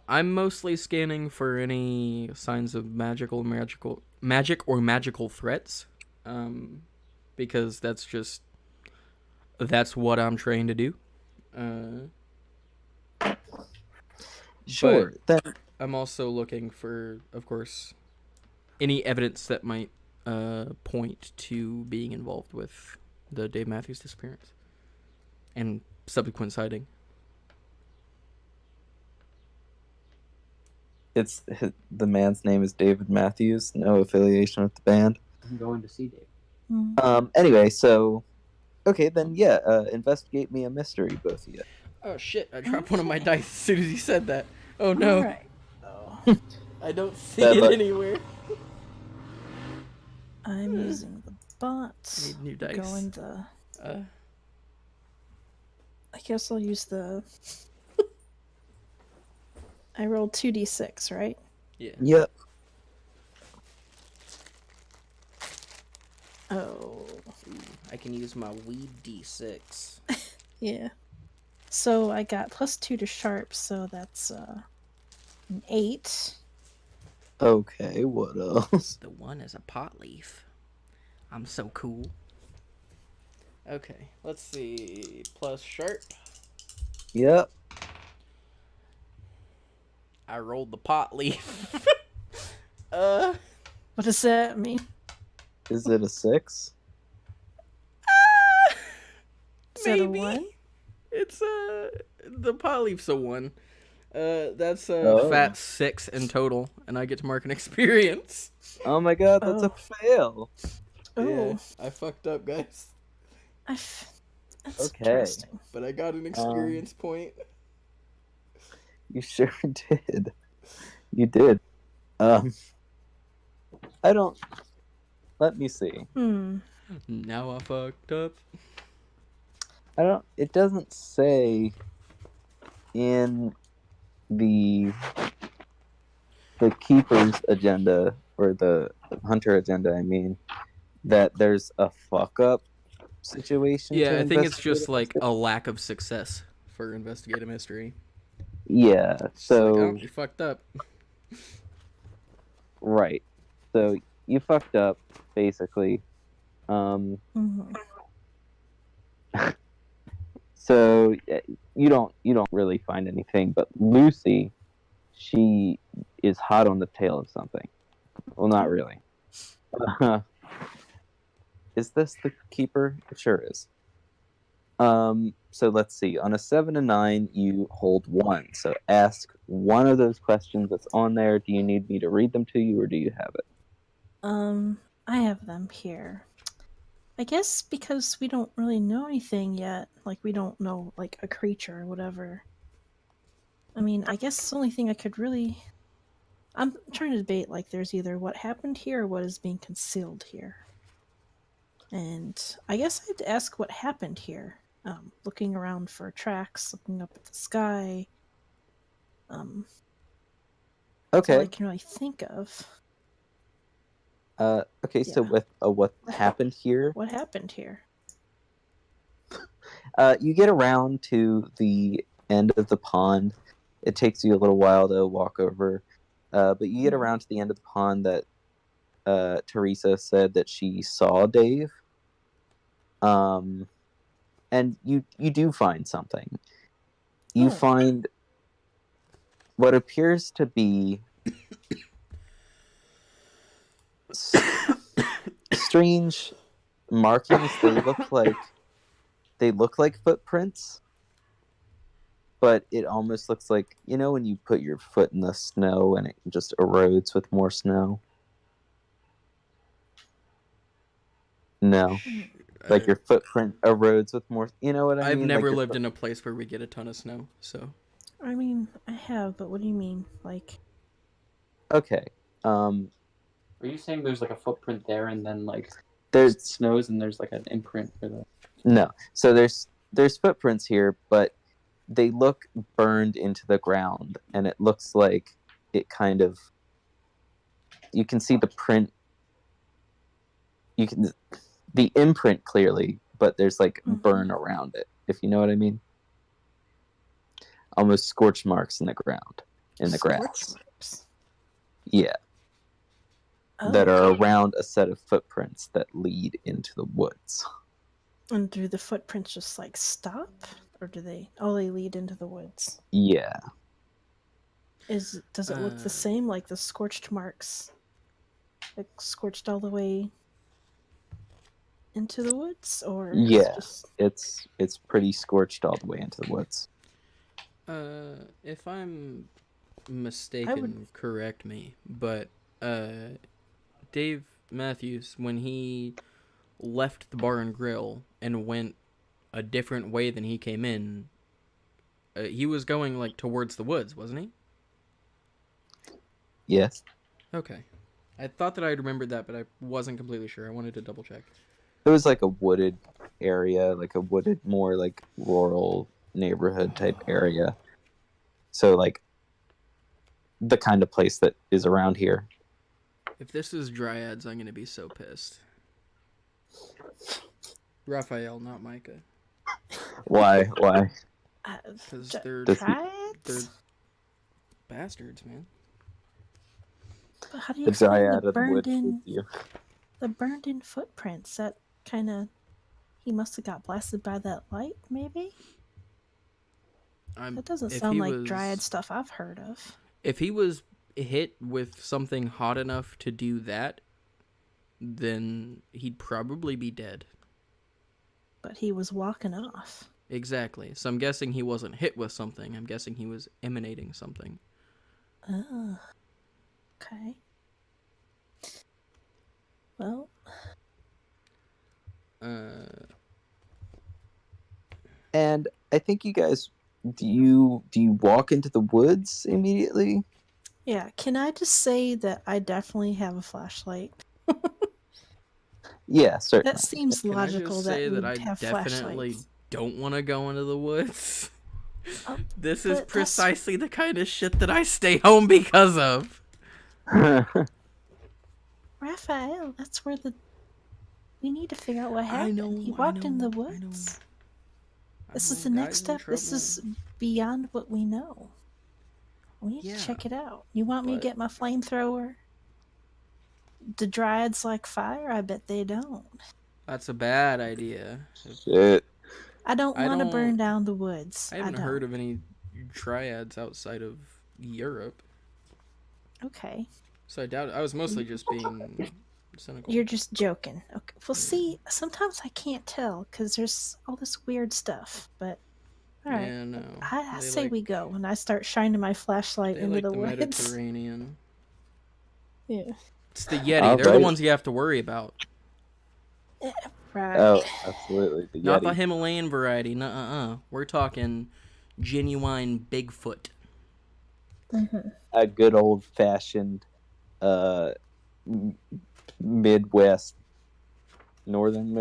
I'm mostly scanning for any signs of magic or magical threats, because that's what I'm trained to do. Sure. Then I'm also looking for, of course, any evidence that might point to being involved with the Dave Matthews disappearance and subsequent sighting. the man's name is David Matthews. No affiliation with the band. I'm going to see Dave. Anyway, so okay, then yeah, investigate me a mystery, both of you. Oh shit, I dropped one of my dice as soon as he said that. Oh no. Alright. I don't see Bad it luck. anywhere. I'm using the bots. Need new dice. Going to... Uh, I guess I'll use the... I rolled 2d6, right? yeah. Yep. Oh. I can use my weed D6. Yeah. So I got +2 to sharp, so that's an 8. Okay, what else? The one is a pot leaf. I'm so cool. Okay, let's see. Plus sharp. Yep. I rolled the pot leaf. What does that mean? Is it a 6? Is that a Maybe. 1? It's the pot leaf's a 1. That's a Oh. fat 6 in total, and I get to mark an experience. Oh my god, that's a fail. Oh. Yeah, I fucked up, guys. That's Okay. interesting. But I got an experience point. You sure did. You did. I don't. Let me see. Now I fucked up. I don't. It doesn't say in the keeper's agenda or the hunter agenda. I mean, that there's a fuck up situation. Yeah, to I think it's investigate just a like mystery. a lack of success for investigate a mystery. Yeah. It's like, So oh, you fucked up. right. So you fucked up basically. So you don't really find anything, but Lucy, she is hot on the tail of something. Well, not really. Is this the keeper? It sure is. So let's see. On a 7 and 9, you hold 1. So ask one of those questions that's on there. Do you need me to read them to you, or do you have it? I have them here. I guess because we don't really know anything yet. Like, we don't know, like, a creature or whatever. I mean, I guess the only thing I could really... I'm trying to debate, like, there's either what happened here or what is being concealed here. And I guess I'd ask what happened here. Looking around for tracks, looking up at the sky. That's all Okay. I can really think of. Okay, so Yeah. with what happened here, What happened here? you get around to the end of the pond. It takes you a little while to walk over, but you get around to the end of the pond that Teresa said that she saw Dave. And you do find something. You find what appears to be strange markings. They look like footprints, but it almost looks like, you know, when you put your foot in the snow and it just erodes with more snow. No, like your footprint erodes with more. You know what I I've mean? never Like lived in a place where we get a ton of snow, so. I mean, I have, but what do you mean? Like, Okay. Are you saying there's like a footprint there, and then like There's it snows, and there's like an imprint for the? no. So there's footprints here, but they look burned into the ground, and it looks like it kind of, you can see the print, the imprint clearly, but there's like burn around it, if you know what I mean. Almost scorch marks in the ground, in the grass. Marks? Yeah. Oh. That are around a set of footprints that lead into the woods. And do the footprints just like stop? Or do they lead into the woods? Yeah. Does it look the same, like the scorched marks? Like scorched all the way into the woods? Or Yeah. just... It's pretty scorched all the way into the woods. If I'm mistaken, correct me, but Dave Matthews, when he left the bar and grill and went a different way than he came in, he was going like towards the woods, wasn't he? Yes. Okay. I thought that I remembered that, but I wasn't completely sure. I wanted to double check. It was like a wooded area, like a wooded, more like rural neighborhood type area. So like the kind of place that is around here. If this is Dryads, I'm going to be so pissed. Raphael, not Micah. Why? Because they're Dryads? bastards, man. But how do you The explain Dryad the of the woods burned-in... with you. The burned-in footprints? That kind of... He must have got blasted by that light, maybe? That doesn't sound like Dryad stuff I've heard of. If he was hit with something hot enough to do that, then he'd probably be dead. But he was walking off. Exactly. So I'm guessing he wasn't hit with something. I'm guessing he was emanating something. Oh. Okay. Well. And I think you guys, do you walk into the woods immediately? Yeah, can I just say that I definitely have a flashlight? Yeah, certainly. That seems Can logical I just say that I we'd have definitely flashlights. don't want to go into the woods? Oh, This is but precisely the kind of shit that I stay home because of. Raphael, that's where we need to figure out what happened. He I walked in the know, I woods. know. This I is know the guys next in step. This is beyond what we know. We need Yeah, to check it out. You want me to but- get my flamethrower? Do Dryads like fire? I bet they don't. That's a bad idea. Shit. I don't I want to burn don't- down the woods. I haven't don't. heard of any Dryads outside of Europe, Okay. so I doubt it. I was mostly just being cynical. You're just joking. Okay. Well, see, sometimes I can't tell because there's all this weird stuff. But all right, Yeah, no. I They say like- we go when I start shining my flashlight They into like the the woods. Mediterranean. Yeah. It's the Yeti. They're the Alright. ones you have to worry about. Right. Oh, absolutely. The Not Yeti. the Himalayan variety. Nuh-uh. We're talking genuine Bigfoot. Mhm. A good old fashioned Midwest, northern,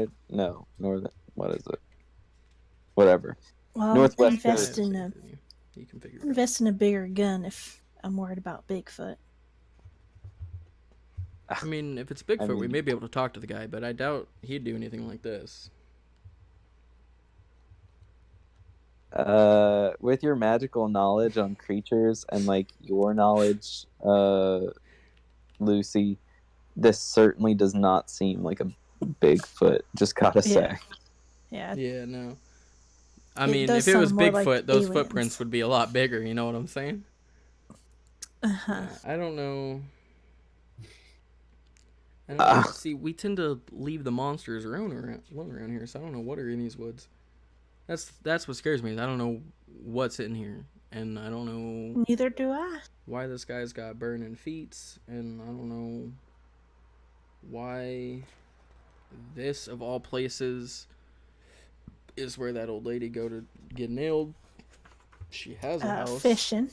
what is it? Whatever. Well, Northwest invest Coast. in a You can figure it out. invest in a bigger gun if I'm worried about Bigfoot. I mean, if it's Bigfoot, we mean- may be able to talk to the guy, but I doubt he'd do anything like this. With your magical knowledge on creatures and like your knowledge, Lucy, this certainly does not seem like a Bigfoot. Just gotta say. Yeah. Yeah, no. I It mean, does if it was sound more Bigfoot, like those aliens. footprints would be a lot bigger, you know what I'm saying? Uh-huh. I don't know. I don't Ah. See, we tend to leave the monsters alone around here, so I don't know what are in these woods. That's what scares me. I don't know what's in here, and I don't know Neither do I. why this guy's got burning feet, and I don't know why this, of all places, is where that old lady go to get nailed. She has a house. Fishing.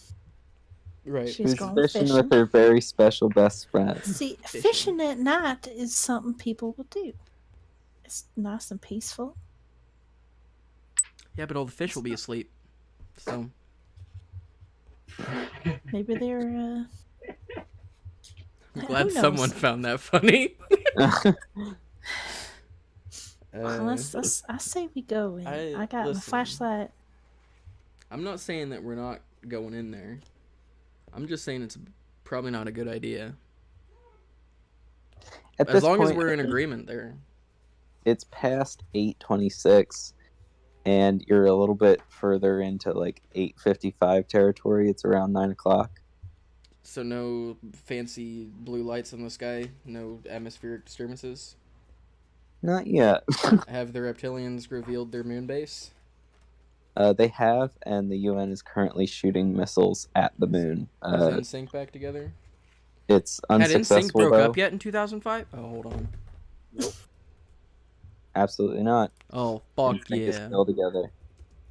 Right. She's Who's going fishing fishing. with her very special best friend. See, Fishing. fishing at night is something people will do. It's nice and peaceful. Yeah, but all the fish will be asleep. So Maybe they're. I'm Who glad someone knows? found that funny. I say we go in. I got my listen, flashlight. I'm not saying that we're not going in there. I'm just saying it's probably not a good idea. At As this long as point, we're in agreement there. it's past 8:26, and you're a little bit further into like 8:55 territory. It's around 9 o'clock. So no fancy blue lights in the sky, no atmospheric disturbances. Not yet. Have the reptilians revealed their moon base? They have, and the UN is currently shooting missiles at the moon. Is NSYNC back together? It's Had NSYNC unsuccessful, broke though. up yet in 2005? Oh, hold on. Nope. Absolutely not. Oh, fuck NSYNC is yeah. still together.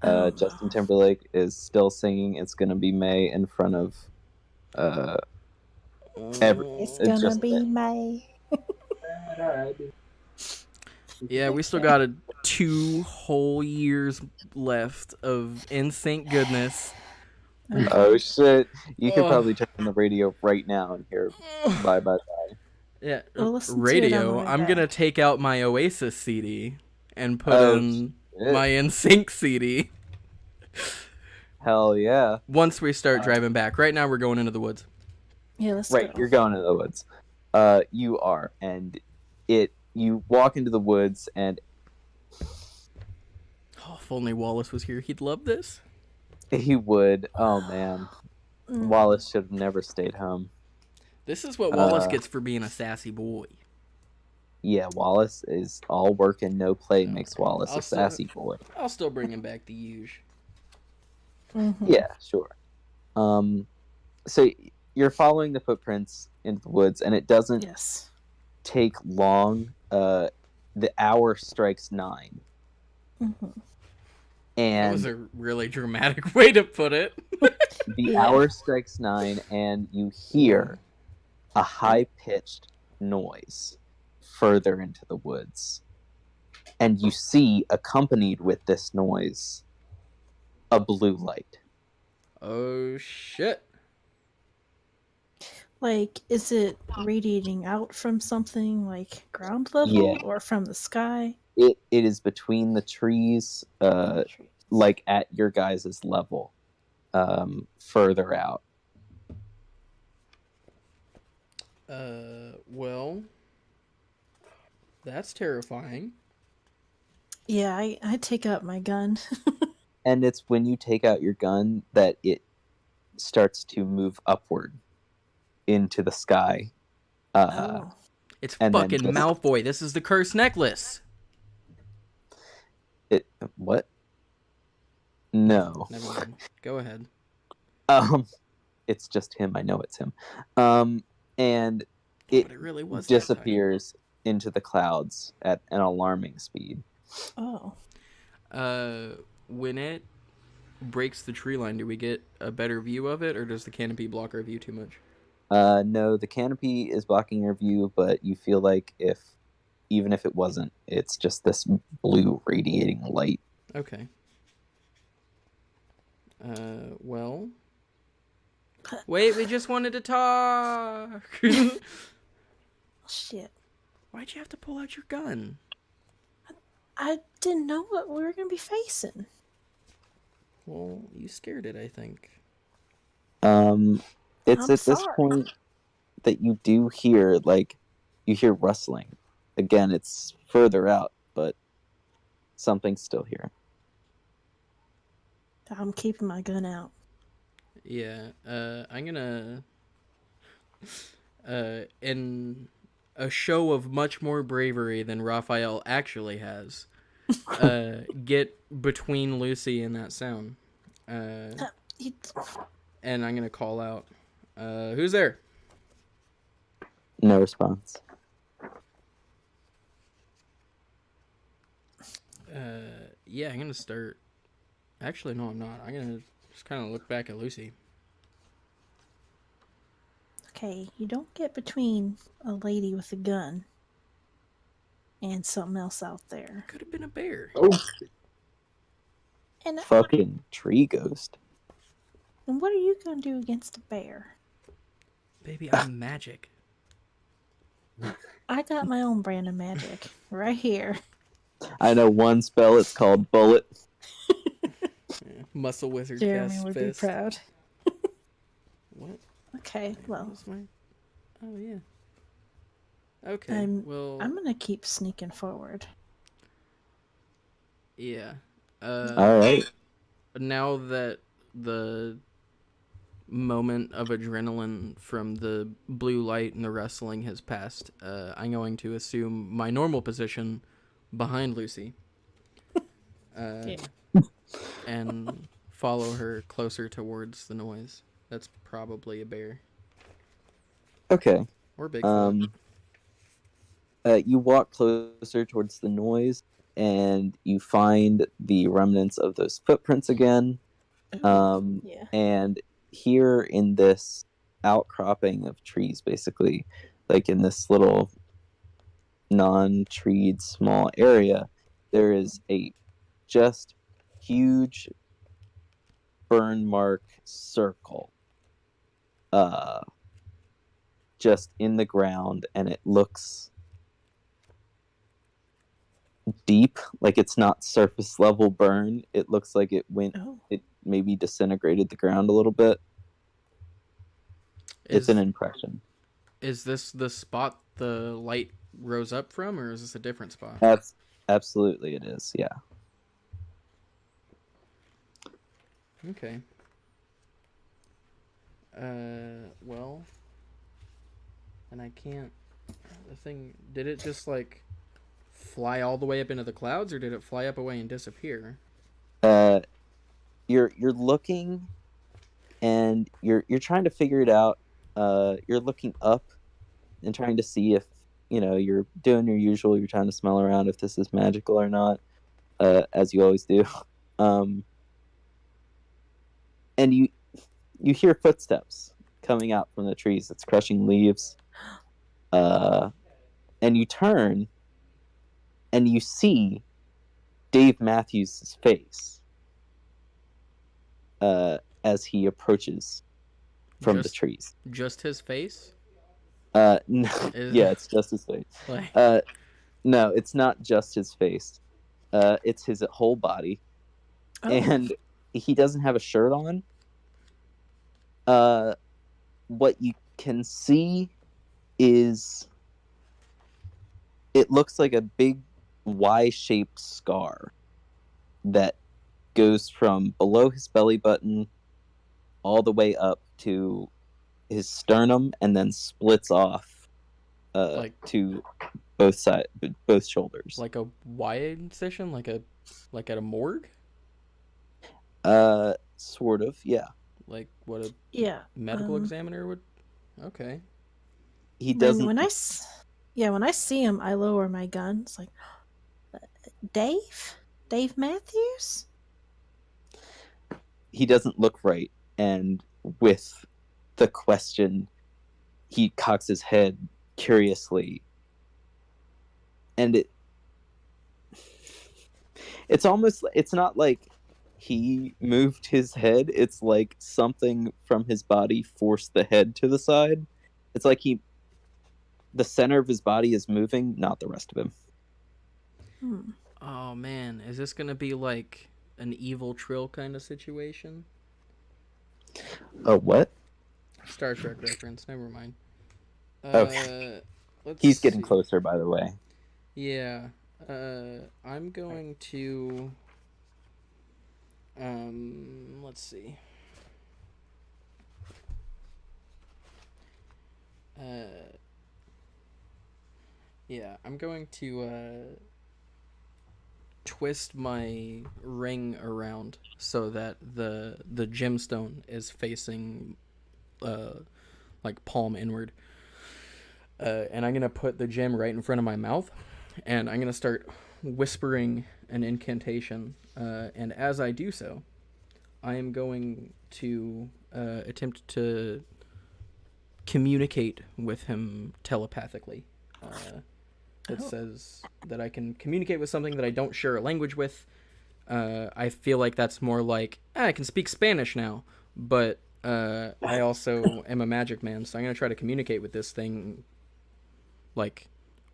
Oh. Justin Timberlake is still singing "It's Gonna Be May" in front of It's gonna just- be May. Yeah, we still got 2 whole years left of NSYNC goodness. Oh shit! You could Oh. probably turn on the radio right now and hear "Bye Bye Bye." Yeah, We'll listen to it on radio. the way I'm back. gonna take out my Oasis CD and put Oh, in shit. my NSYNC CD Hell yeah! once we start driving back. Right now, we're going into the woods. Yeah, let's Right, go. you're going into the woods. You are, and you walk into the woods, and Oh, if only Wallace was here, he'd love this. he would. Oh man, Mm. Wallace should have never stayed home. This is what Wallace Uh, gets for being a sassy boy. Yeah, Wallace is all work and no play Oh, makes Wallace I'll a still- sassy boy. I'll still bring him back to Huge. Mhm. Yeah, sure. So you're following the footprints into the woods, and it doesn't Yes. take long. The hour strikes 9, Mhm. That was and a really dramatic way to put it. the Yeah. hour strikes 9, and you hear a high-pitched noise further into the woods, and you see, accompanied with this noise, a blue light. Oh shit! Like, is it radiating out from something like ground level Yeah. or from the sky? It is between the trees, like at your guys' level, further out. Well, that's terrifying. Yeah, I take out my gun. And it's when you take out your gun that it starts to move upward into the sky. Oh. It's And then fucking just- Malfoy. This is the cursed necklace. What? No. Never mind. Go ahead. It's just him. I know it's him. And it But it really was that time. disappears into the clouds at an alarming speed. Oh. When it breaks the tree line, do we get a better view of it, or does the canopy block our view too much? No, the canopy is blocking your view, but you feel like even if it wasn't, it's just this blue radiating light. Okay. Well. Wait, we just wanted to talk. Shit. Why'd you have to pull out your gun? I didn't know what we were going to be facing. Well, you scared it, I think. It's I'm at this sorry. point that you do hear, you hear rustling. Again, it's further out, but something's still here. I'm keeping my gun out. Yeah, I'm gonna, in a show of much more bravery than Raphael actually has, get between Lucy and that sound. You- And I'm gonna call out, who's there? No response. Yeah, I'm gonna start. Actually, no, I'm not. I'm gonna just kind of look back at Lucy. Okay, you don't get between a lady with a gun and something else out there. Could have been a bear. Oh, And Fucking tree ghost. what are you gonna do against a bear? Baby, I'm magic. I got my own brand of magic right here. I know one spell. It's called Bullet. Yeah. Muscle wizard Jeremy cast would fist. be proud. What? Okay, Wait, well, what was my... Oh yeah. Okay. I'm well. gonna keep sneaking forward. Yeah. All right. Now that the moment of adrenaline from the blue light and the wrestling has passed, I'm going to assume my normal position behind Lucy. Yeah. And follow her closer towards the noise. That's probably a bear. Okay. Or Bigfoot. You walk closer towards the noise, and you find the remnants of those footprints again. Yeah. And here in this outcropping of trees, basically, like in this little non-treed small area, there is a just huge burn mark circle just in the ground, and it looks deep, like it's not surface level burn. It looks like it maybe disintegrated the ground a little bit. It's an impression. Is this the spot the light rose up from, or is this a different spot? Absolutely it is, yeah. Okay. Well, and I can't... The thing... Did it just, like, fly all the way up into the clouds, or did it fly up away and disappear? You're looking, and you're trying to figure it out. You're looking up and trying to see if, you're doing your usual. You're trying to smell around if this is magical or not, as you always do. And you hear footsteps coming out from the trees. It's crushing leaves. And you turn, and you see Dave Matthews' face as he approaches from the trees. Just his face? No, Is- yeah, it's just his face. Like, No, it's not just his face. It's his whole body. Oh. And he doesn't have a shirt on. What you can see is it looks like a big Y-shaped scar that goes from below his belly button all the way up to his sternum and then splits off to both shoulders. like a Y incision? Like at a morgue? Sort of, yeah. Like what a Yeah. medical examiner would... Okay. He doesn't. When I see him, I lower my gun. It's like, Dave Matthews. He doesn't look right, and with the question, he cocks his head curiously, and it's almost, it's not like he moved his head. It's like something from his body forced the head to the side. It's like the center of his body is moving, not the rest of him. Oh man, is this gonna be like an evil Trill kind of situation? Oh, what? Star Trek reference, never mind. Okay. Let's He's getting see. closer, by the way. Yeah. I'm going to... let's see. Yeah, I'm going to twist my ring around so that the gemstone is facing like palm inward. And I'm gonna put the gem right in front of my mouth, and I'm gonna start whispering an incantation. And as I do so, I am going to attempt to communicate with him telepathically. It says that I can communicate with something that I don't share a language with, I feel like that's more like I can speak Spanish now, but I also am a magic man, so I'm gonna try to communicate with this thing like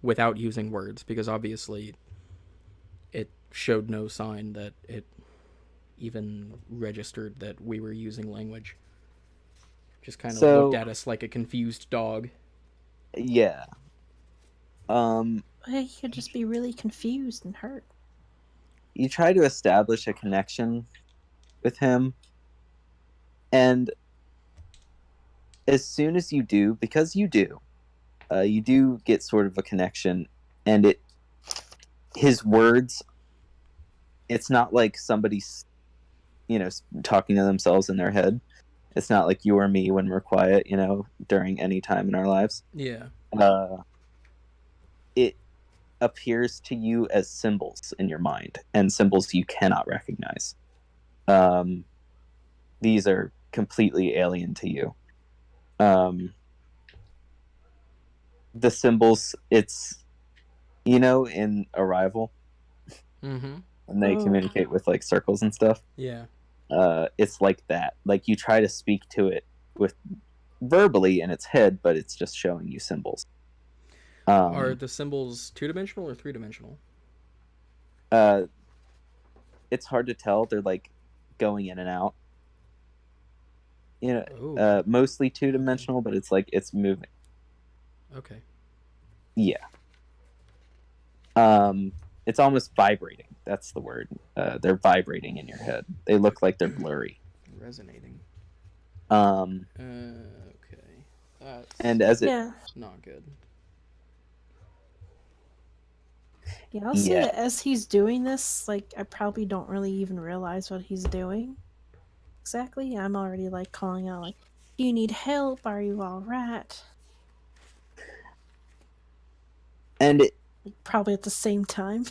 without using words, because obviously it showed no sign that it even registered that we were using language. Just kind of looked at us like a confused dog. Yeah. He could just be really confused and hurt. You try to establish a connection with him, and as soon as you do, because you do get sort of a connection, and his words, it's not like somebody's, talking to themselves in their head. It's not like you or me when we're quiet, during any time in our lives. Yeah. It appears to you as symbols in your mind, and symbols you cannot recognize. These are completely alien to you. The symbols, it's, in Arrival, Mm-hmm. when they communicate with like circles and stuff. Yeah. It's like that. Like you try to speak to it with verbally in its head, but it's just showing you symbols. Are the symbols 2-dimensional or 3-dimensional? It's hard to tell. They're like going in and out. Ooh. Mostly 2-dimensional, but it's like it's moving. Okay. Yeah. It's almost vibrating. That's the word. They're vibrating in your head. They look like they're blurry. Resonating. Okay. That's And as it, not good. Yeah, I'll say that as he's doing this, like, I probably don't really even realize what he's doing. Exactly. I'm already, like, calling out, like, do you need help? Are you all right? and Probably at the same time.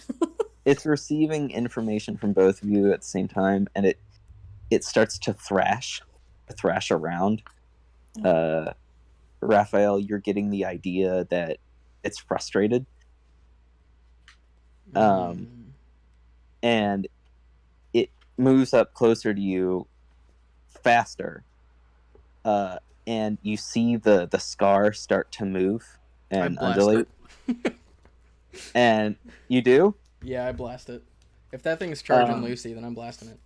it's receiving information from both of you at the same time, and it starts to thrash around. Raphael, you're getting the idea that it's frustrated. And it moves up closer to you faster, and you see the scar start to move and undulate. And you do? Yeah, I blast it. If that thing's charging Lucy, then I'm blasting it.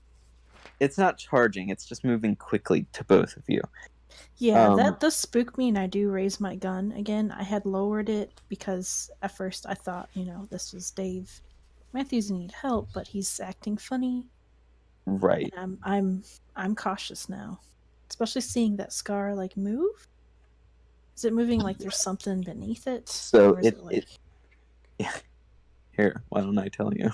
It's not charging, it's just moving quickly to both of you. Yeah, that does spook me, and I do raise my gun again. I had lowered it because at first I thought, this was Dave Matthews need help, but he's acting funny. Right. And I'm cautious now, especially seeing that scar like move. Is it moving like there's something beneath it? So or is it like... Here, why don't I tell you?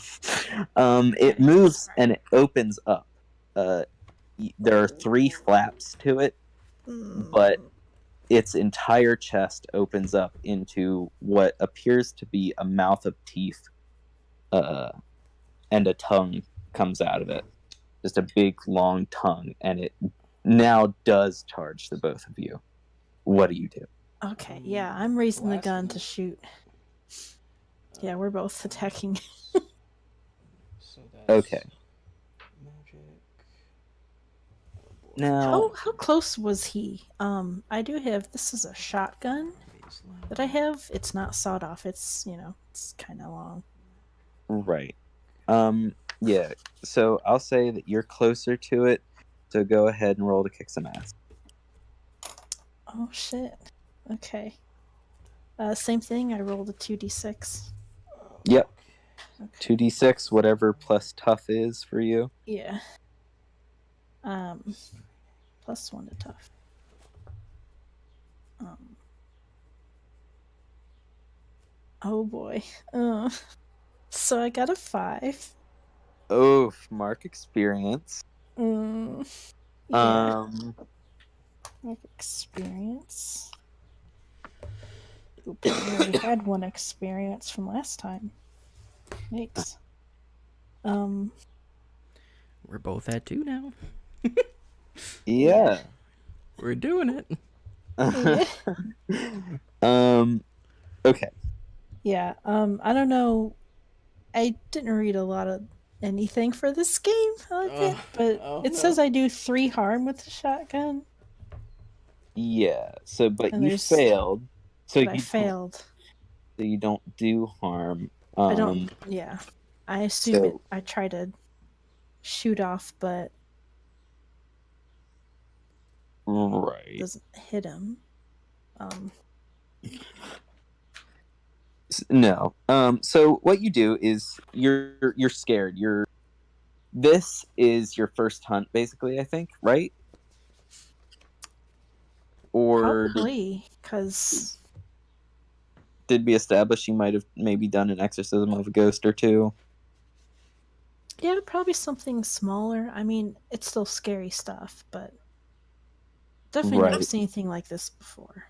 It moves and it opens up. There are 3 flaps to it, but its entire chest opens up into what appears to be a mouth of teeth, and a tongue comes out of it. Just a big, long tongue, and it now does charge the both of you. What do you do? Okay, yeah, I'm raising the gun to shoot. Yeah, we're both attacking. So that's Okay. Magic. Now, How close was he? I do have, this is a shotgun that I have. It's not sawed off. It's, it's kind of long. right. Yeah. So I'll say that you're closer to it. So go ahead and roll to kick some ass. Oh shit. Okay. Same thing. I rolled a 2d6. Yep. Okay. 2d6, whatever plus tough is for you. Yeah. Plus 1 to tough. Oh boy. So I got a 5. Oh, mark experience. Yeah. Mark experience. Oops, I already had 1 experience from last time. Yikes. We're both at 2 now. Yeah. We're doing it. Okay. Yeah. I don't know. I didn't read a lot of anything for this game. Okay. But it says I do 3 harm with the shotgun. Yeah. So, but And you there's- failed. So But I failed. So you don't do harm. I don't. Yeah. I assume so- I try to shoot off, but Right. it doesn't hit him. No. So what you do is you're scared. This is your first hunt, basically. I think, right? Or Probably because did we establish you might have maybe done an exorcism of a ghost or two? yeah, probably something smaller. I mean, it's still scary stuff, but definitely never Right. seen anything like this before.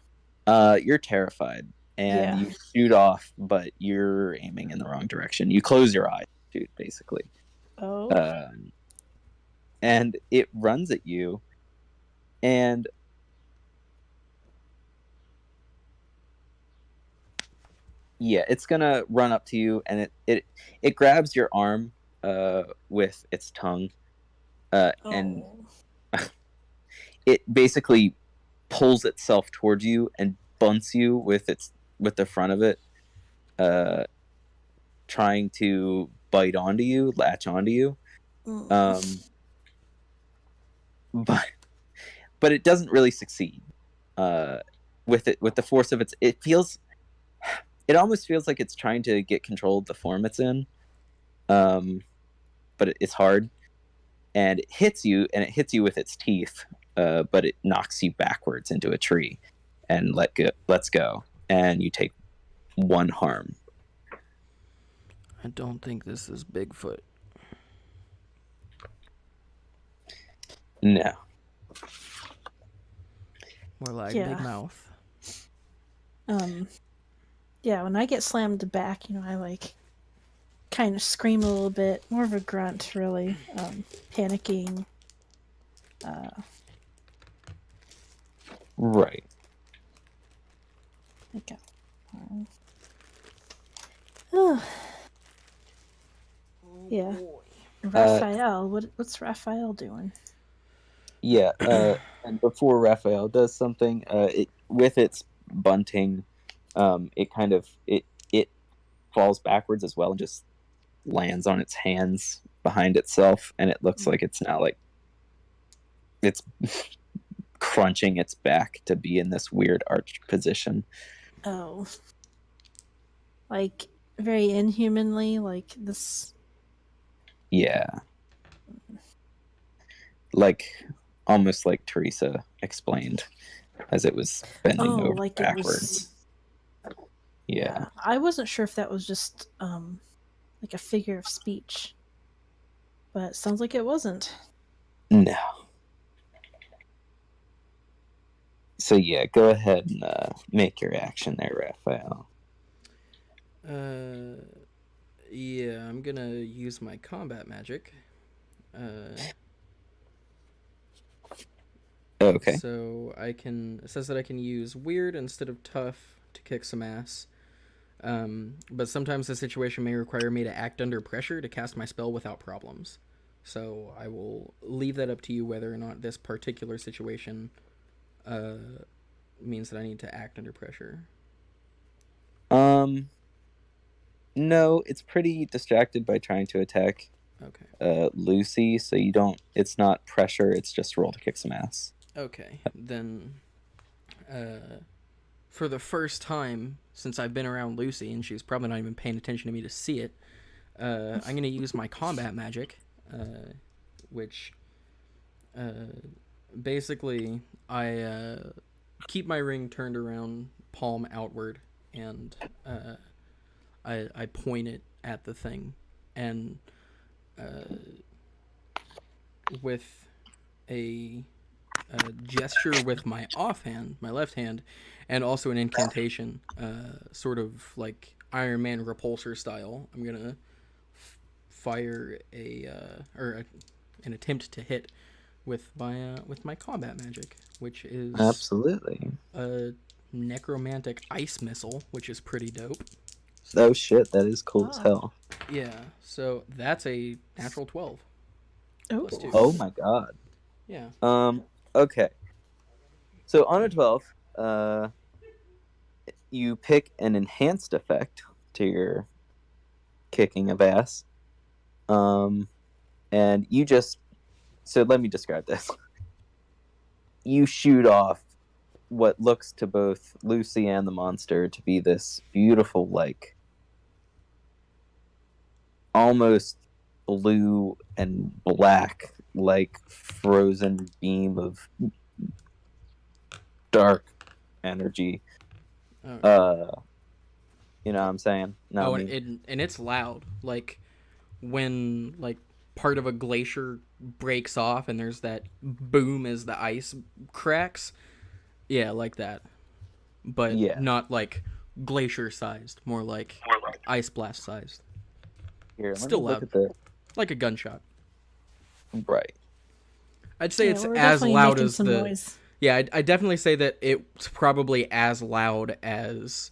You're terrified, and Yeah. you shoot off, but you're aiming in the wrong direction. You close your eyes, shoot, basically. Oh. And it runs at you, and yeah, it's gonna run up to you, and it grabs your arm with its tongue, and it basically pulls itself towards you and bunts you with the front of it, trying to bite onto you, latch onto you. But it doesn't really succeed. With the force of it almost feels like it's trying to get control of the form it's in. But it's hard, and it hits you with its teeth. But it knocks you backwards into a tree, and lets go, and you take 1 harm. I don't think this is Bigfoot. No. More like Yeah. Big Mouth. Yeah, when I get slammed back, I like kind of scream a little bit, more of a grunt, really, panicking. Right. Okay. Oh. Yeah. Raphael, what's Raphael doing? Yeah. And before Raphael does something, with its bunting, it falls backwards as well and just lands on its hands behind itself, and it looks like it's now it's crunching its back to be in this weird arched position. Oh. Like, very inhumanly, like this. Yeah. Like, almost like Teresa explained, as it was bending over like backwards. it was. Yeah. I wasn't sure if that was just like a figure of speech, but it sounds like it wasn't. No. So yeah, go ahead and make your action there, Raphael. Yeah, I'm gonna use my combat magic. Okay. So it says that I can use weird instead of tough to kick some ass. But sometimes the situation may require me to act under pressure to cast my spell without problems. So I will leave that up to you whether or not this particular situation means that I need to act under pressure. No, it's pretty distracted by trying to attack Lucy, so it's not pressure, it's just roll to kick some ass. Okay, then for the first time since I've been around Lucy, and she's probably not even paying attention to me to see it, I'm going to use my combat magic, which basically I keep my ring turned around, palm outward, and I point it at the thing, and with a gesture with my offhand, my left hand, and also an incantation, sort of like Iron Man repulsor style, I'm gonna fire an attempt to hit with my combat magic, which is absolutely a necromantic ice missile, which is pretty dope. Oh shit, that is cool as hell. Yeah, so that's a natural 12. Oh, Plus 2. Oh my god. Yeah. Okay. So on a 12, you pick an enhanced effect to your kicking of ass. And you just, so let me describe this. You shoot off what looks to both Lucy and the monster to be this beautiful, like, almost blue and black, like frozen beam of dark energy. Oh, You know what I'm saying? No, oh I mean, and it's loud. Like when like part of a glacier breaks off and there's that boom as the ice cracks. Yeah, like that. But yeah. not like glacier sized, more like ice blast sized. Here, let Still me look loud. at the Like a gunshot. right. I'd say yeah, it's we're as definitely loud making as some the noise. Yeah, I definitely say that it's probably as loud as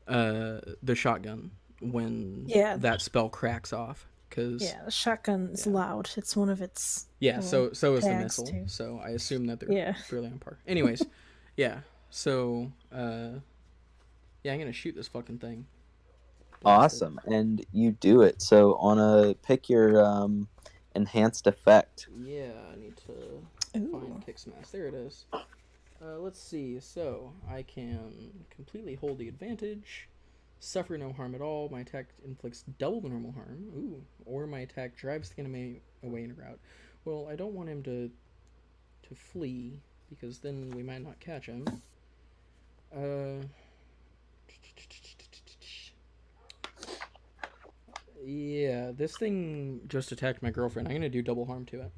the shotgun when Yeah. that spell cracks off. Cause Yeah, the shotgun's Yeah. loud. It's one of its. yeah, little so is the tags, missile. too. So I assume that they're Yeah. fairly on par. Anyways, yeah. So yeah, I'm gonna shoot this fucking thing. Blast it. Awesome. And you do it. So on a pick your enhanced effect. Yeah, I need to Ooh. find kick smash. There it is. Let's see. So I can completely hold the advantage, suffer no harm at all. My attack inflicts double the normal harm. Ooh, or my attack drives the enemy away in a route. Well, I don't want him to flee because then we might not catch him. Yeah, this thing just attacked my girlfriend. I'm gonna do double harm to it.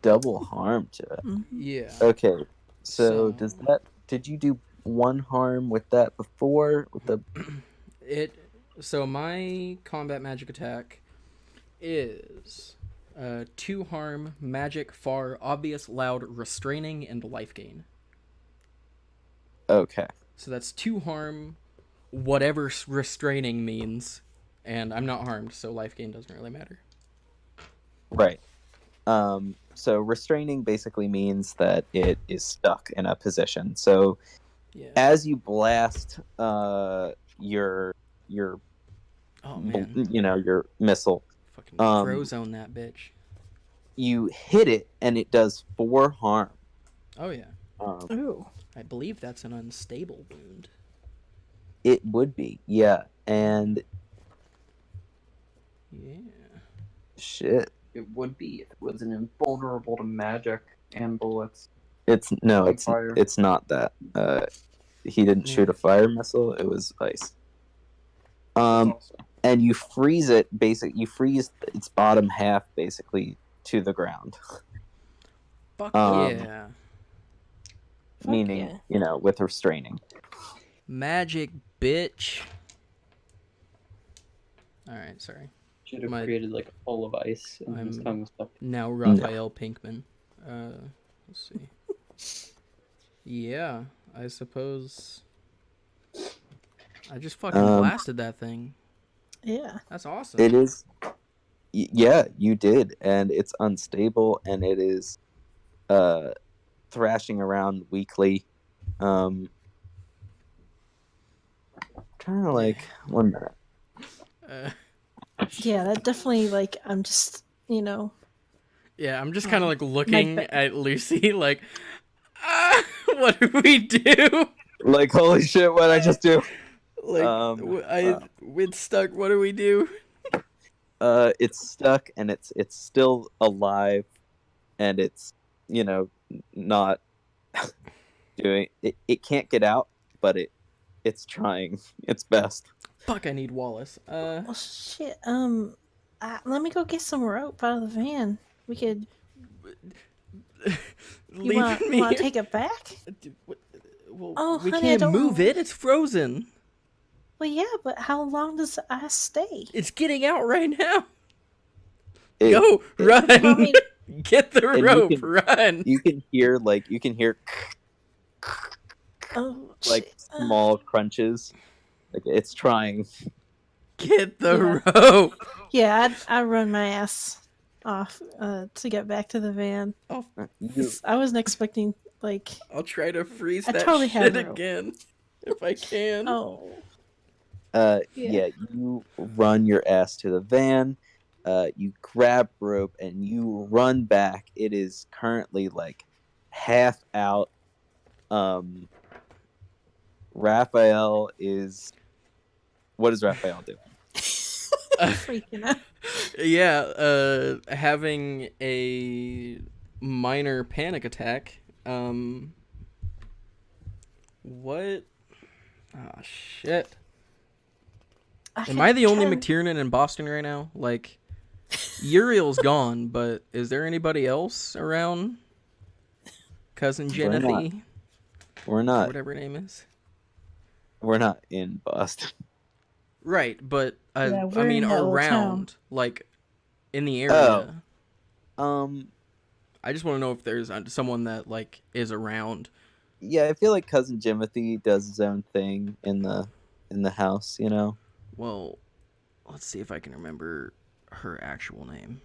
Double harm to it. Mhm. Yeah. Okay. So So- does that did you do one harm with that before with the So my combat magic attack is 2 harm, magic, far, obvious, loud, restraining, and life gain. Okay. So that's 2 harm, whatever restraining means, and I'm not harmed, so life gain doesn't really matter. Right. So restraining basically means that it is stuck in a position. So Yeah. as you blast your Oh man, your missile, fucking um, Frozone that bitch. you hit it and it does 4 harm. Oh yeah, Ooh. I believe that's an unstable wound. It would be, yeah. And Yeah. shit. It would be if it was an invulnerable to magic and bullets. It's Fire. it's not that. He didn't shoot a fire missile, it was ice. And you freeze it you freeze its bottom half basically to the ground. Fuck Um, yeah. Fuck Meaning, yeah. with restraining. Magic, bitch. Alright, sorry. Should have My- created like a bowl of ice and his I'm- tongue was stuck. Now Raphael Pinkman. Let's see. Yeah, I suppose. I just fucking blasted that thing. Yeah. That's awesome. It is yeah, you did, and it's unstable and it is thrashing around weakly. Trying to like 1 minute. Yeah, that definitely, like, I'm just, Yeah, I'm just kind of like looking ba- at Lucy, like, what do we do? Like, holy shit, what'd I just do? Like, it's stuck. What do we do? It's stuck and it's still alive, and it's not doing it. It can't get out, but it's trying its best. Fuck, I need Wallace. well, shit. Let me go get some rope out of the van. We could. You Leave want me to here. take it back? Well, Oh, we honey, I can't don't move know. it. It's frozen. Well, yeah, but how long does the ice stay? It's getting out right now. It- Go, run. You want me to- Get the And you rope, can- run. You can hear Oh, like shit. small crunches. Like it's trying. Get the Yeah. rope. Yeah, I'd run my ass off to get back to the van. You, I wasn't expecting, like, I'll try to freeze I that totally have shit rope. again if I can. oh. yeah, you run your ass to the van. You grab rope and you run back. It is currently like half out. Raphael is. What is Raphael doing? Freaking out. Yeah, having a minor panic attack. What? Oh, shit. Am I the only McTiernan in Boston right now? Like, Uriel's gone, but is there anybody else around? Cousin Jenathy? We're not. Whatever her name is. We're not in Boston. Right, but Yeah, I we're mean in that little town. around, like, in the area. I just want to know if there's someone that, like, is around. Yeah, I feel like Cousin Jimothy does his own thing in the house, you know. Well, let's see if I can remember her actual name.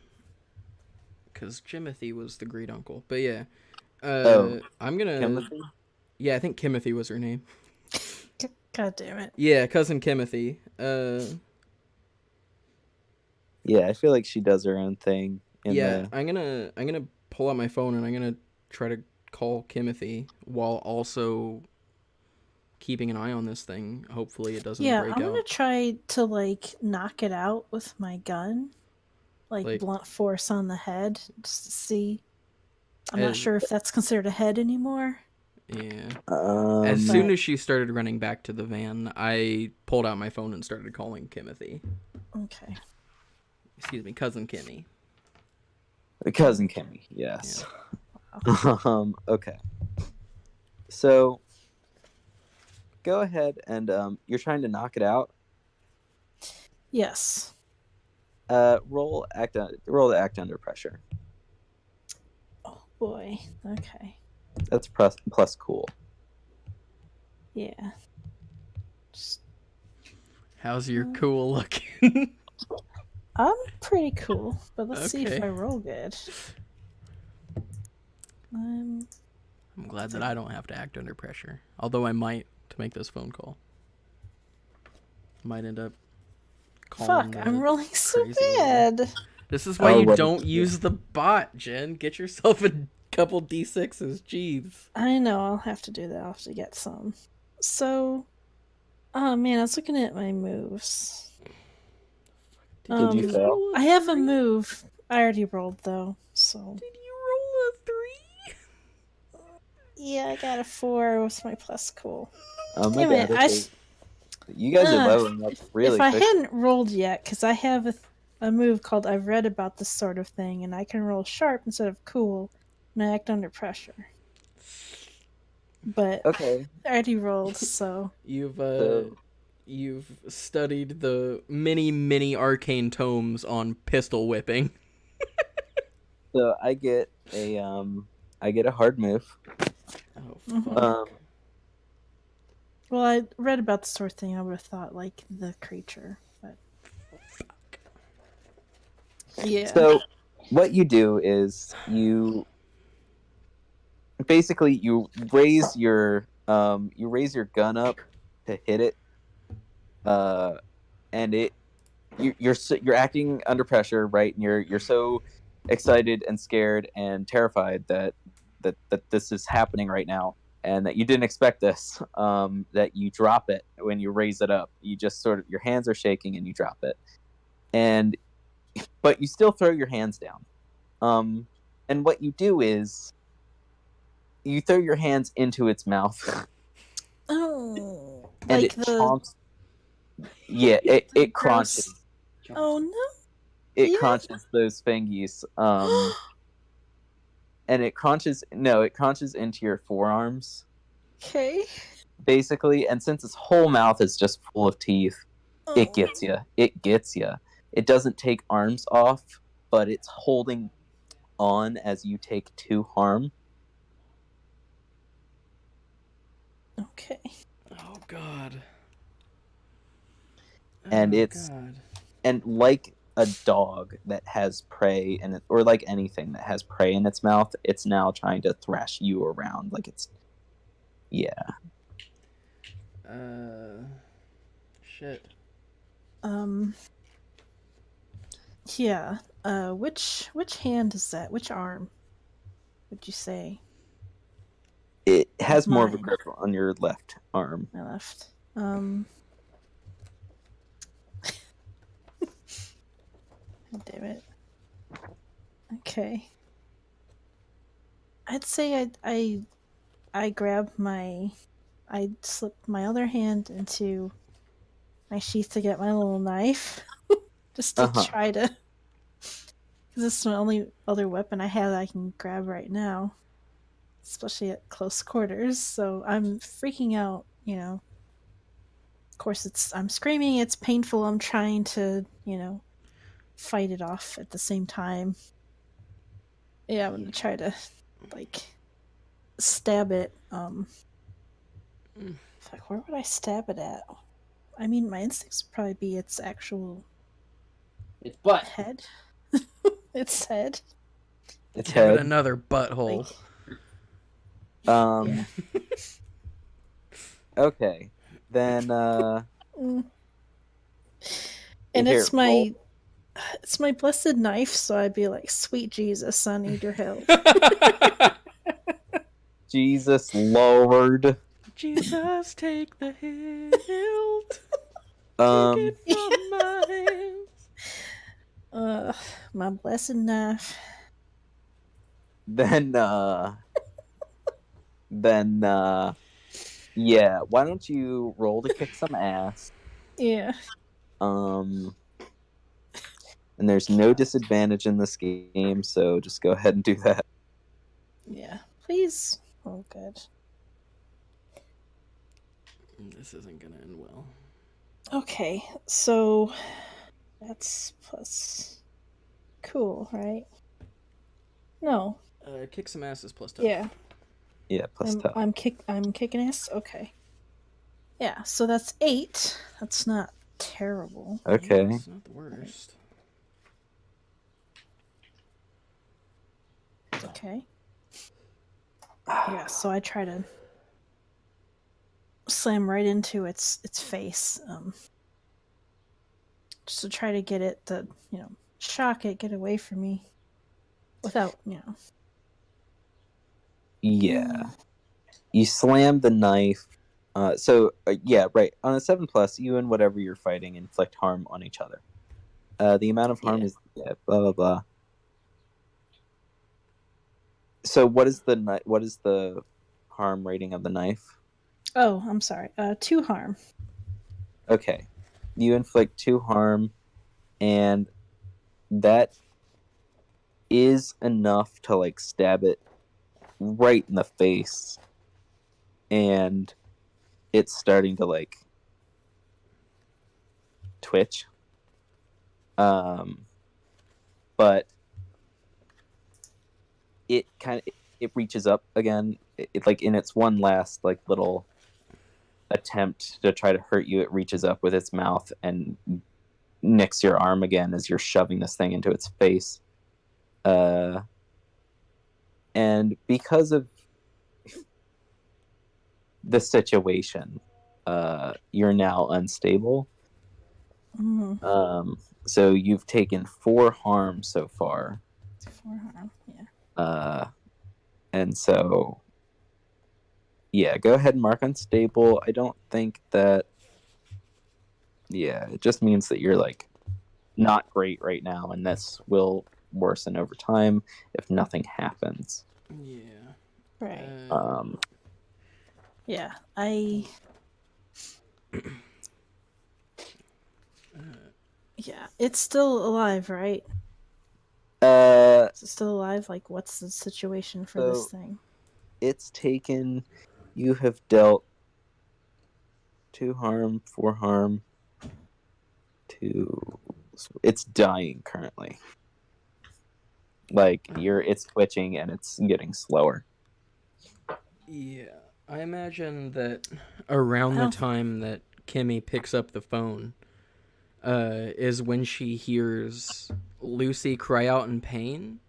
Because Jimothy was the great uncle. But yeah. I'm gonna... Timothy? Yeah, I think Kimothy was her name. God damn it. Yeah, Cousin Kimothy. Yeah, I feel like she does her own thing. I'm gonna pull out my phone and I'm gonna try to call Kimothy while also keeping an eye on this thing. Hopefully it doesn't break I'm out. gonna try to, like, knock it out with my gun. Like blunt force on the head, just to see. I'm not sure if that's considered a head anymore. Yeah. As But- soon as she started running back to the van, I pulled out my phone and started calling Kimothy. Okay. Excuse me, Cousin Kimmy. Cousin Kimmy, yes. Okay. So go ahead and you're trying to knock it out. Yes. Roll to act under pressure. Oh boy. Okay. That's plus cool. Yeah. Just, How's your cool looking? I'm pretty cool, but let's see if Okay. I roll good. I'm glad that I don't have to act under pressure. Although I might to make this phone call. Might end up calling. Fuck, I'm rolling so crazy lady. bad. This is why Oh, you what don't is it? use the bot, Jen. Get yourself a couple D6s. Jeez. I know, I'll have to do that. I'll have to get some. So, oh man, I was looking at my moves. Did you fail? I have a move. I already rolled though, so. Did you roll a 3? Yeah, I got a 4 with my plus cool. Oh my Damn it, god. You guys are leveling up really if I quick. hadn't rolled yet, because I have a move called I've read about this sort of thing, and I can roll sharp instead of cool, and I act under pressure. But Okay. I already rolled, so. You've studied the many arcane tomes on pistol whipping. So I get a hard move. Oh, Mhm. Well, I read about the sort of thing. I would have thought like the creature, but yeah. So what you do is you basically raise your gun up to hit it, and you're acting under pressure, right? And you're so excited and scared and terrified that this is happening right now, and that you didn't expect this. That you drop it when you raise it up. You just sort of, your hands are shaking and you drop it, but you still throw your hands down. And what you do is you throw your hands into its mouth. Oh, And like it chomps. Yeah, it crunches. Oh no! It Yeah. crunches those fingies. And it crunches into your forearms, Okay. basically. And since its whole mouth is just full of teeth, it gets you. It gets you. It doesn't take arms off, but it's holding on as you take 2 harm. Okay. Oh God. And Oh, it's God. and like a dog that has prey in it, or like anything that has prey in its mouth, it's now trying to thrash you around. Like it's yeah. Shit. Yeah. Which hand is that? Which arm would you say? It has more of a Mine. grip on your left arm. My left. Damn it. Okay. I'd say I grab I slip my other hand into my sheath to get my little knife, just to Uh-huh. try to. Because it's the only other weapon I have that I can grab right now, especially at close quarters. So I'm freaking out. Of course, I'm screaming. It's painful. I'm trying to fight it off at the same time. Yeah, I'm gonna try to like stab it. Fuck, where would I stab it at? I mean, my instincts would probably be its actual It's butt. head. Its head. Its Give it head. another butthole. Yeah. Okay. Then Mm. And here, it's my blessed knife, so I'd be like, sweet Jesus, I need your help. Jesus Lord. Jesus, take the hilt. Um Take it from my hands. My blessed knife. then yeah, why don't you roll to kick some ass? Yeah. And there's no disadvantage in this game, so just go ahead and do that. Yeah. Please. Oh, good. This isn't gonna end well. Okay, so that's plus. Cool, right? No. Kick some ass is plus tough. Yeah. Yeah, plus tough. I'm kicking ass. Okay. Yeah, so that's 8. That's not terrible. Okay. It's not the worst. Okay. Yeah, so I try to slam right into its face, just to try to get it to shock it, get away from me, without Yeah. You slam the knife. Yeah, right. On a 7+, you and whatever you're fighting inflict harm on each other. The amount of harm is blah blah blah. So what is the harm rating of the knife? Oh, I'm sorry. 2 harm. Okay. You inflict 2 harm, and that is enough to like stab it right in the face, and it's starting to like twitch. But it reaches up again. It like in its one last like little attempt to try to hurt you, it reaches up with its mouth and nicks your arm again as you're shoving this thing into its face. And because of the situation, you're now unstable. Mm-hmm. So you've taken 4 harm so far. 4 harm. Yeah. And so yeah, go ahead and mark unstable. I don't think that. Yeah, it just means that you're like not great right now, and this will worsen over time if nothing happens. Yeah. Right. Yeah. Yeah, it's still alive, right? Is it still alive? Like, what's the situation for this thing? It's taken. You have dealt 2 harm, 4 harm. 2. It's dying currently. Like it's twitching and it's getting slower. Yeah, I imagine that around the time that Kimmy picks up the phone, is when she hears Lucy cry out in pain,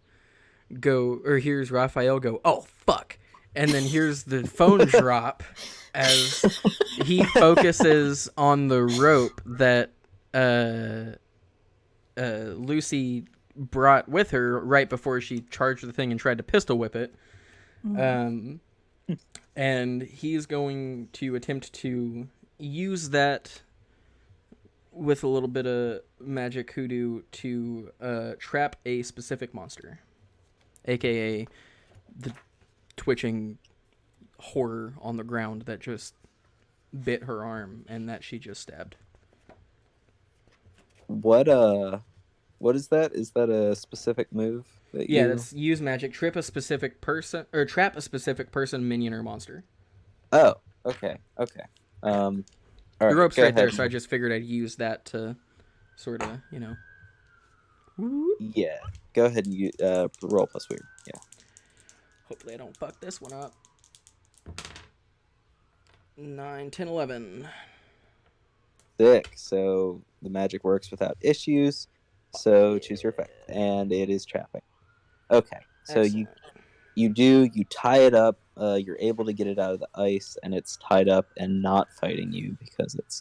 or hears Raphael go, "Oh fuck," and then hears the phone drop as he focuses on the rope that Lucy brought with her right before she charged the thing and tried to pistol whip it. And he's going to attempt to use that with a little bit of magic hoodoo to trap a specific monster, aka the twitching horror on the ground that just bit her arm and that she just stabbed. What is that? Is that a specific move that Yeah, you... that's use magic, trap a specific person, minion, or monster. Oh, okay. All The right, rope's go right there, ahead. so I just figured I'd use that to sort of, Whoop. Yeah, go ahead and roll plus weird. Yeah. Hopefully I don't fuck this one up. 9, 10, 11. Sick. So the magic works without issues. So choose your effect, and it is trapping. Okay. So Excellent. you tie it up. You're able to get it out of the ice, and it's tied up and not fighting you because it's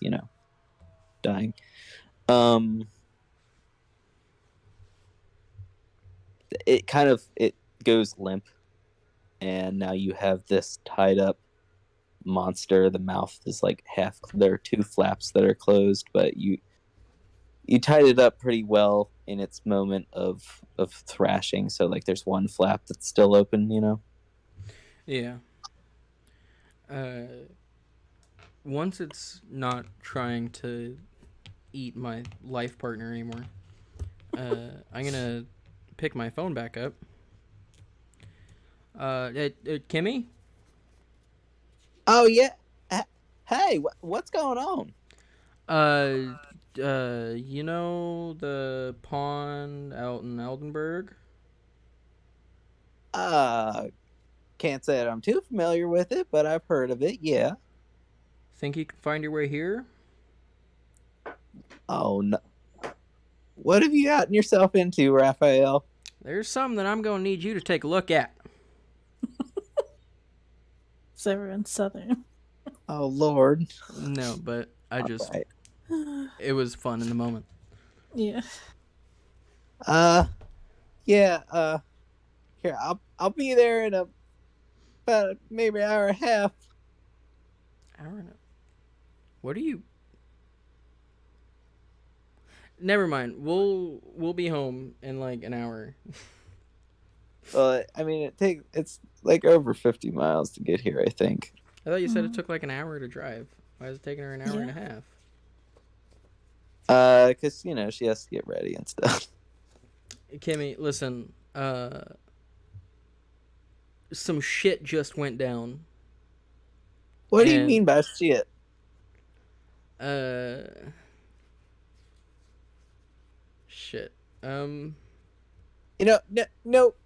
dying. It goes limp, and now you have this tied up monster. The mouth is like half. There are two flaps that are closed, but you tied it up pretty well in its moment of thrashing. So like, there's one flap that's still open. Yeah. Once it's not trying to eat my life partner anymore, I'm gonna pick my phone back up. Kimmy? Oh yeah. Hey, what's going on? You know the pond out in Eldenburg? Can't say that I'm too familiar with it, but I've heard of it. Yeah. Think you can find your way here? Oh no. What have you gotten yourself into, Raphael? There's something that I'm gonna need you to take a look at. Is everyone southern? Oh Lord. No, but I just Right. it was fun in the moment. Yeah. Yeah. Here, I'll be there in about maybe an hour and a half. What are you? Never mind. We'll be home in like an hour. I mean, it's like over 50 miles to get here, I think. I thought you said it took like an hour to drive. Why is it taking her an hour and a half? Because she has to get ready and stuff. Kimmy, listen. Some shit just went down. What do you mean by shit? Shit. No,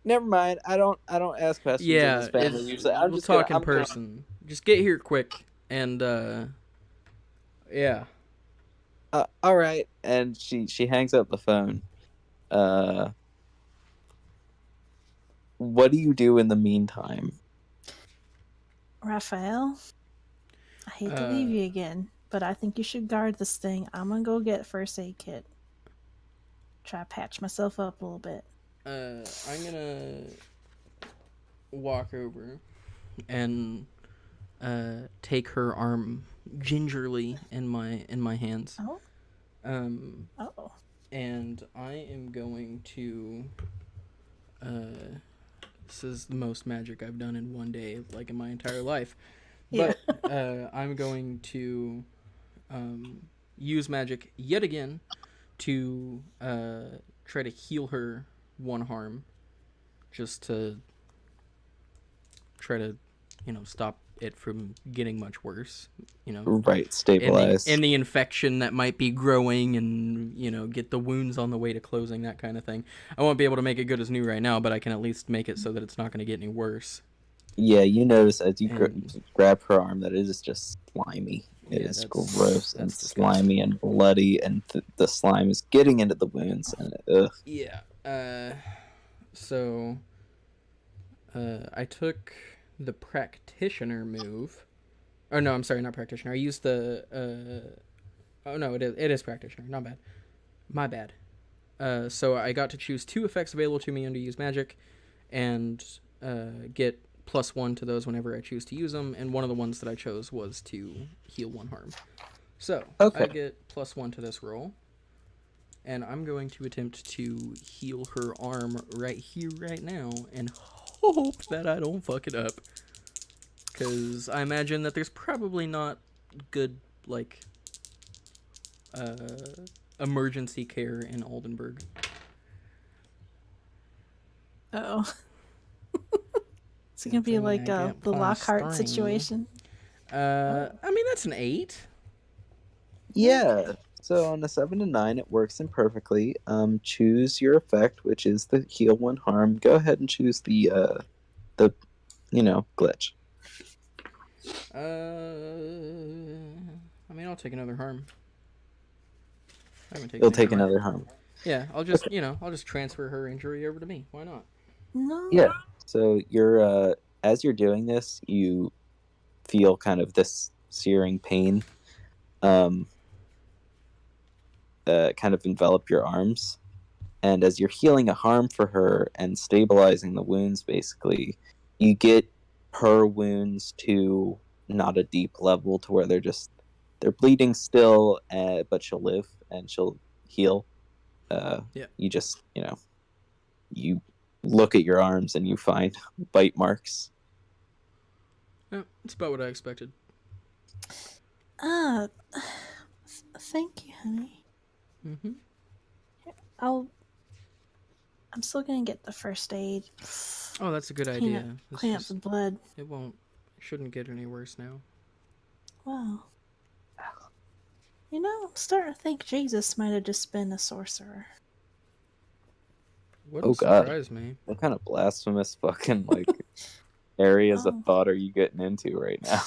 never mind. I don't ask questions. Yeah, in this family usually. we'll talk in person. Just get here quick, and yeah. All right. And she hangs up the phone. What do you do in the meantime? Raphael, I hate to leave you again, but I think you should guard this thing. I'm gonna go get first aid kit. Try to patch myself up a little bit. I'm gonna walk over and take her arm gingerly in my hands. Oh. Oh. And I am going to. This is the most magic I've done in one day, like in my entire life. But I'm going to use magic yet again to try to heal her one harm, just to try to, stop it from getting much worse. Right, stabilize. And the infection that might be growing, and get the wounds on the way to closing, that kind of thing. I won't be able to make it good as new right now, but I can at least make it so that it's not going to get any worse. Yeah, you notice as you grab her arm that it is just slimy It Yeah, is that's- gross and that's disgusting. slimy and bloody, and the slime is getting into the wounds. And Yeah. So I took the practitioner move. Oh no, I'm sorry, not practitioner. I used the. Oh no, it is practitioner. Not bad. My bad. So I got to choose 2 effects available to me under use magic, and get +1 to those whenever I choose to use them. And one of the ones that I chose was to heal 1 harm. So Okay. I get +1 to this roll, and I'm going to attempt to heal her arm right here, right now, and hope that I don't fuck it up. Because I imagine that there's probably not good, like, emergency care in Oldenburg. Oh. It's gonna be Good thing like I get the Lockhart +3. situation. I mean, that's an 8. yeah. So on a 7 to 9, it works imperfectly. Choose your effect, which is the heal 1 harm. Go ahead and choose the glitch. I mean, I'll take another harm. I haven't taken You'll any take harm. another harm. Yeah, I'll just transfer her injury over to me. Why not? No. Yeah. So you're as you're doing this, you feel kind of this searing pain, kind of envelop your arms, and as you're healing a harm for her and stabilizing the wounds, basically, you get her wounds to not a deep level to where they're bleeding still, but she'll live and she'll heal. Yeah. You just you look at your arms and you find bite marks. Yeah, it's about what I expected. Thank you, honey. Mm-hmm. I'm still gonna get the first aid. Oh, that's a good Clean idea. It's Clean up just- the blood. it shouldn't get any worse now. Wow. You know, I'm starting to think Jesus might have just been a sorcerer. Wouldn't Oh, God. surprise me. What kind of blasphemous fucking areas of Oh. thought are you getting into right now?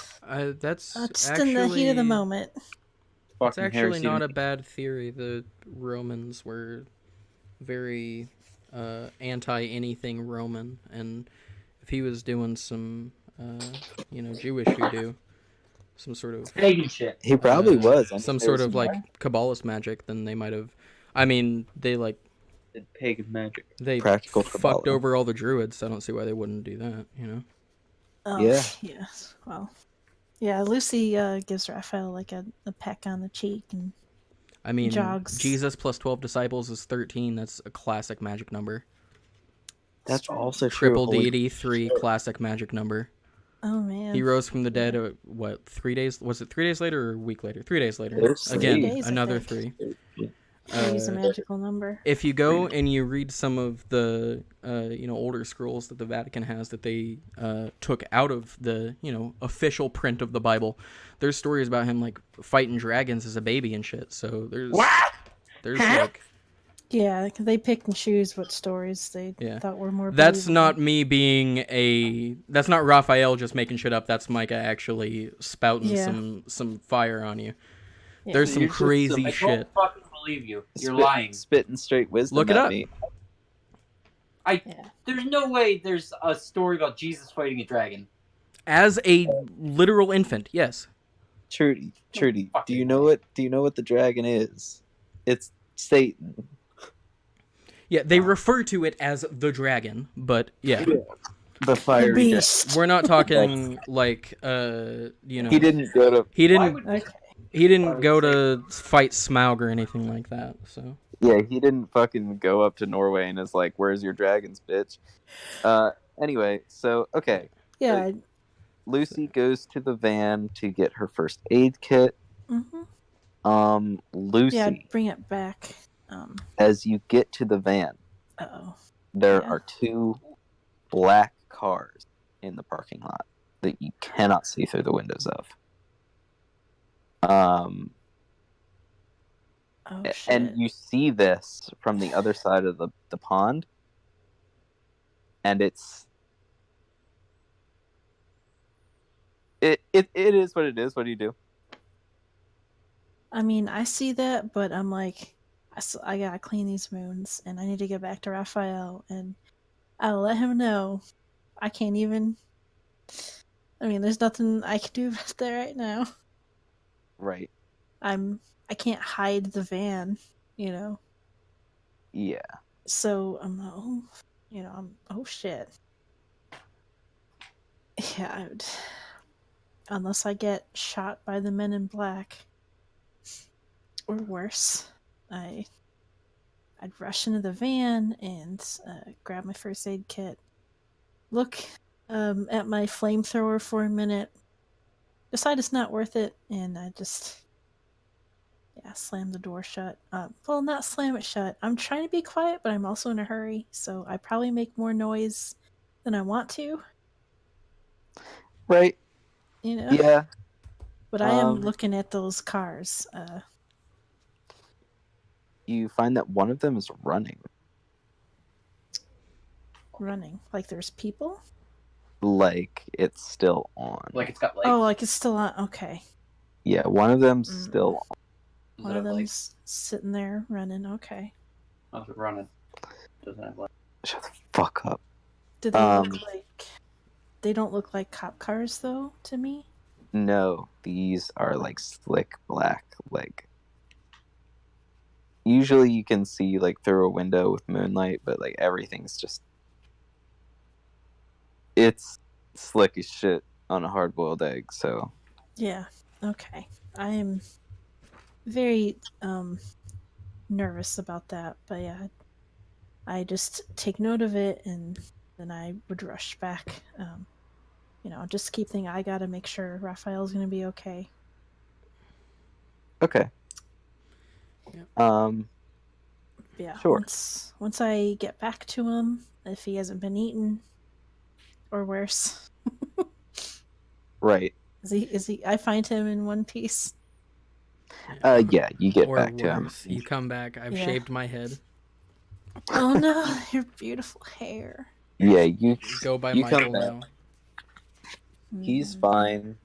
That's Just actually in the heat of the moment. It's Fucking actually heresy to not me. a bad theory. The Romans were very anti anything Roman, and if he was doing some Jewish voodoo, some sort of Pagan shit. He probably was. I mean, some there sort was of like Kabbalist magic, then they might have. I mean, they Pagan magic. they Practical fucked Kabbalah. over all the druids. I don't see why they wouldn't do that. You know. Oh, Yeah. yes. Well, yeah, Lucy gives Raphael like a peck on the cheek and I mean, jogs. Jesus plus 12 disciples is 13. That's a classic magic number. That's also true. Triple Holy deity, 3 shit. classic magic number. Oh man. He rose from the dead. What? 3 days? Was it 3 days later or a week later? 3 days later. It was 3 Again, days, I another think. 3. He's a magical number. If you go and you read some of the older scrolls that the Vatican has that they took out of the official print of the Bible, there's stories about him like fighting dragons as a baby and shit. So there's like Yeah, 'cause they pick and choose what stories they Yeah. thought were more. that's believable. not me being that's not Raphael just making shit up. That's Micah actually spouting Yeah. some fire on you. Yeah. There's some You're just- crazy I shit. don't fucking believe you. You're lying. Spitting straight wisdom Look it at up. me. Yeah. There's no way there's a story about Jesus fighting a dragon. As a literal infant, yes. Trudy, do you fucking know what the dragon is? It's Satan. Yeah, they refer to it as the dragon, but yeah. The fiery dragon. Beast. We're not talking like He didn't go to he Why didn't would Okay. he didn't go to fight Smaug or anything like that. So he didn't fucking go up to Norway and is like, "Where's your dragons, bitch?" Anyway, so okay. Yeah. Lucy goes to the van to get her first aid kit. Mm-hmm. Lucy, Yeah. Bring it back. as you get to the van, Oh. there Yeah. are 2 black cars in the parking lot that you cannot see through the windows of. Oh shit. And you see this from the other side of the pond, and it is what it is. What do you do? I mean, I see that, but I'm like, I gotta clean these wounds, and I need to get back to Raphael, and I'll let him know. I can't even. I mean, there's nothing I can do about that right now. Right. I can't hide the van, you know. Yeah. So I'm oh, oh shit. Yeah, unless I get shot by the men in black, or worse, I'd rush into the van and grab my first aid kit, look at my flamethrower for a minute, decide it's not worth it, and I just slam the door shut. Well, not slam it shut. I'm trying to be quiet, but I'm also in a hurry, so I probably make more noise than I want to, Right. you know. Yeah. But I am looking at those cars. You find that one of them is running. Running like there's people. Like it's still on. Like it's got lights. Oh, like it's still on. Okay. Yeah, one of them's still on. One of them's sitting there running. Okay. How's it running? Doesn't have lights. Shut the fuck up. Do they look like? They don't look like cop cars though to me. No, these are like slick black. Like usually you can see like through a window with moonlight, but like everything's just it's slick as shit on a hard-boiled egg. So yeah. Okay. I am very nervous about that, but yeah, I just take note of it, and then I would rush back. Just keep thinking I gotta make sure Raphael's gonna be okay. okay. Yep. Yeah. Sure. Once I get back to him, if he hasn't been eaten, or worse. Right. Is he? I find him in one piece. Yeah, you get Or back to him. worse, you come back. I've Yeah. shaved my head. Oh no, your beautiful hair. Yeah, you Go by you Michael come back. now. He's Mhm. fine.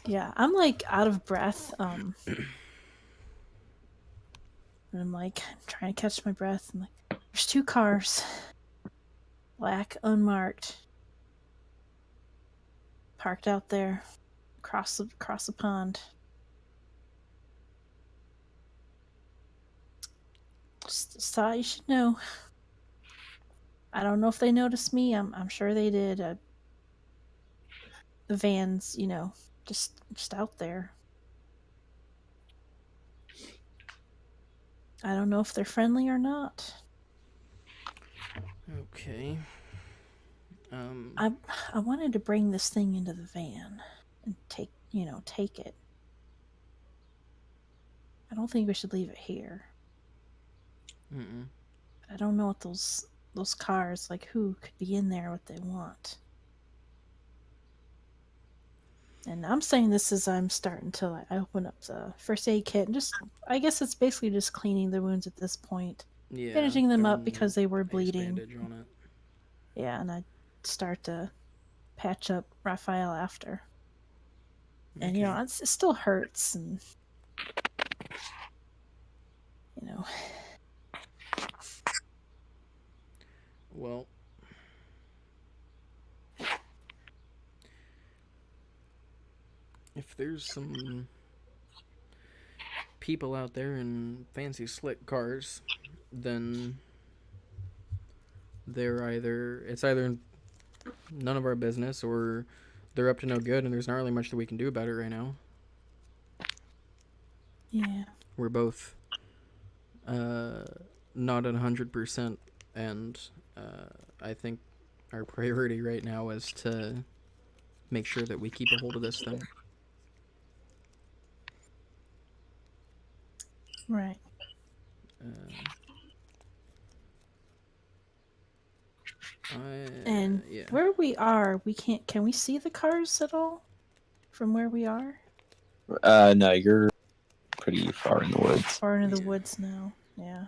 Yeah, I'm like out of breath. And I'm like trying to catch my breath. I'm like, there's 2 cars, black, unmarked, parked out there, across the pond. Just thought you should know. I don't know if they noticed me. I'm sure they did. The van's, just out there. I don't know if they're friendly or not. Okay. I wanted to bring this thing into the van and take it. I don't think we should leave it here. Mm-mm. But I don't know what those cars, like, who could be in there, what they want. And I'm saying this as I'm starting to I open up the first aid kit and just, I guess it's basically just cleaning the wounds at this point. Yeah. Bandaging them up throwing because they were ice bleeding. bandage on it. Yeah, and I start to patch up Raphael after. And Okay. it still hurts, and Well, if there's some people out there in fancy slick cars, then it's either none of our business or they're up to no good, and there's not really much that we can do about it right now. yeah. We're both not at 100%, and I think our priority right now is to make sure that we keep a hold of this thing. Right. And yeah. where we are, can we see the cars at all from where we are? No, you're pretty far in the woods. Far into the woods now. Yeah.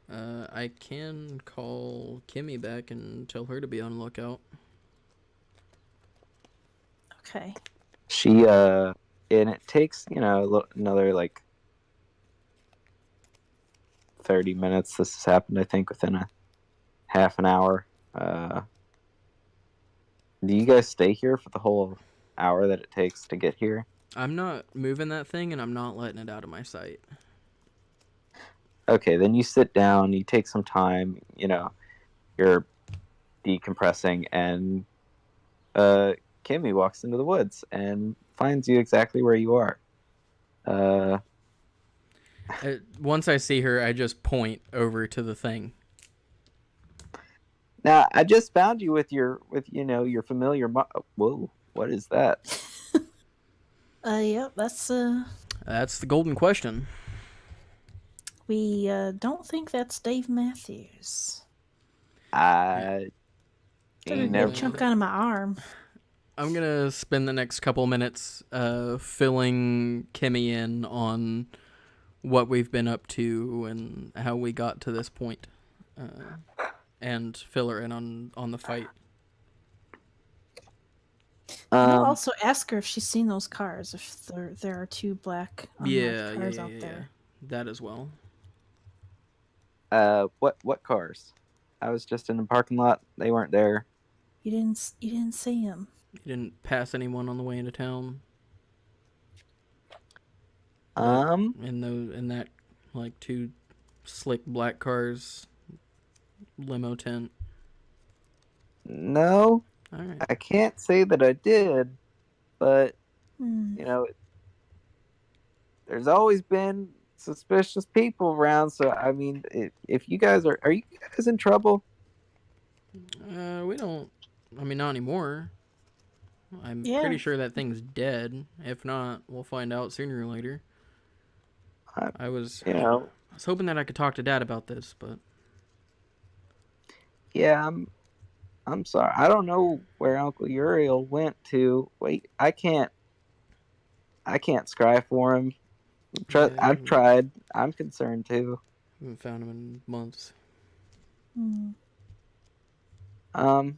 I can call Kimmy back and tell her to be on lookout. Okay. She and it takes another like 30 minutes. This has happened, I think, within a half an hour. Do you guys stay here for the whole hour that it takes to get here? I'm not moving that thing, and I'm not letting it out of my sight. Okay, then you sit down, you take some time, you're decompressing, and Kimmy walks into the woods and finds you exactly where you are. Once I see her, I just point over to the thing. Now, I just found you with your familiar. Whoa, what is that? Yep, that's That's the golden question. we don't think that's Dave Matthews. I Took a ain't good never. chunk out of my arm. I'm gonna spend the next couple minutes filling Kimmy in on what we've been up to and how we got to this point, and fill her in on the fight. I'll also ask her if she's seen those cars. If there are 2 black unmarked cars out there. That as well. What cars? I was just in the parking lot. They weren't there. You didn't see them. You didn't pass anyone on the way into town. In that like 2 slick black cars, limo tent. No, All right. I can't say that I did, but there's always been suspicious people around. So I mean, if you guys are you guys in trouble? We don't. I mean, not anymore. I'm pretty sure that thing's dead. If not, we'll find out sooner or later. I was hoping that I could talk to Dad about this, but yeah, I'm sorry. I don't know where Uncle Uriel went to. Wait, I can't scry for him. I've tried. I'm concerned too. Haven't found him in months. All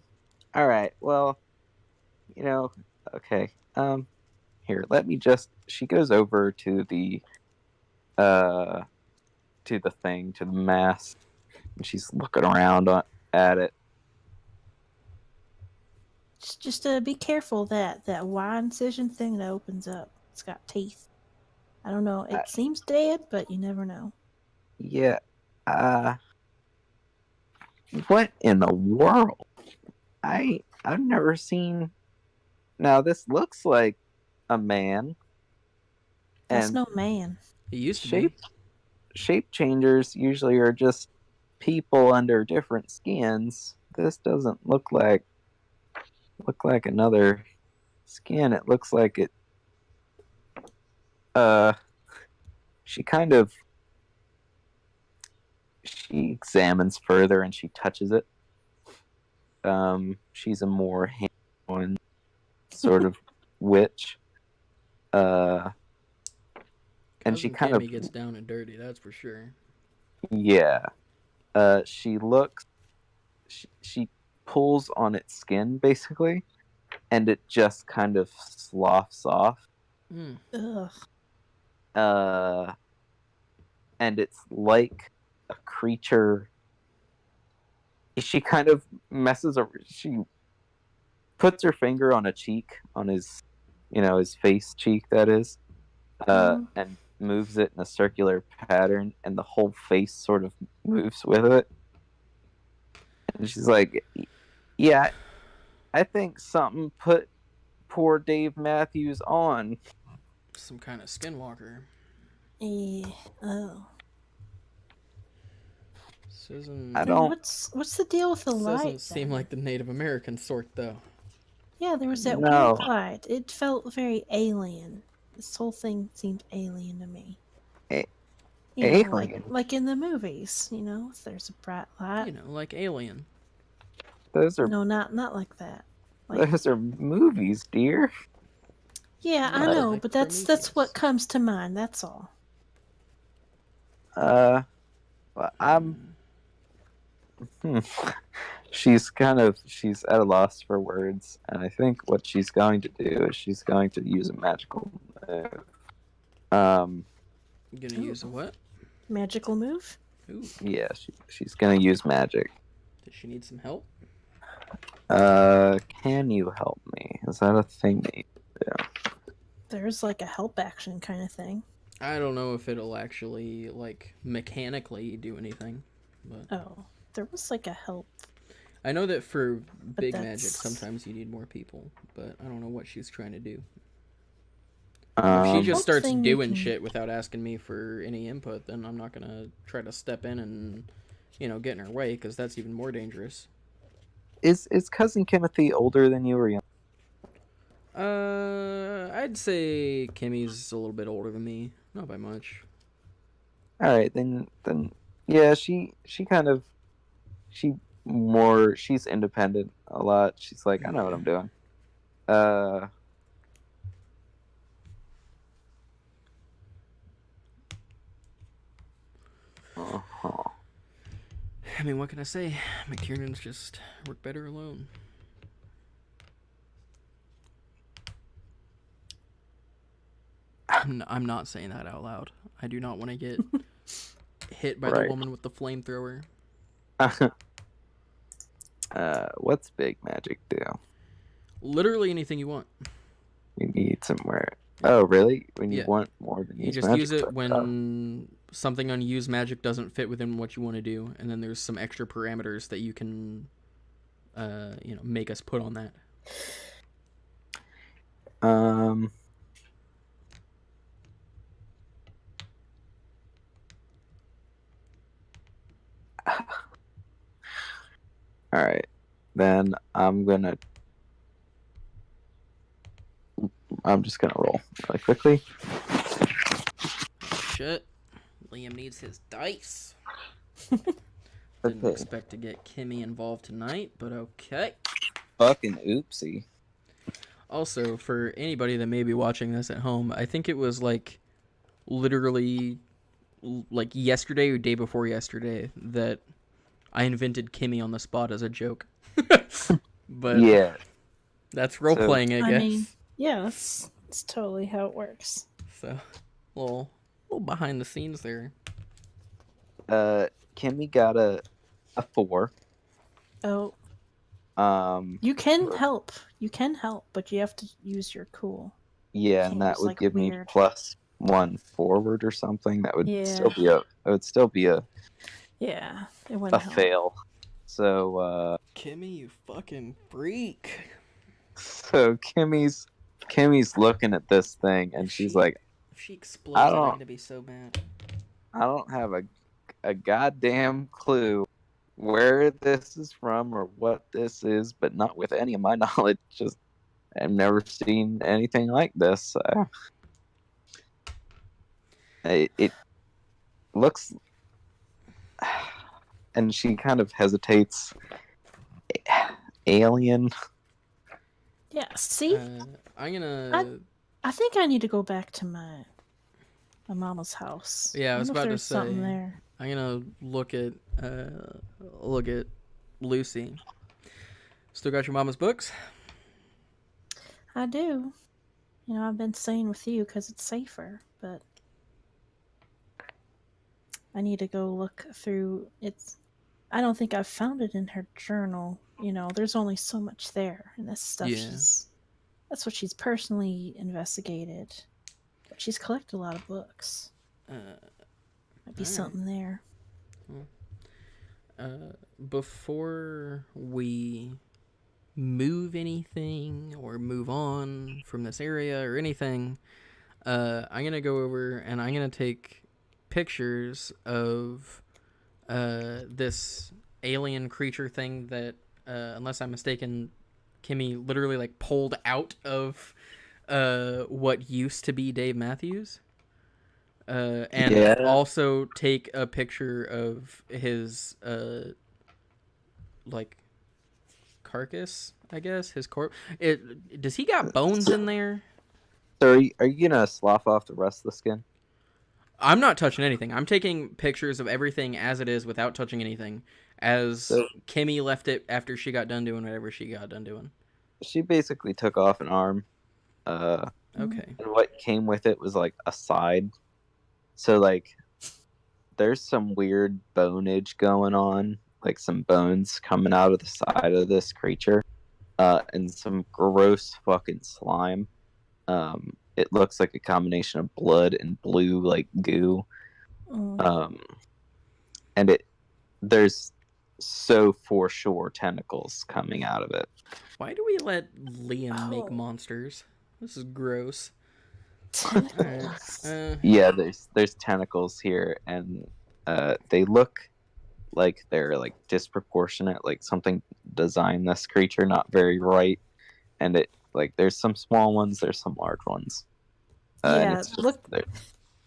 right. Well, okay. Here, let me just. She goes over to the thing, to the mast, and she's looking around at it. Just be careful that Y incision thing that opens up. It's got teeth. I don't know. It seems dead, but you never know. Yeah. What in the world? I've never seen. Now this looks like a man. That's and no man. He used to be. Shape changers usually are just people under different skins. This doesn't look like another skin. It looks like it. She examines further and she touches it. She's a more hands-on sort of witch. And she kind of gets down and dirty, that's for sure. Yeah. She looks. She pulls on its skin basically, and it just kind of sloughs off. Ugh. And it's like a creature. She kind of messes over. She puts her finger on a cheek, on his face cheek, that is, and moves it in a circular pattern, and the whole face sort of moves with it. And she's like, yeah, I think something put poor Dave Matthews on. Some kind of skinwalker. Yeah. Oh. I don't. What's the deal with the light? Doesn't seem like the Native American sort, though. Yeah, there was that No. weird light. It felt very alien. This whole thing seemed alien to me. Alien? Like in the movies, if there's a bright light. Like Alien. Those are No, not like that. Like, those are movies, dear. yeah, I know, like but that's Prometheus. what comes to mind. That's all. Well, she's at a loss for words, and I think what she's going to do is she's going to use a magical move. You gonna use a what? Magical move? Ooh, Yeah, she's gonna use magic. does she need some help? Can you help me? Is that a thing that you do? There's like a help action kind of thing. I don't know if it'll actually, like, mechanically do anything, but Oh, there was like a help. I know that for big magic, that's- sometimes you need more people, but I don't know what she's trying to do. If Um, she just starts thing you doing can- shit without asking me for any input, then I'm not gonna try to step in and, get in her way, because that's even more dangerous. is cousin Timothy older than you or younger? I'd say Kimmy's a little bit older than me, not by much. All right, then yeah, she's independent a lot. She's like, I know what I'm doing. Uh-huh. I mean, what can I say? McTiernan's just work better alone. I'm not saying that out loud. I do not want to get hit by the Right. woman with the flamethrower. What's big magic do? Literally anything you want. You need somewhere. Oh, really? When you Yeah. want more than You use just magic use it stuff. when something unused magic doesn't fit within what you want to do, and then there's some extra parameters that you can, make us put on that. All right, then I'm just gonna roll really quickly. Shit. Liam needs his dice. Didn't Okay. expect to get Kimmy involved tonight, but okay. Fucking oopsie. Also, for anybody that may be watching this at home, I think it was like literally like yesterday or day before yesterday that I invented Kimmy on the spot as a joke. But Yeah. that's role playing, I I guess. mean, yeah, that's totally how it works. So, little behind the scenes there. Kimmy got a 4. Oh, Um, you can help. You can help, but you have to use your cool. yeah, Can't and that use, would like, give me weird. +1 forward or something. That would Yeah. still be a Yeah, it wouldn't help. fail. So Kimmy, you fucking freak. Kimmy's looking at this thing and she's like, If she explodes, I I'm don't- gonna be so mad. I don't have a goddamn clue where this is from or what this is, but not with any of my knowledge. Just I've never seen anything like this. It looks, and she kind of hesitates. Alien. Yeah, see? I'm gonna. I think I need to go back to my mama's house. Yeah, I was wonder if about to there's something say. there. I'm gonna look at Lucy. Still got your mama's books? I do. You know, I've been staying with you because it's safer, but I need to go look through it's. I don't think I've found it in her journal. You know, there's only so much there, and this stuff Yeah. that's what she's personally investigated. But she's collected a lot of books. Might be alright. something there. Before we move anything or move on from this area or anything, I'm gonna go over and I'm gonna take pictures of this alien creature thing that, unless I'm mistaken, Kimmy literally like pulled out of what used to be Dave Matthews. And Yeah. also take a picture of his like carcass, I guess, his corpse. Does he got bones in there? So are you gonna slough off the rest of the skin? I'm not touching anything. I'm taking pictures of everything as it is without touching anything, as So- Kimmy left it after she got done doing whatever she got done doing. She basically took off an arm, Okay. And what came with it was like a side. So like there's some weird bonage going on, like some bones coming out of the side of this creature, and some gross fucking slime. It looks like a combination of blood and blue like goo. Mm. And there's so for sure tentacles coming out of it. Why do we let Liam make Oh. monsters? This is gross. Tentacles. Yeah, there's tentacles here, and they look like they're like disproportionate, like something designed this creature not very right. And it like there's some small ones, there's some large ones. And Yeah, it's just, look. they're-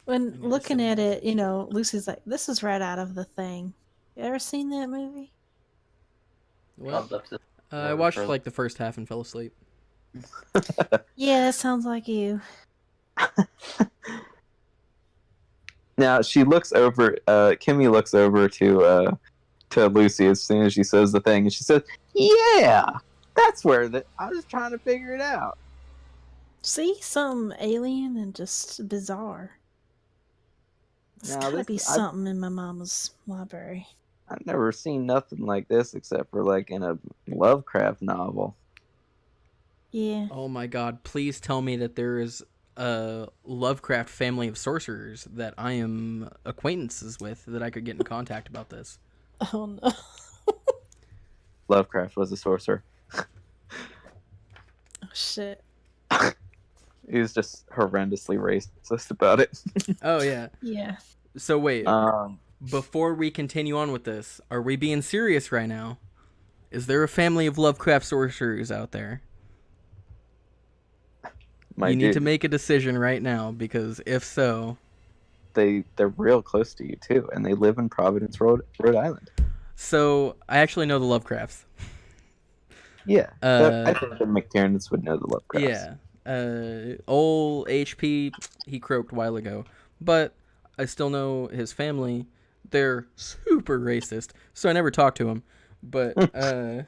When Yeah, looking so- at it, you know, Lucy's like, "This is right out of The Thing." You ever seen that movie? Well, I'd love to- I watched like the first half and fell asleep. Yeah, that sounds like you. Now she looks over. Kimmy looks over to Lucy as soon as she says the thing, and she says, "Yeah, that's where I was trying to figure it out." See, something alien and just bizarre. There's Now, gotta this- be I- something in my mama's library. I've never seen nothing like this except for like in a Lovecraft novel. Yeah. Oh my god, please tell me that there is a Lovecraft family of sorcerers that I am acquaintances with that I could get in contact about this. Oh no. Lovecraft was a sorcerer. Oh shit. He was just horrendously racist about it. Oh yeah. Yeah. So wait, Um, before we continue on with this, are we being serious right now? Is there a family of Lovecraft sorcerers out there? my You need dude, to make a decision right now, because if so, they're real close to you too, and they live in Providence, Rhode Island. so I actually know the Lovecrafts. Yeah, Uh, I think the McTiernans would know the Lovecrafts. Yeah. Old HP, he croaked a while ago, but I still know his family. They're super racist, so I never talked to him. But I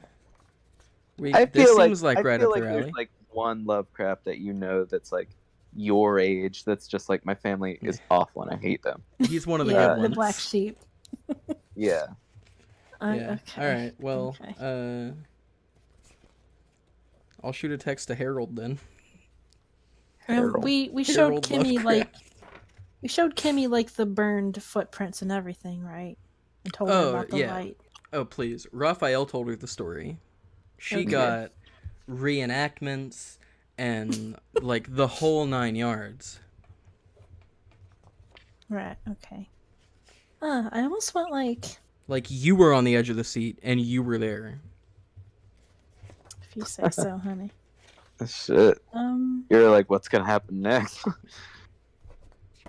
this feel seems like I right feel up like their there's alley. like one Lovecraft that you know that's like your age. That's just like my family is awful and I hate them. He's one of the Yeah, good the ones. black sheep. Yeah. Yeah. Okay. All right. Well, Okay. I'll shoot a text to Harold then. Harold. We showed Harold Kimmy Lovecraft. like the burned footprints and everything, right? And told her Oh, about the yeah. light. Oh, please. Raphael told her the story. She Okay. got reenactments and like the whole 9 yards. Right. Okay. I almost went like, Like you were on the edge of the seat and you were there. if you say so, honey. Shit. You're like, what's gonna happen next?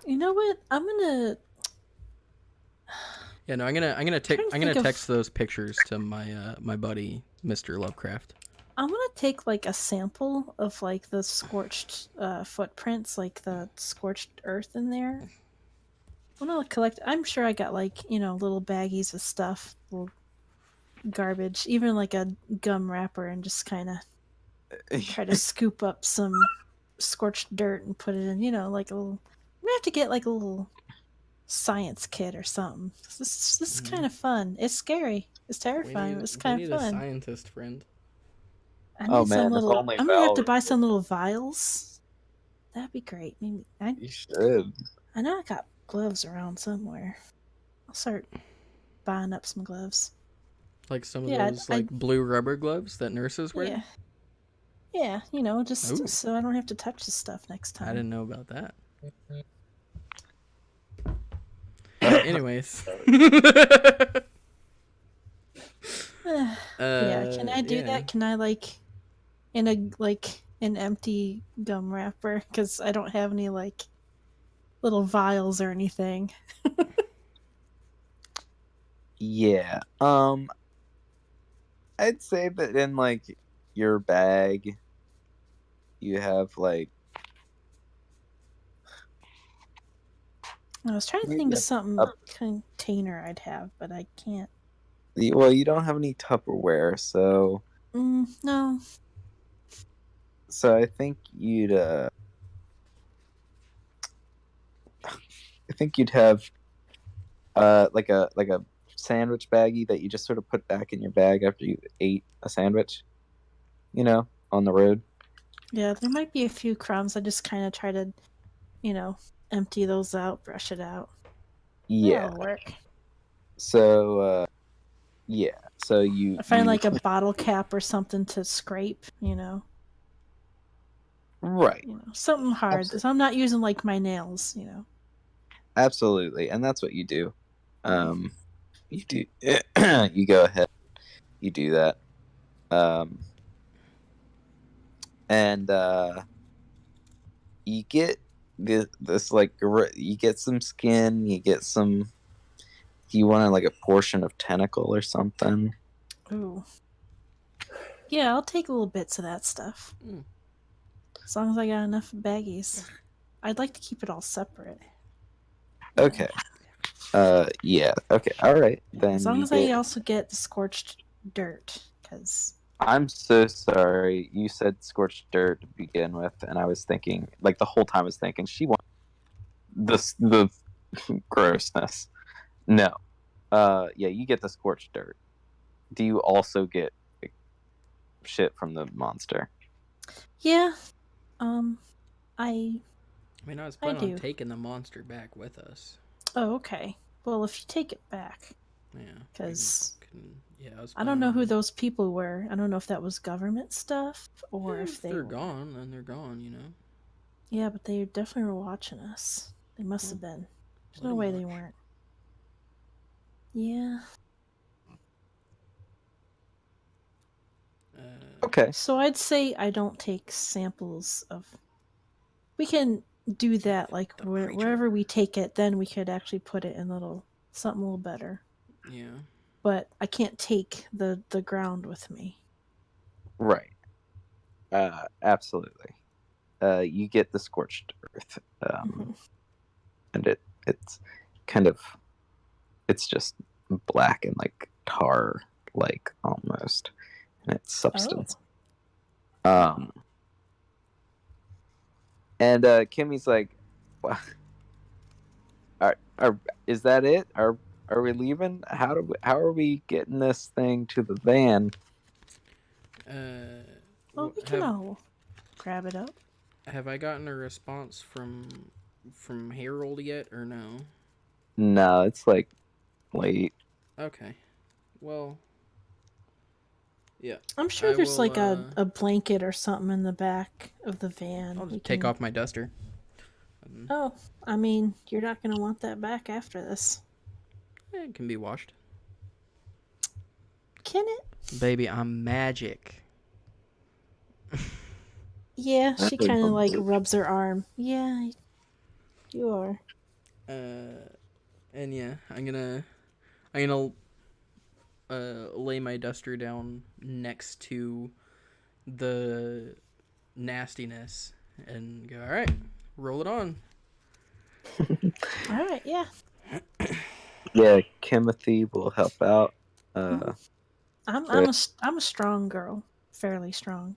You know what? I'm gonna. Yeah, no, I'm gonna trying to I'm gonna think of- text those pictures to my my buddy Mr. Lovecraft. I'm gonna take like a sample of like the scorched footprints, like the scorched earth in there. I'm gonna collect. I'm sure I got like little baggies of stuff, little garbage, even like a gum wrapper, and just kind of try to scoop up some scorched dirt and put it in. Like a little. I'm gonna have to get like a little science kit or something. This is kind of fun. It's scary. It's terrifying. But it's kind we of need fun. a scientist friend. I Oh, need some man, if little. only I'm gonna have Val to were buy here. some little vials. That'd be great. Maybe You should. I know I got gloves around somewhere. I'll start buying up some gloves. Like some of Yeah, those like blue rubber gloves that nurses wear. Yeah. Yeah, just Ooh. so I don't have to touch this stuff next time. I didn't know about that. Anyways. Yeah, can I do yeah. that? Can I in an empty gum wrapper? Because I don't have any little vials or anything. Yeah. I'd say that in like your bag you have like I was trying to Maybe think of a- something a- container I'd have, but I can't. well, you don't have any Tupperware, so No. I think you'd think you'd have like a sandwich baggie that you just sort of put back in your bag after you ate a sandwich, you know, on the road. Yeah, there might be a few crumbs. I just kind of try to, empty those out, brush it out. Yeah. That'll work. So yeah. So you I find you like a bottle cap or something to scrape, right. something hard. Absolutely. So I'm not using like my nails, Absolutely, and that's what you do. You do. You go ahead. You do that. And you get this like you get some skin. You get some. Do you want like a portion of tentacle or something? Ooh. Yeah, I'll take little bits of that stuff. Mm. As long as I got enough baggies. I'd like to keep it all separate. Okay. Yeah. Okay. All right. Then As long you as get... I also get the scorched dirt, because I'm so sorry. You said scorched dirt to begin with, and I was thinking, like the whole time I was thinking, she wants the grossness. No. Yeah, you get the scorched dirt. Do you also get shit from the monster? yeah, I I mean, I was planning on do. taking the monster back with us. Oh, okay. Well, if you take it back, Yeah. because Yeah, I don't know who those people were. I don't know if that was government stuff or if they they're were... gone, then they're gone, you know. Yeah, but they definitely were watching us. They must have been. There's no way they weren't. Yeah. Okay. So I'd say I don't take samples of... We can do that, like wherever we take it, then we could actually put it in something a little better. Yeah. But I can't take the ground with me. Right. Absolutely. You get the scorched earth, and it's kind of, it's just black and like tar, like almost, in its substance. And Kimmy's like, "Well, is that it? Are we leaving? How are we getting this thing to the van?" Well, we can all grab it up. Have I gotten a response from Harold yet, or no? No, it's like late. Okay. Well, yeah. I'm sure there's like a blanket or something in the back of the van. I'll just take off my duster. Oh, I mean, you're not going to want that back after this. It can be washed. Can it? Baby, I'm magic. Yeah, she kind of like rubs her arm. Yeah, you are. And yeah, I'm gonna lay my duster down next to the nastiness and go, all right, roll it on. All right, yeah. Yeah, Timothy will help out. I'm a strong girl, fairly strong.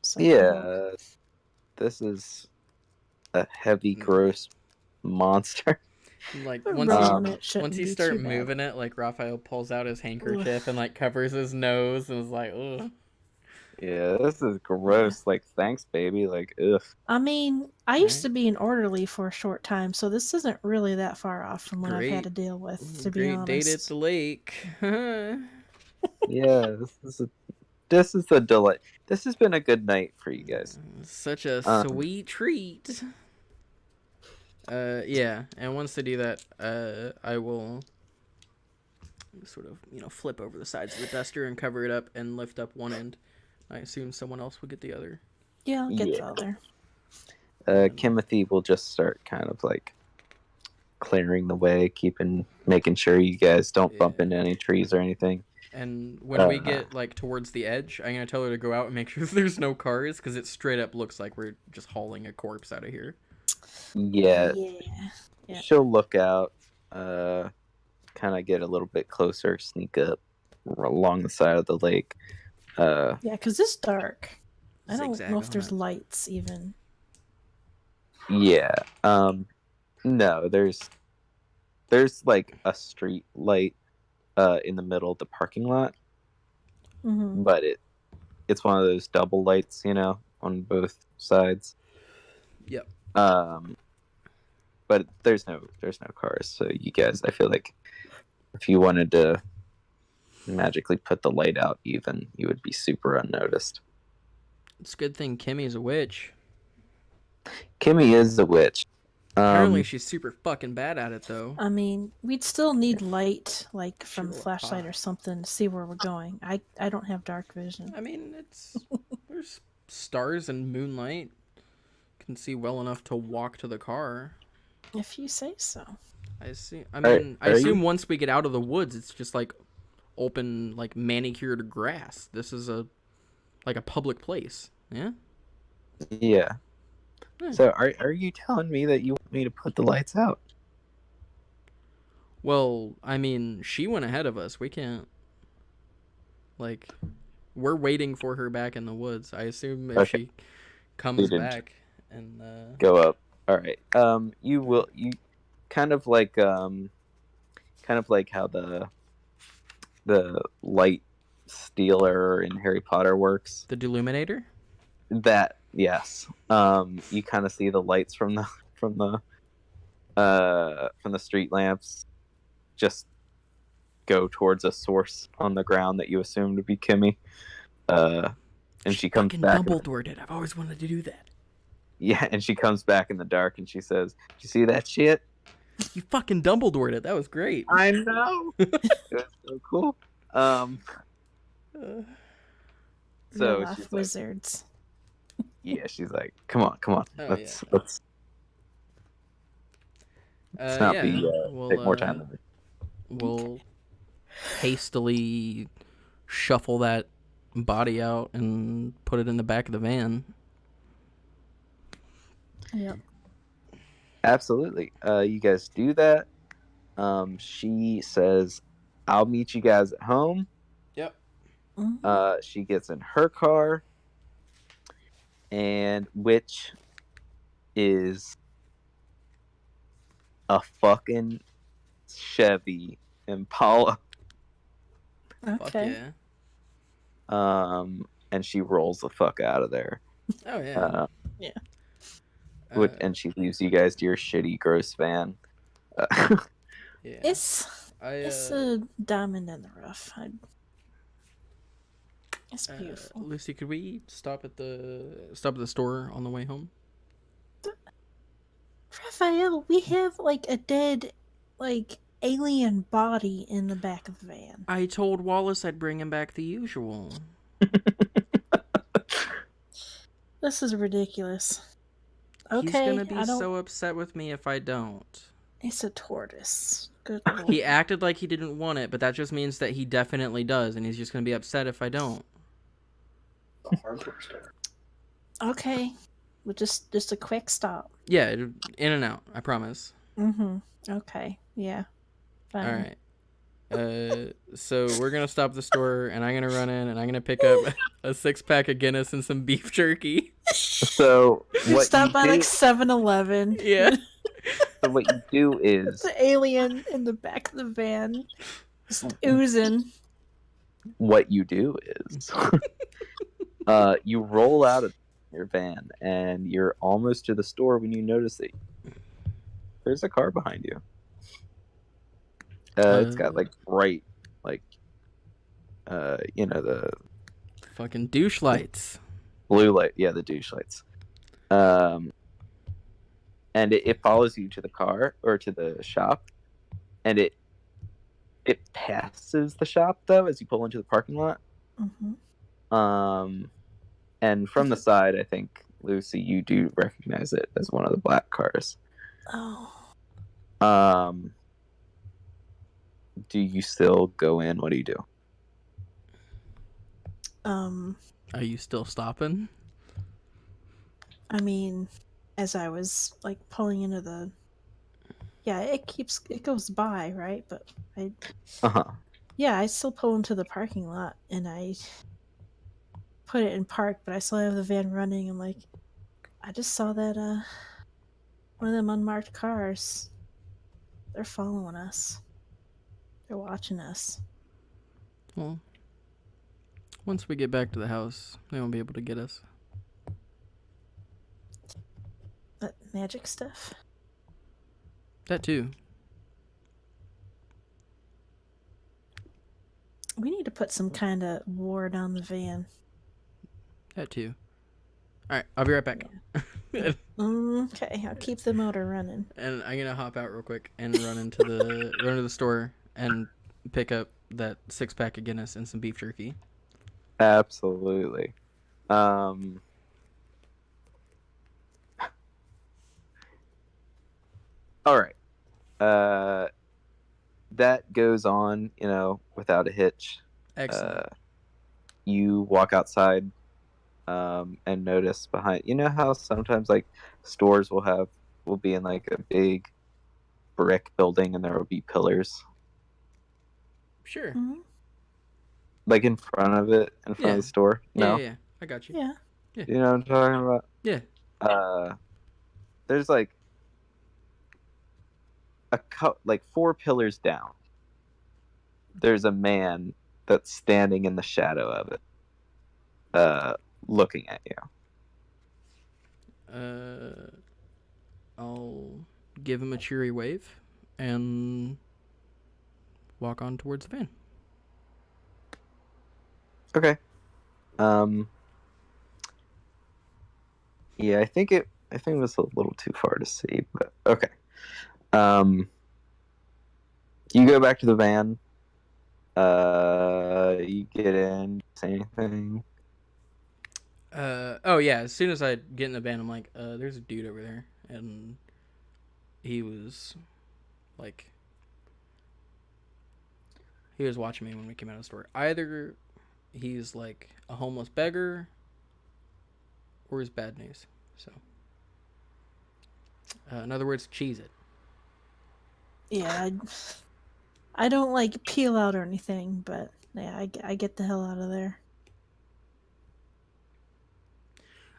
So yeah, this is a heavy, gross monster. Like once you start moving it, like Raphael pulls out his handkerchief and like covers his nose and is like, ugh. Yeah, this is gross. Like, thanks, baby. Like, ugh. I mean, I used to be an orderly for a short time, so this isn't really that far off from what I've had to deal with, to be honest. Great date at the lake. Yeah, this is a delight. This has been a good night for you guys. Such a sweet treat. Yeah, and once they do that, I will sort of, flip over the sides of the duster and cover it up and lift up one end. I assume someone else will get the other. Yeah, I'll get the other. Timothy will just start kind of like clearing the way, making sure you guys don't bump into any trees or anything. And when we get like towards the edge, I'm gonna tell her to go out and make sure there's no cars, because it straight up looks like we're just hauling a corpse out of here. Yeah. She'll look out, kind of get a little bit closer, sneak up along the side of the lake. Yeah, because it's dark. I don't Zigzag know if on there's it. lights even. Yeah. No, there's there's like a street light in the middle of the parking lot, Mm-hmm. but it's one of those double lights, on both sides. Yep. But there's no cars, so you guys, I feel like if you wanted to magically put the light out, even you would be super unnoticed. It's a good thing Kimmy's a witch. Kimmy is a witch. Apparently, she's super fucking bad at it, though. I mean, we'd still need light, like from Sure, flashlight or something, to see where we're going. I don't have dark vision. I mean, there's stars and moonlight. Can see well enough to walk to the car. If you say so. I see. I Are- mean, I are assume you- once we get out of the woods, it's just like open, like manicured grass. This is a public place. Yeah. Yeah. Hmm. So are you telling me that you want me to put the lights out? Well, I mean, she went ahead of us. We can't. Like, we're waiting for her back in the woods. I assume if Okay. she comes didn't back and Go up. All right. You kind of like how the light stealer in Harry Potter works. the Deluminator. That, yes. You kind of see the lights from the street lamps just go towards a source on the ground that you assume to be Kimmy. And she comes fucking back. Dumbledore did. I've always wanted to do that. Yeah, and she comes back in the dark and she says, "Did you see that shit?" You fucking Dumbledored it. That was great. I know. That's so cool. Uh, So Real life she's like, wizards. yeah, she's like, come on, Oh, let's not yeah. be We'll, take more time than We'll hastily shuffle that body out and put it in the back of the van. Yep. Absolutely. You guys do that. She says, "I'll meet you guys at home." Yep. Mhm. She gets in her car, and which is a fucking Chevy Impala. Fuck Okay. yeah. And she rolls the fuck out of there. Oh yeah. And she leaves you guys to your shitty, gross van. Yeah. It's I, a diamond in the rough. It's beautiful. Lucy, could we stop at the store on the way home? Raphael, we have like a dead, like alien body in the back of the van. I told Wallace I'd bring him back the usual. This is ridiculous. He's Okay, gonna be I don't. so upset with me if I don't. It's a tortoise. Good lord. He acted like he didn't want it, but that just means that he definitely does, and he's just gonna be upset if I don't. The hardware store. Okay, well, just a quick stop. Yeah, in and out. I promise. Mm-hmm. Okay. Yeah. Fine. All right. So we're gonna stop at the store, and I'm gonna run in, and I'm gonna pick up a 6-pack of Guinness and some beef jerky. So what Stop you by do, like 7-Eleven. Yeah. so what you do is The alien in the back of the van, just oozing. what you do is you roll out of your van and you're almost to the store when you notice that there's a car behind you. It's got like bright, like the Fucking douche lights. blue light, yeah, the douche lights. And it follows you to the car or to the shop, and it passes the shop though as you pull into the parking lot. Mm-hmm. And from the side, I think, Lucy, you do recognize it as one of the black cars. Oh. Do you still go in? What do you do? Are you still stopping? I mean, as I was like pulling into the, yeah, it goes by, right? But I still pull into the parking lot and I put it in park, but I still have the van running. I'm like, I just saw that one of them unmarked cars They're following us. They're watching us. Well, once we get back to the house, they won't be able to get us. That magic stuff. That too. We need to put some kind of ward on the van. That too. All right, I'll be right back. Okay, I'll keep the motor running. And I'm gonna hop out real quick and run into the store and pick up that 6-pack of Guinness and some beef jerky. Absolutely. All right. That goes on, without a hitch. Excellent. You walk outside, and notice behind. You know how sometimes like stores will be in like a big brick building, and there will be pillars, Sure. Mhm. like in front of the store. No, Yeah, I got you. Yeah. you know what I'm talking about. Yeah. There's like like 4 pillars down. There's a man that's standing in the shadow of it, looking at you. I'll give him a cheery wave and walk on towards the van. Okay. Yeah, I think it was a little too far to see, but okay. You go back to the van. You get in, say anything. Oh yeah, as soon as I get in the van, I'm like, there's a dude over there, and he was watching me when we came out of the store. Either he's like a homeless beggar, or he's bad news. So, in other words, cheese it. Yeah, I don't like peel out or anything, but yeah, I get the hell out of there.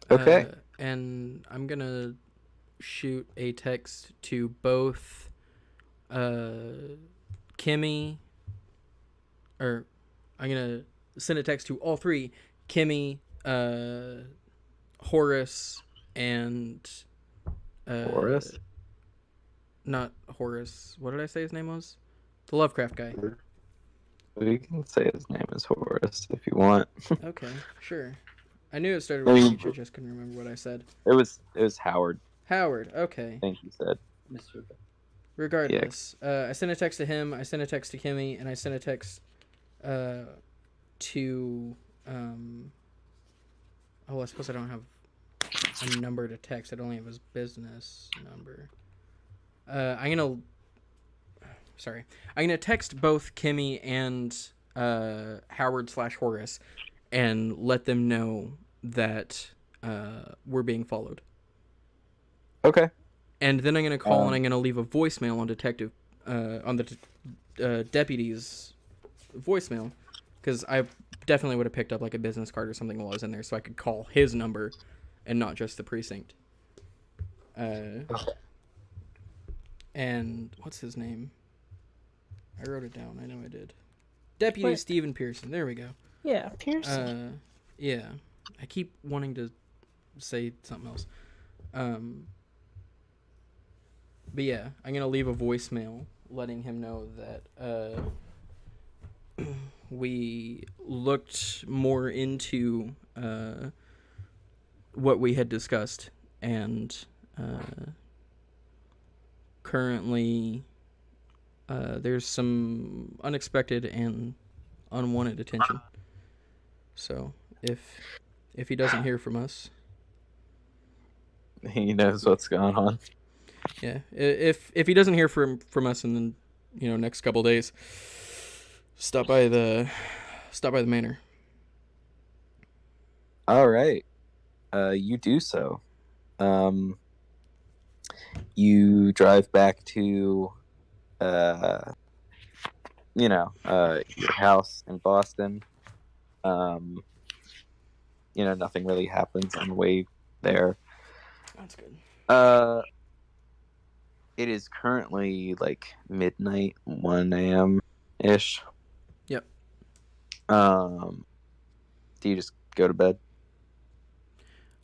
Okay. And I'm gonna shoot a text to both Kimmy, or I'm gonna send a text to all 3, Kimmy, Horace, and Horace? Not Horace. What did I say his name was? The Lovecraft guy. We can say his name is Horace if you want. Okay, sure. I knew it started with H. I just couldn't remember what I said. It was Howard, Howard. Okay. I think you said. Mr. Regardless, I sent a text to him. I sent a text to Kimmy, and I sent a text to I suppose I don't have a number to text. I only have his business number. I'm gonna text both Kimmy and Howard/Horace and let them know that we're being followed. Okay. And then I'm gonna call and I'm gonna leave a voicemail on the deputy's voicemail, because I definitely would have picked up like a business card or something while I was in there, so I could call his number and not just the precinct. And what's his name? I wrote it down. I know I did. Deputy Stephen Pearson. There we go. Yeah, Pearson. Yeah. I keep wanting to say something else. But yeah, I'm gonna leave a voicemail letting him know that we looked more into what we had discussed, and currently there's some unexpected and unwanted attention. So if he doesn't hear from us, He knows what's going on. yeah, if he doesn't hear from us in the next couple days, stop by the manor. All right. You do so. You drive back to your house in Boston. Nothing really happens on the way there. That's good. it is currently like midnight, 1 a.m. ish. Yep. Do you just go to bed?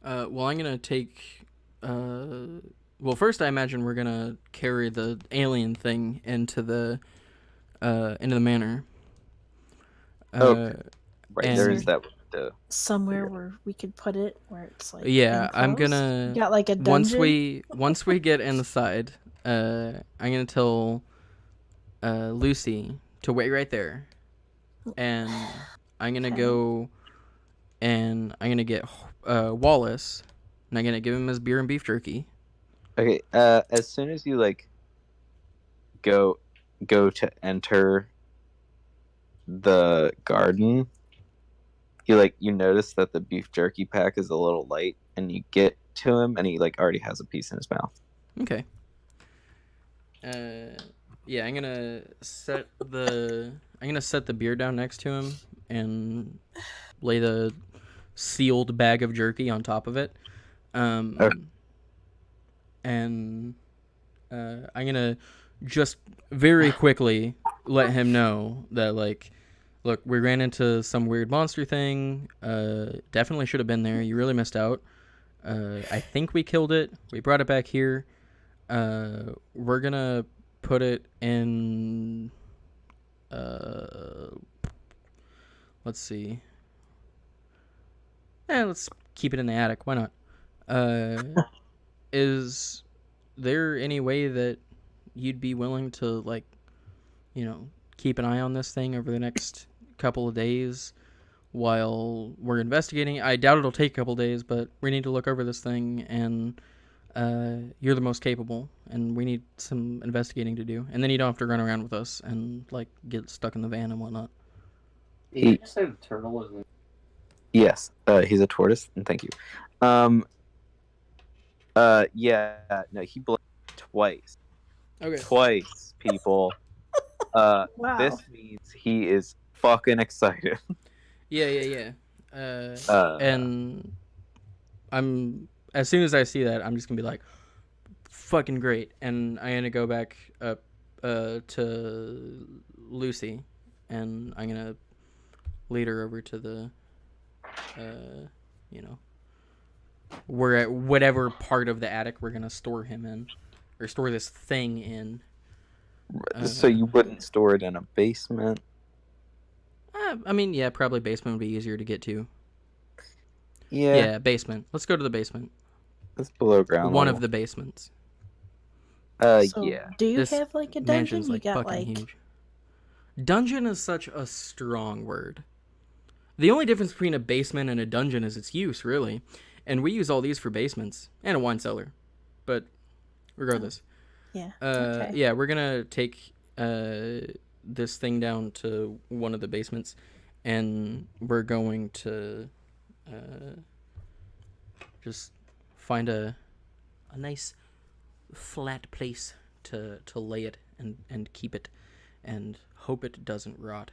Well, I'm gonna take. Well, first I imagine we're gonna carry the alien thing into the manor. Okay. Right, and- there is that window. Somewhere where we could put it, where it's like Yeah, I'm enclosed? gonna You got like a once dungeon. we get inside, I'm gonna tell Lucy to wait right there, and I'm gonna Okay. go and I'm gonna get Wallace, and I'm gonna give him his beer and beef jerky. Okay, as soon as you like go to enter the garden, you notice that the beef jerky pack is a little light, and you get to him, and he like already has a piece in his mouth. Okay. Yeah, I'm gonna set the beer down next to him and lay the sealed bag of jerky on top of it. Okay. And I'm gonna just very quickly let him know that, like, look, we ran into some weird monster thing. Definitely should have been there. You really missed out. I think we killed it. We brought it back here. We're gonna put it in. Let's see. Let's keep it in the attic. Why not? Is there any way that you'd be willing to, like, keep an eye on this thing over the next couple of days while we're investigating? I doubt it'll take a couple of days, but we need to look over this thing, and you're the most capable, and we need some investigating to do. And then you don't have to run around with us and, like, get stuck in the van and whatnot. Did you just say the turtle was? Yes, he's a tortoise, and thank you. Yeah, no, he blinked twice. Okay. Twice, people. Wow. This means he is fucking excited. Yeah. And I'm, as soon as I see that, I'm just gonna be like, fucking great. And I'm gonna go back up to Lucy, and I'm gonna lead her over to the we're at whatever part of the attic we're gonna store him in, or store this thing in. So you wouldn't store it in a basement? I mean, yeah, probably basement would be easier to get to. Yeah, Yeah, basement. Let's go to the basement. it's below ground. One level. of the basements. So, Yeah. do you This have like a dungeon? Mansion's You like got fucking like huge. Dungeon is such a strong word. The only difference between a basement and a dungeon is its use, really. And we use all these for basements and a wine cellar. But regardless. yeah. Yeah, we're gonna take this thing down to one of the basements, and we're going to just find a nice flat place to lay it and keep it, and hope it doesn't rot.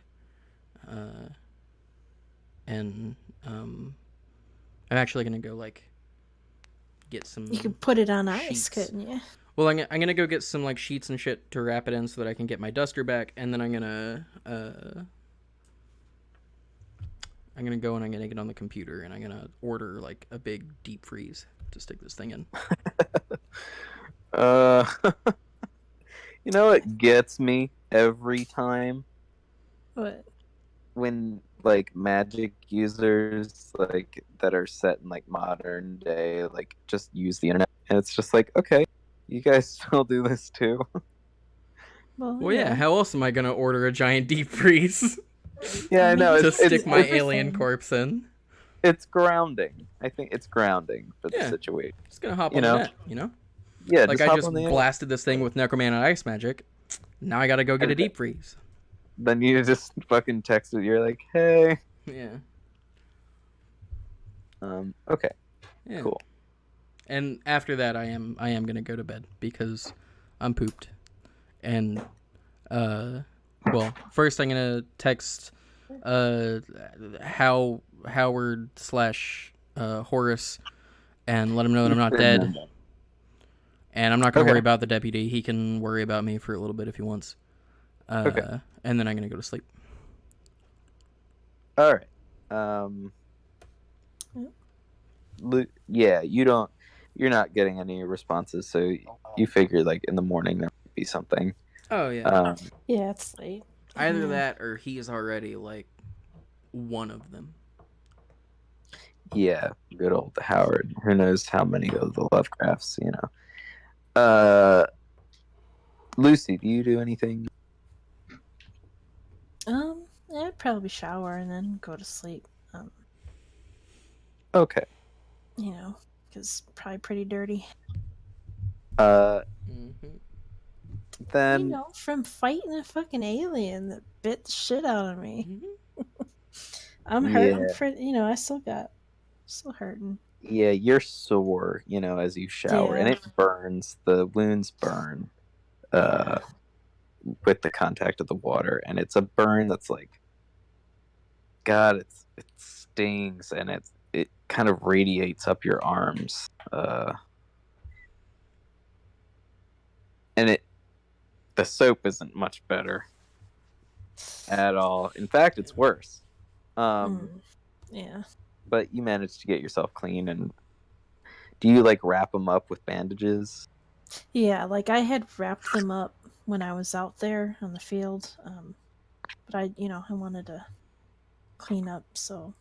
And I'm actually gonna go, like, get some. You could put it on ice, sheets. couldn't you? Well, I'm gonna go get some, like, sheets and shit to wrap it in so that I can get my duster back, and then I'm gonna go and I'm gonna get on the computer and I'm gonna order, like, a big deep freeze to stick this thing in. You know what gets me every time? What? When, like, magic users, like, that are set in, like, modern day, like, just use the internet, and it's just like, okay, you guys still do this too? Well, yeah. How else am I gonna order a giant deep freeze Yeah, I know. to It's, stick it's, my it's, alien corpse in? it's grounding. I think it's grounding for the Yeah. situation. Just gonna hop You on know? the net, you know? Yeah, Like, just I hop just on the blasted this thing with Necroman and Ice Magic. Now I gotta go get a deep freeze. Then you just fucking text it. You're like, hey. Yeah. Okay. Yeah. Cool. And after that, I am gonna go to bed because I'm pooped. And well, first I'm gonna text Howard / Horace and let him know that I'm not dead. And I'm not going to Okay. worry about the deputy. He can worry about me for a little bit if he wants. Okay. And then I'm going to go to sleep. All right. Yep. Yeah, you're not getting any responses, so you figure like in the morning there might be something. Oh, yeah. Yeah, it's late. Either Yeah. that or he's already, like, one of them. Yeah, good old Howard. Who knows how many of the Lovecrafts, you know. Lucy, do you do anything? I'd probably shower and then go to sleep. Okay. You know, because probably pretty dirty. Mm-hmm. Then You know, from fighting a fucking alien that bit the shit out of me. Mm-hmm. I'm hurting Yeah. for, I still hurting. yeah, you're sore, you know, as you shower, and Yeah. it burns. The wounds burn Yeah. with the contact of the water, and it's a burn that's like, God, it stings, and it kind of radiates up your arms, and the soap isn't much better at all. In fact, it's worse. Yeah. But you managed to get yourself clean, and do you like wrap them up with bandages? Yeah, like I had wrapped them up when I was out there on the field. But I wanted to clean up, so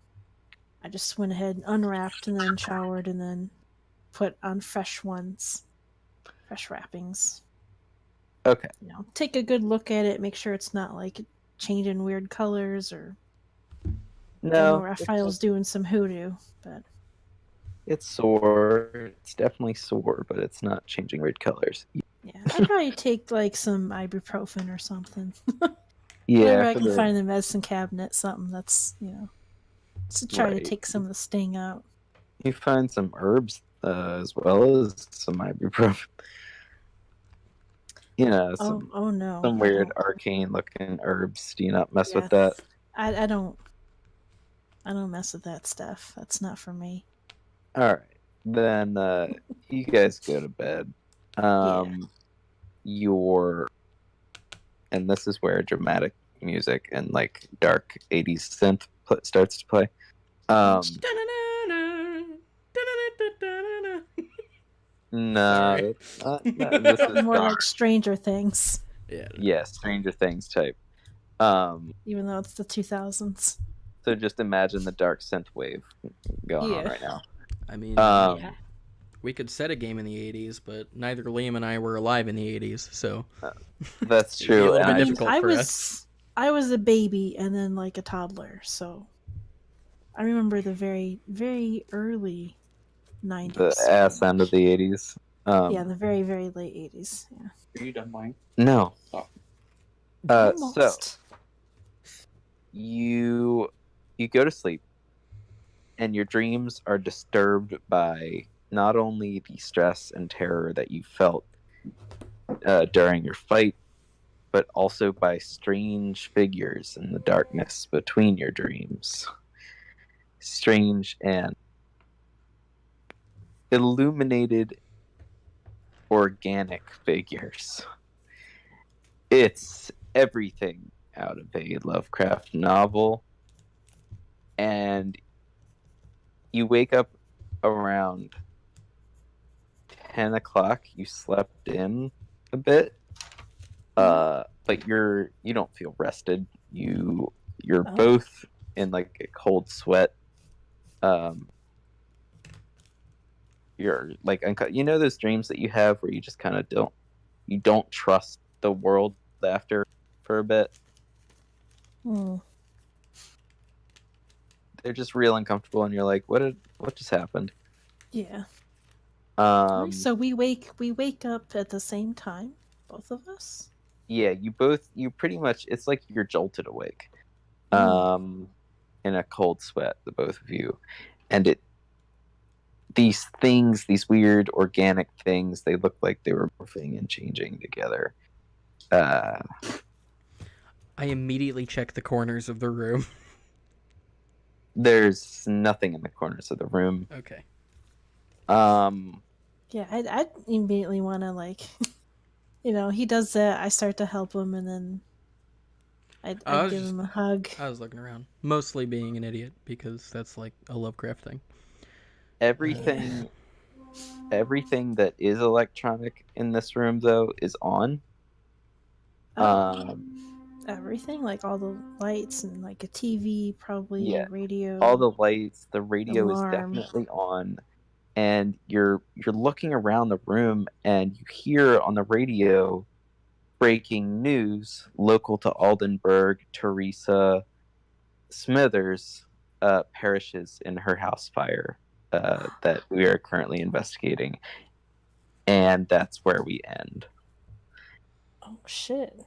I just went ahead and unwrapped and then showered and then put on fresh wrappings. Okay. Take a good look at it, make sure it's not like changing weird colors or I know No, Raphael's doing some hoodoo, but it's sore. It's definitely sore, but it's not changing weird colors. yeah, I'd probably take like some ibuprofen or something. Yeah, Whatever I for can the- find in the medicine cabinet, something that's to try to Right. take some of the sting out. You find some herbs as well as some ibuprofen. You know, some No. some I weird don't- arcane looking herbs. Do you not mess Yeah. with that? I don't mess with that stuff. That's not for me. All right, then you guys go to bed. And this is where dramatic music and like dark '80s synth starts to play. No, Sorry. it's not, this is More dark. like Stranger Things, Yeah. Yeah, Stranger Things type. even though it's the 2000s. So just imagine the dark synth wave going on Yeah. right now. I mean, Yeah. we could set a game in the 80s, but neither Liam and I were alive in the 80s, so That's It'd be a true. little and bit I- difficult for us. I was a baby and then like a toddler, so I remember the very, very early 90s. the ass end of the '80s. Yeah, the very, very late 80s. Yeah. Are you done mine? No. Oh. So Almost. you go to sleep, and your dreams are disturbed by not only the stress and terror that you felt during your fight, but also by strange figures in the darkness between your dreams. Strange and illuminated organic figures. It's everything out of a Lovecraft novel. And you wake up around 10 o'clock. You slept in a bit. But you don't feel rested. You're both in like a cold sweat. You're like those dreams that you have where you just kind of don't trust the world after for a bit. They're just real uncomfortable, and you're like, what just happened? Yeah. Um, So we wake up at the same time, both of us. yeah, you pretty much, it's like you're jolted awake, in a cold sweat, the both of you, and these weird organic things, they look like they were morphing and changing together. I immediately check the corners of the room. There's nothing in the corners of the room. Okay. Yeah, I'd immediately want to, like, he does that. I start to help him, and then I I'd was give just him a hug. I was looking around, mostly being an idiot because that's like a Lovecraft thing. Everything everything that is electronic in this room though is on. Oh, everything, like all the lights and like a TV, probably Yeah, radio, all the lights, the radio is alarm. definitely on, and you're looking around the room and you hear on the radio breaking news local to Aldenburg. Teresa Smithers perishes in her house fire that we are currently investigating, and that's where we end. Oh shit!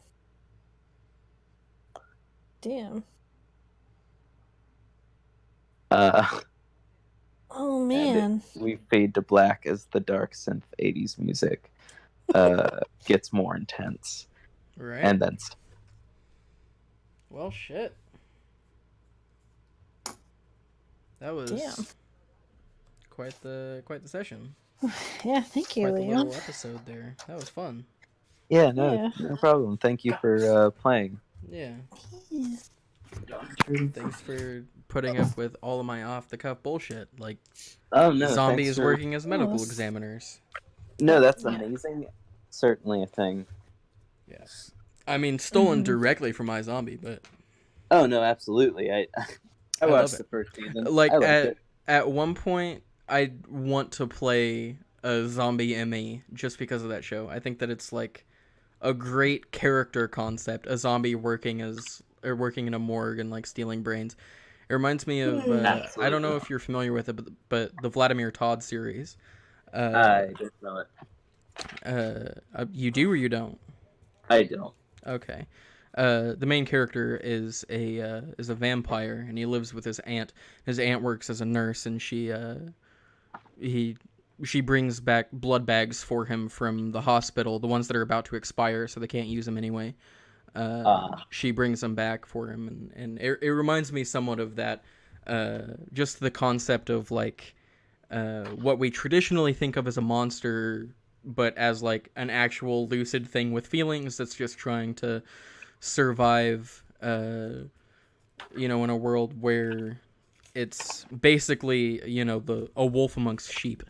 Damn. Oh And man. we fade to black as the dark synth 80s music gets more intense. Right. And then well, shit. That was Damn. quite the session. Yeah, thank you, Quite the Leo. little episode there. That was fun. yeah, Yeah. no problem. Thank you for playing. Yeah. Yeah. Thanks for putting up with all of my off the cuff bullshit, like Oh no, zombies thanks for... working as medical that's- examiners. No, that's Yeah. amazing. Certainly a thing. Yeah. I mean, stolen Mhm. directly from iZombie, but Oh no, absolutely. I I watched love the it. first season. Like I liked it. at one point, I want to play a zombie Emmy just because of that show. I think that it's like a great character concept, a zombie working in a morgue and like stealing brains. It reminds me of I don't know if you're familiar with it, but the Vladimir Todd series. I don't know it. You do or you don't? I don't. Okay. The main character is a vampire, and he lives with his aunt. His aunt works as a nurse, and she brings back blood bags for him from the hospital, the ones that are about to expire, so they can't use them anyway. She brings them back for him, and it reminds me somewhat of that. Just the concept of like what we traditionally think of as a monster, but as like an actual lucid thing with feelings that's just trying to survive in a world where it's basically a wolf amongst sheep,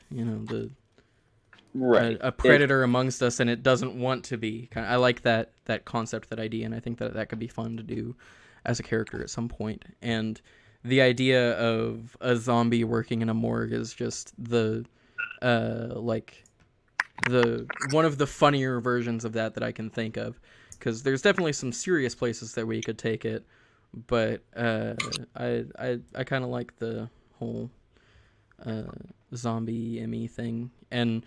Right. a predator amongst us, and it doesn't want to be. I like that concept, that idea, and I think that could be fun to do as a character at some point. And the idea of a zombie working in a morgue is just the one of the funnier versions of that I can think of, because there's definitely some serious places that we could take it, but I kind of like the whole zombie Emmy thing, and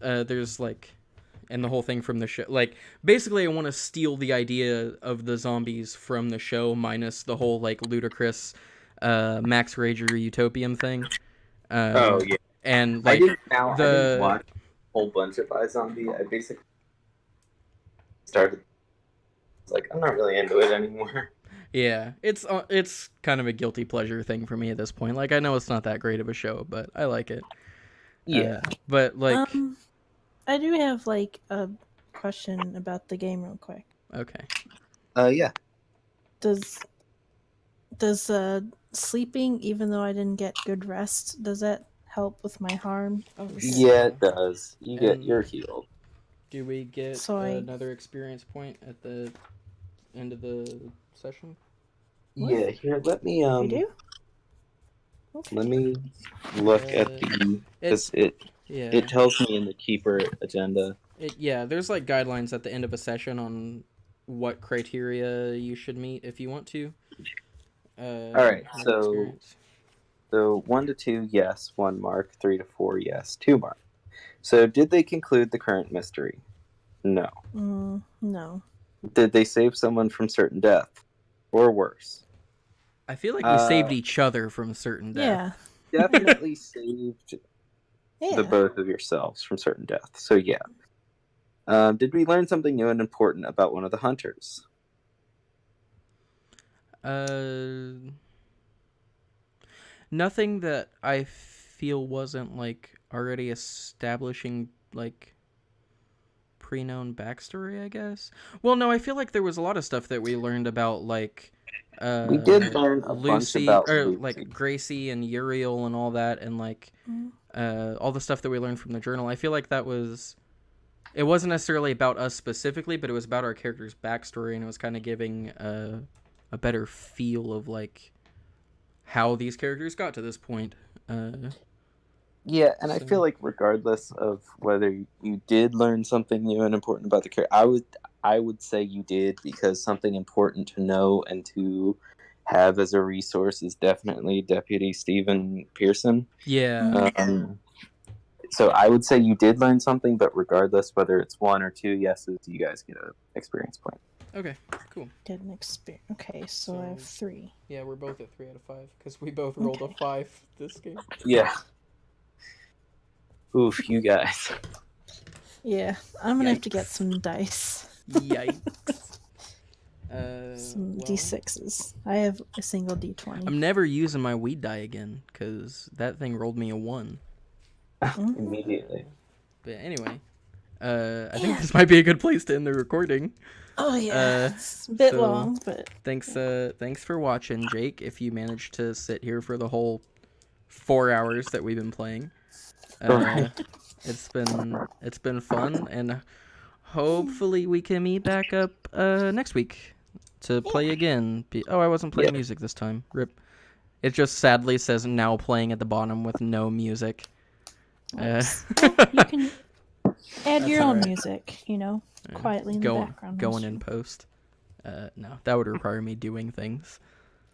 there's like, and the whole thing from the show, like basically I want to steal the idea of the zombies from the show, minus the whole like ludicrous Max Rager Utopium thing. Oh yeah. And like I didn't watch a whole bunch of iZombie. I basically started like, I'm not really into it anymore. Yeah, it's kind of a guilty pleasure thing for me at this point. Like, I know it's not that great of a show, but I like it. Yeah. But like, I do have like a question about the game real quick. Okay. Yeah. Does sleeping, even though I didn't get good rest, does that help with my harm? Oh, Yeah, it does. You're healed. Do we get another experience point at the end of the session? What? Yeah, here, let me We do? Okay. let me look at it tells me in the keeper agenda. There's like guidelines at the end of a session on what criteria you should meet if you want to. All right, so 1 to 2, yes. 1 mark. 3 to 4, yes. 2 mark. So, did they conclude the current mystery? No. No. Did they save someone from certain death, or worse? I feel like you saved each other from certain death. Yeah. Definitely saved the both of yourselves from certain death. So yeah. Did we learn something new and important about one of the hunters? Nothing that I feel wasn't like already establishing like pre-known backstory, I guess. Well, no, I feel like there was a lot of stuff that we learned about like We did learn a bunch Lucy, about or Lucy. like Gracie and Uriel and all that, and like all the stuff that we learned from the journal. I feel like that was, it wasn't necessarily about us specifically, but it was about our character's backstory, and it was kind of giving a better feel of like how these characters got to this point. Yeah, and I So- feel like regardless of whether you did learn something new and important about the character, I would say you did, because something important to know and to have as a resource is definitely Deputy Stephen Pearson. Yeah. So I would say you did learn something, but regardless whether it's 1 or 2 yeses, you guys get an experience point. Okay. Cool. Get an experience. Okay, so I have So- 3. Yeah, we're both at 3 out of 5 because we both rolled a Okay. 5 this game. Yeah. Oof, you guys. Yeah, I'm gonna have to get Yikes. some dice. Yikes. Some well, D6s. I have a single D20. I'm never using my weed die again because that thing rolled me a 1. Immediately. But anyway, I think this might be a good place to end the recording. Oh yeah, it's a bit so- long, but Thanks for watching, Jake. If you managed to sit here for the whole 4 hours that we've been playing, it's been fun, and hopefully we can meet back up next week to play again. I wasn't playing music this time. Rip. It just sadly says now playing at the bottom with no music. you can add your own alright. music, quietly in the background. Going in post. No, that would require me doing things.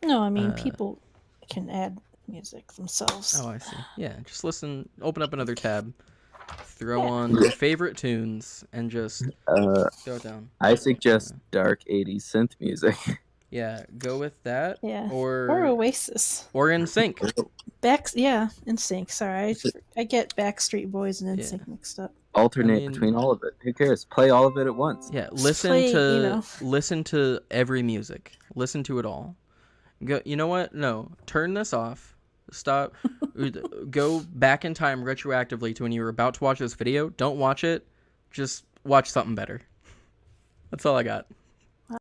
No, I mean people can add music themselves. Oh, I see. Yeah, just listen. Open up another tab. Throw on your favorite tunes and just throw it down. I suggest dark 80s synth music. Yeah, go with that. Yeah. Or Oasis. or in sync. NSYNC. Sorry, I get Backstreet Boys and Yeah. NSYNC mixed up. Alternate I mean- between all of it. Who cares? Play all of it at once. Yeah, listen play, to listen to every music. Listen to it all. Go. You know what? No, turn this off. Stop. Go back in time retroactively to when you were about to watch this video. Don't watch it. Just watch something better. That's all I got.